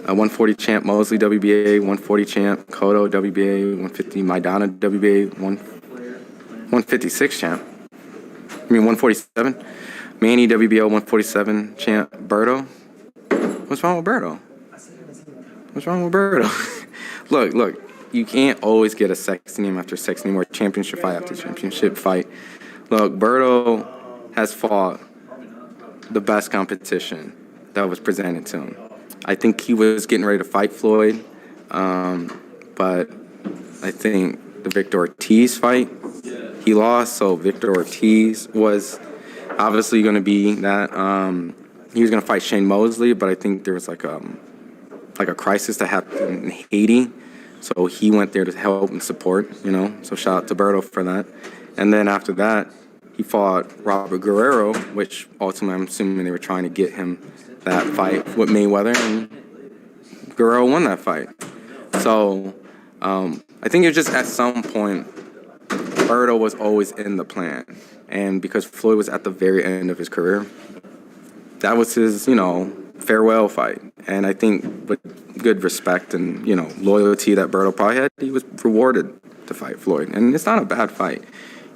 140 champ, Mosley, WBA, 140 champ, Cotto, WBA, 150, Maidana, WBA, 156 champ. 147. Manny, WBO, 147 champ, Berto. What's wrong with Berto? Look, you can't always get a sexy name after sexy name or championship fight after championship fight. Look, Berto has fought the best competition that was presented to him. I think he was getting ready to fight Floyd, but I think the Victor Ortiz fight, he lost, so Victor Ortiz was obviously going to be that. He was going to fight Shane Mosley, but I think there was like a crisis that happened in Haiti, so he went there to help and support, you know, so shout out to Berto for that. And then after that, he fought Robert Guerrero, which ultimately I'm assuming they were trying to get him that fight with Mayweather, and Guerrero won that fight. So I think it was just at some point, Berto was always in the plan. And because Floyd was at the very end of his career, that was his, you know, farewell fight. And I think with good respect and, you know, loyalty that Berto probably had, he was rewarded to fight Floyd. And it's not a bad fight.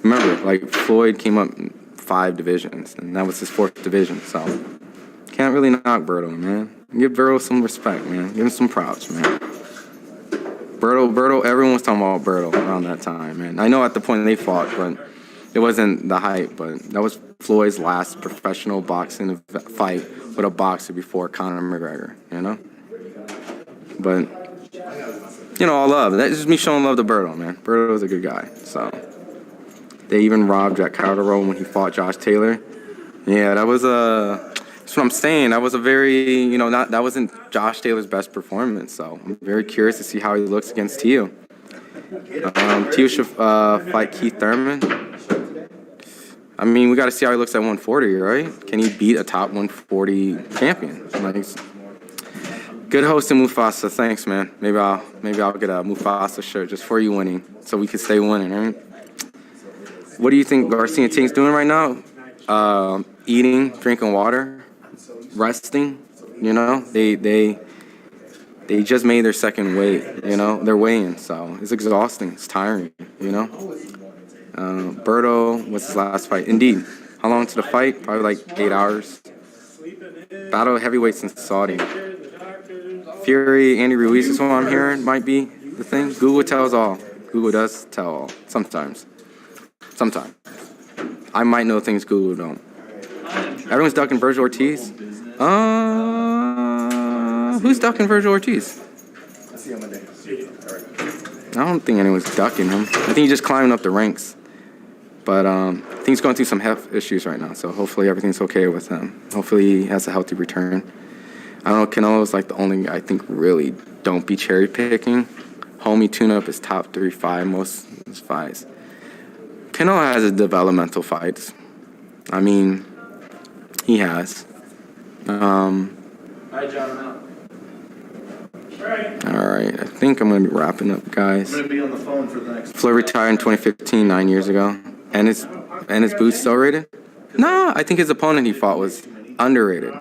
Remember, like, Floyd came up in 5 divisions, and that was his 4th division, so can't really knock Berto, man. Give Berto some respect, man. Give him some props, man. Berto, everyone was talking about Berto around that time, man. I know at the point they fought, but it wasn't the hype, but that was Floyd's last professional boxing fight with a boxer before Conor McGregor, you know? But, you know, all love. That's just me showing love to Berto, man. Berto was a good guy, so. They even robbed Jack Calderon when he fought Josh Taylor. Yeah, that was that's what I'm saying. That was a very, you know, that wasn't Josh Taylor's best performance. So I'm very curious to see how he looks against Teal. Tio should fight Keith Thurman. I mean, we got to see how he looks at 140, right? Can he beat a top 140 champion? Like, good hosting, Mufasa. Thanks, man. Maybe I'll get a Mufasa shirt just for you winning, so we can stay winning, right? What do you think Garcia and Ting's doing right now? Eating, drinking water, resting. You know, they just made their second weight. You know, they're weighing, so it's exhausting. It's tiring. You know. Berto, what's his last fight? Indeed. How long to the fight? Probably like 8 hours. Battle of heavyweights in Saudi. Fury, Andy Ruiz is what I'm hearing might be the thing. Google tells all. Google does tell all. Sometimes. I might know things Google don't. Everyone's ducking Virgil Ortiz. Who's ducking Virgil Ortiz? I don't think anyone's ducking him. I think he's just climbing up the ranks. But I think he's going through some health issues right now, so hopefully everything's okay with him. Hopefully he has a healthy return. I don't know, Canelo's like the only guy I think really don't be cherry picking. Homie tune-up is top 3-5 most of his fights. Canelo has a developmental fights. I mean, he has. All right, I think I'm going to be wrapping up, guys. I'm going to be on the phone for the next. Floyd retired in 2015, 9 years ago. And his boots still rated? No, I think his opponent he fought was underrated,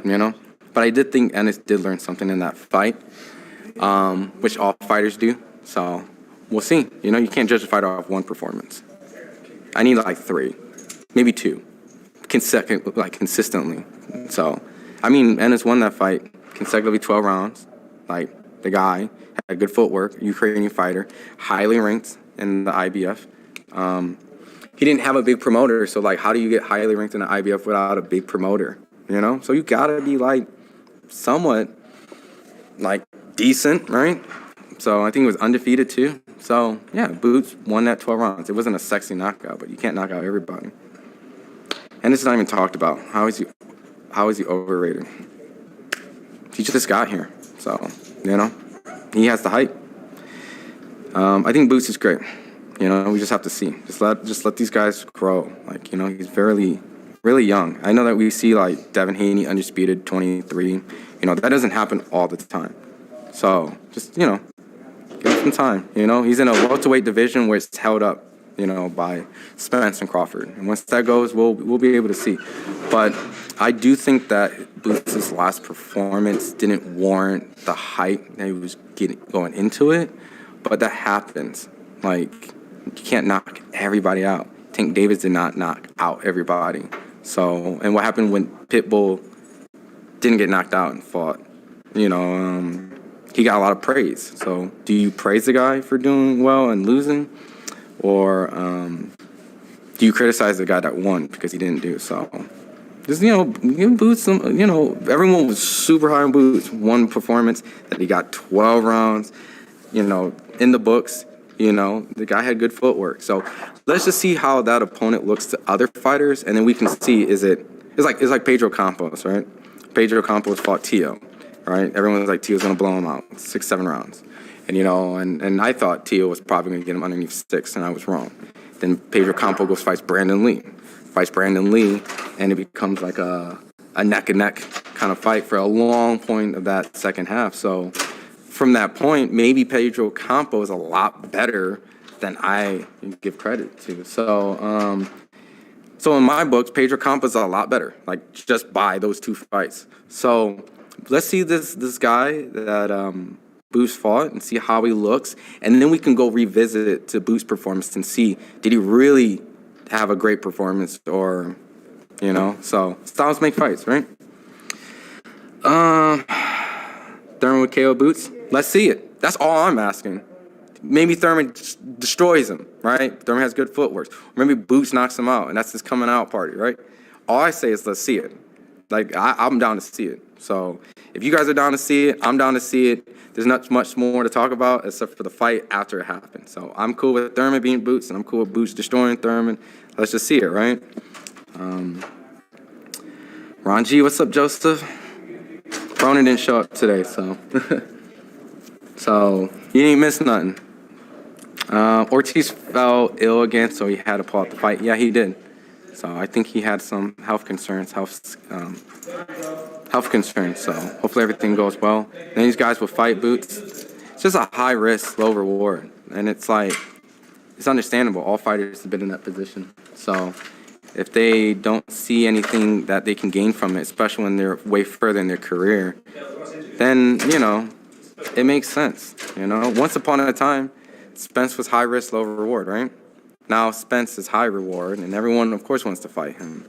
you know? But I did think Ennis did learn something in that fight, which all fighters do. So we'll see. You know, you can't judge a fighter off one performance. I need like 3, maybe 2, consistently. So, I mean, Ennis won that fight consecutively 12 rounds. Like, the guy had good footwork, Ukrainian fighter, highly ranked in the IBF. He didn't have a big promoter, so, like, how do you get highly ranked in the IBF without a big promoter, you know? So you gotta be, like, somewhat, like, decent, right? So I think it was undefeated, too. So, yeah, Boots won that 12 rounds. It wasn't a sexy knockout, but you can't knock out everybody. And this is not even talked about. How is he overrated? He just got here, so, you know, he has the hype. I think Boots is great. You know, we just have to see. Just let these guys grow. Like, you know, he's really young. I know that we see, like, Devin Haney, undisputed, 23. You know, that doesn't happen all the time. So, just, you know, give him some time. You know, he's in a welterweight division where it's held up, you know, by Spence and Crawford. And once that goes, we'll be able to see. But I do think that Boots' last performance didn't warrant the hype that he was going into it. But that happens. Like, you can't knock everybody out. Tank Davis did not knock out everybody. So, and what happened when Pitbull didn't get knocked out and fought? You know, he got a lot of praise. So, do you praise the guy for doing well and losing? Or do you criticize the guy that won because he didn't do so? Just, you know, give Boots some, you know, everyone was super high on Boots. One performance that he got 12 rounds, you know, in the books. You know, the guy had good footwork. So let's just see how that opponent looks to other fighters, and then we can see it's like Pedro Campos, right? Pedro Campos fought Tio, right? Everyone was like, Tio's gonna blow him out, 6-7 rounds. And you know, and I thought Tio was probably gonna get him underneath 6, and I was wrong. Then Pedro Campos goes fights Brandon Lee, and it becomes like a neck and neck kind of fight for a long point of that second half. So from that point, maybe Pedro Campos is a lot better than I give credit to. So, so in my books, Pedro Campos is a lot better, like just by those 2 fights. So let's see this guy that Boots fought and see how he looks, and then we can go revisit it to Boots' performance and see, did he really have a great performance, or, you know? So styles make fights, right? Thurman would KO Boots. Let's see it. That's all I'm asking. Maybe Thurman destroys him, right? Thurman has good footwork. Maybe Boots knocks him out, and that's his coming out party, right? All I say is let's see it. Like, I'm down to see it. So if you guys are down to see it, I'm down to see it. There's not much more to talk about except for the fight after it happened. So I'm cool with Thurman beating Boots, and I'm cool with Boots destroying Thurman. Let's just see it, right? Ron G, what's up, Joseph? Broner didn't show up today, so... So, you ain't missed nothing. Ortiz fell ill again, so he had to pull out the fight. Yeah, he did. So I think he had some health concerns. So hopefully everything goes well. And these guys with fight boots, it's just a high risk, low reward, and it's like it's understandable. All fighters have been in that position. So if they don't see anything that they can gain from it, especially when they're way further in their career, then it makes sense. Once upon a time, Spence was high risk, low reward, right? Now Spence is high reward, and everyone, of course, wants to fight him.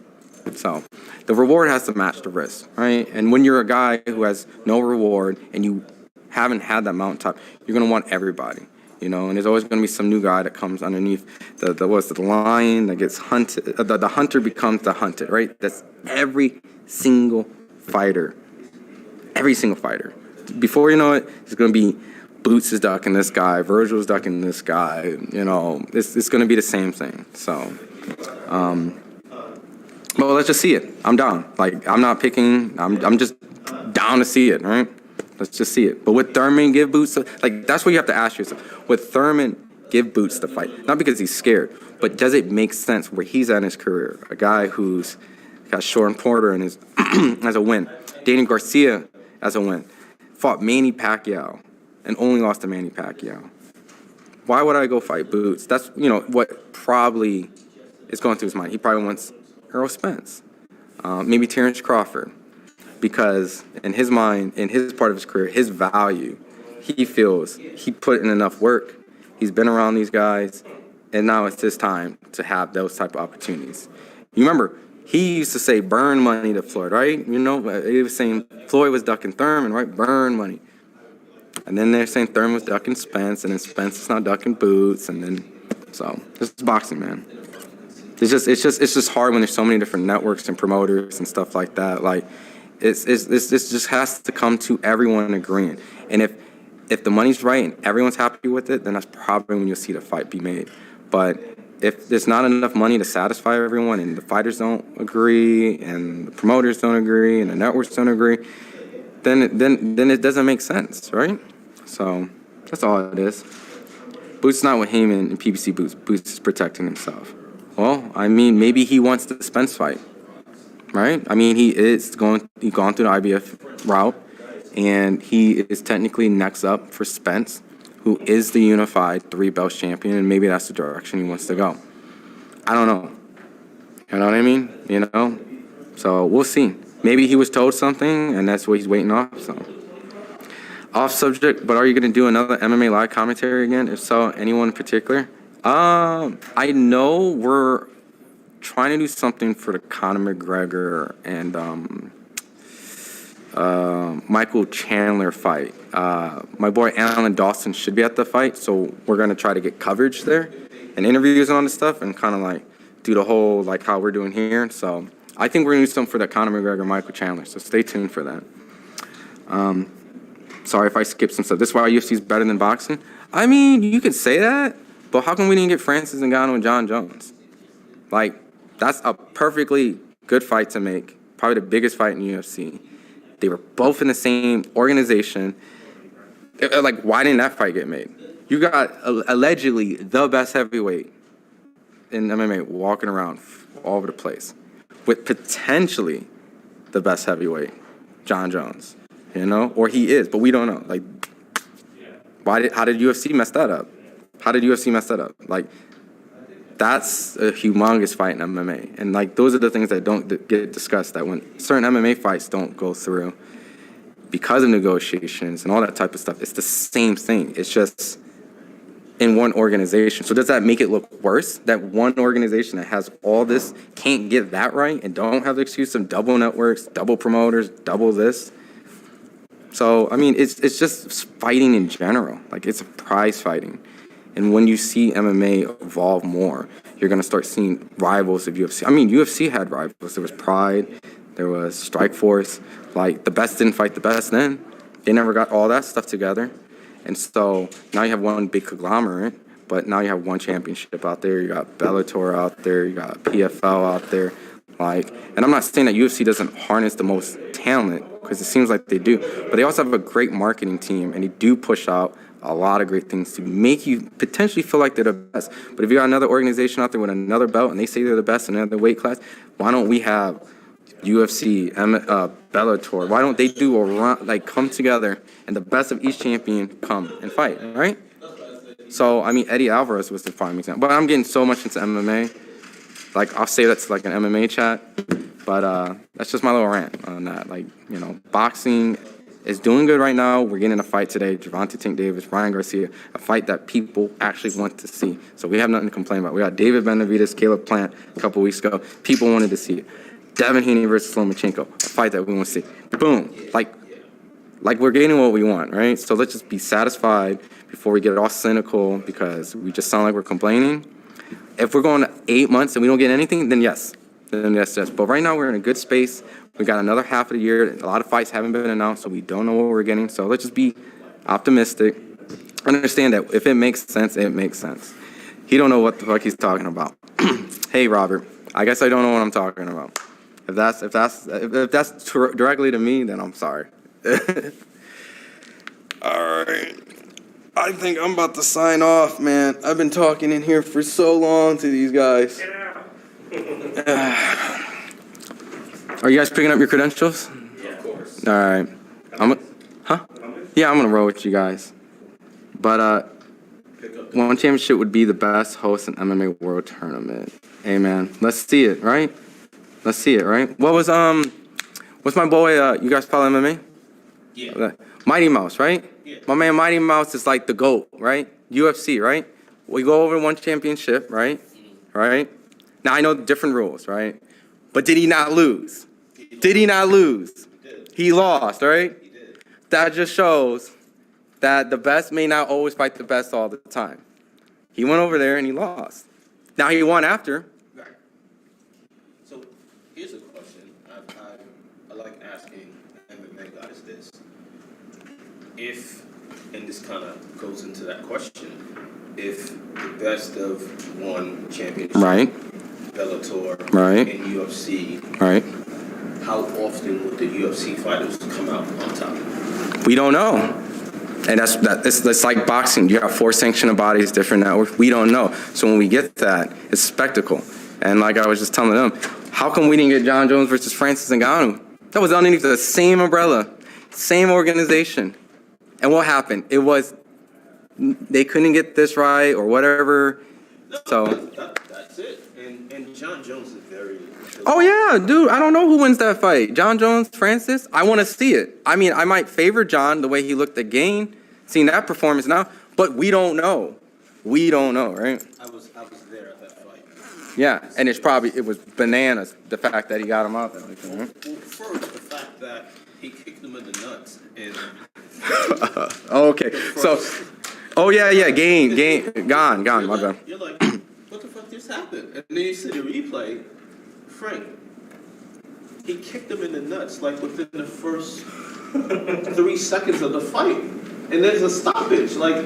So the reward has to match the risk, right? And when you're a guy who has no reward and you haven't had that mountaintop, you're gonna want everybody, And there's always gonna be some new guy that comes underneath the lion that gets hunted. The hunter becomes the hunted, right? That's every single fighter. Every single fighter. Before you know it, it's gonna be Boots is ducking this guy, Virgil's ducking this guy. It's gonna be the same thing. So. Well, let's just see it. I'm down. I'm not picking. I'm just down to see it, right? Let's just see it. But would Thurman give Boots? That's what you have to ask yourself. Would Thurman give Boots the fight? Not because he's scared, but does it make sense where he's at in his career? A guy who's got Sean Porter in his as a win, Danny Garcia as a win, fought Manny Pacquiao and only lost to Manny Pacquiao. Why would I go fight Boots? That's what probably is going through his mind. He probably wants Errol Spence, maybe Terrence Crawford, because in his mind, in his part of his career, his value, he feels he put in enough work, he's been around these guys, and now it's his time to have those type of opportunities. You remember, he used to say burn money to Floyd, right? He was saying Floyd was ducking Thurman, right? Burn money. And then they're saying Thurman was ducking Spence, and then Spence is not ducking Boots, and then, so, this is boxing, man. It's just hard when there's so many different networks and promoters and stuff like that. This just has to come to everyone agreeing. And if the money's right and everyone's happy with it, then that's probably when you'll see the fight be made. But if there's not enough money to satisfy everyone, and the fighters don't agree, and the promoters don't agree, and the networks don't agree, then it doesn't make sense, right? So that's all it is. Boots not with Heyman and PBC Boots. Boots is protecting himself. Well, maybe he wants the Spence fight, right? He's gone through the IBF route, and he is technically next up for Spence, who is the unified 3-belt champion, and maybe that's the direction he wants to go. I don't know. You know what I mean? So we'll see. Maybe he was told something, and that's what he's waiting off. So off subject, but are you going to do another MMA live commentary again? If so, anyone in particular? I know we're trying to do something for the Conor McGregor and Michael Chandler fight. My boy Alan Dawson should be at the fight, so we're gonna try to get coverage there and interviews and all this stuff, and kind of do the whole how we're doing here. So I think we're gonna do something for the Conor McGregor Michael Chandler. So stay tuned for that. Sorry if I skipped some stuff. This is why UFC is better than boxing. You could say that. But how come we didn't get Francis Ngannou and John Jones? That's a perfectly good fight to make. Probably the biggest fight in UFC. They were both in the same organization. Why didn't that fight get made? You got allegedly the best heavyweight in MMA walking around all over the place with potentially the best heavyweight, John Jones. Or he is, but we don't know. How did UFC mess that up? That's a humongous fight in MMA. And those are the things that don't get discussed, that when certain MMA fights don't go through because of negotiations and all that type of stuff, it's the same thing. It's just in one organization. So does that make it look worse? That one organization that has all this can't get that right and don't have the excuse of double networks, double promoters, double this? So, it's just fighting in general. It's a prize fighting. And when you see MMA evolve more, you're going to start seeing rivals of UFC. UFC had rivals. There was Pride. There was Strikeforce. The best didn't fight the best then. They never got all that stuff together. And so now you have one big conglomerate, but now you have one championship out there. You got Bellator out there. You got PFL out there. And I'm not saying that UFC doesn't harness the most talent, because it seems like they do. But they also have a great marketing team, and they do push out a lot of great things to make you potentially feel like they're the best. But if you got another organization out there with another belt and they say they're the best in another weight class, why don't we have UFC, Bellator? Why don't they do a run, like come together and the best of each champion come and fight, right? So, I mean, Eddie Alvarez was the prime example. But I'm getting so much into MMA. Like, I'll say that's like an MMA chat. But that's just my little rant on that. Like, you know, boxing is doing good right now. We're getting a fight today. Gervonta Tank Davis, Ryan Garcia, a fight that people actually want to see. So we have nothing to complain about. We got David Benavidez, Caleb Plant a couple weeks ago. People wanted to see it. Devin Haney versus Lomachenko, a fight that we want to see. Boom. Like we're getting what we want, right? So let's just be satisfied before we get all cynical because we just sound like we're complaining. If we're going 8 months and we don't get anything, then yes. Yes. But right now we're in a good space. We got another half of the year. A lot of fights haven't been announced, so we don't know what we're getting. So let's just be optimistic. Understand that if it makes sense, it makes sense. He don't know what the fuck he's talking about. Hey, Robert, I guess I don't know what I'm talking about. If that's directly to me, then I'm sorry. All right. I think I'm about to sign off, man. I've been talking in here for so long to these guys. Are you guys picking up your credentials? Yeah, of course. All right. Yeah, I'm gonna roll with you guys. But one championship would be the best host an MMA World Tournament. Hey, man, let's see it, right? Let's see it, right? What's my boy? You guys follow MMA? Yeah. Mighty Mouse, right? Yeah. My man Mighty Mouse is like the GOAT, right? UFC, right? We go over one championship, right? Right? Now I know different rules, right? But did he not lose? Did he not lose? He lost, right? That just shows that the best may not always fight the best all the time. He went over there and he lost. Now he won after. Right. So here's a question I like asking MMA guys this. If, and this kind of goes into that question, if the best of one championship, Right. Bellator, Right. and UFC, Right. how often would the UFC fighters come out on top? We don't know. And that's like boxing. You have 4 sanctioned bodies, different networks. We don't know. So when we get that, it's spectacle. And like I was just telling them, how come we didn't get John Jones versus Francis Ngannou? That was underneath the same umbrella, same organization. And what happened? It was they couldn't get this right or whatever. So That's it. And John Jones is very... Oh, yeah, dude, I don't know who wins that fight. John Jones, Francis? I want to see it. I mean, I might favor John the way he looked at Gain, seeing that performance now, but we don't know. We don't know, right? I was there at that fight. Yeah, and it was bananas, the fact that he got him out there. Like, Well, first, the fact that he kicked him in the nuts and... Okay, so, Gain, gone, my bad. You're like, what the fuck just happened? And then you see the replay, Frank, he kicked him in the nuts like within the first 3 seconds of the fight. And there's a stoppage. Like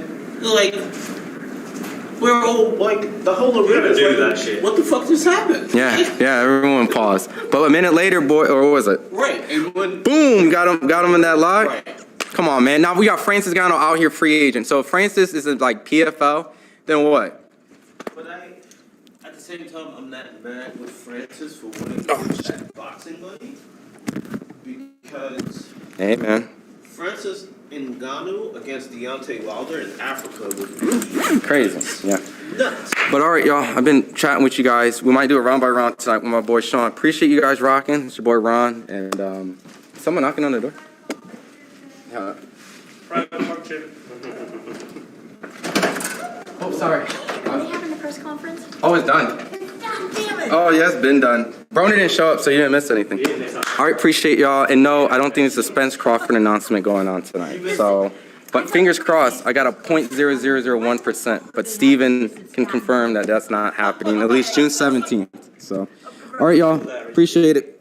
we're all like, the whole arena is like, that shit. What the fuck just happened? Yeah, everyone paused. But a minute later, or what was it? Right, and when... Boom, got him in that lock. Right. Come on, man. Now we got Francis Ngannou out here free agent. So if Francis isn't like PFL, then what? But at the same time, I'm not mad with Francis for winning that boxing money because... Hey, man. Francis Ngannou against Deontay Wilder in Africa would be Crazy, yeah. nuts. But all right, y'all. I've been chatting with you guys. We might do a round by round tonight with my boy Sean. Appreciate you guys rocking. It's your boy Ron. And someone knocking on the door. Oh, sorry. Are they having the press conference? Oh, it's done. Damn it! Oh, yeah, it's been done. Broner didn't show up, so you didn't miss anything. All right, appreciate y'all. And no, I don't think there's a Spence Crawford announcement going on tonight. So, but fingers crossed, I got a 0.0001%. But Steven can confirm that that's not happening, at least June 17th. So, all right, y'all. Appreciate it.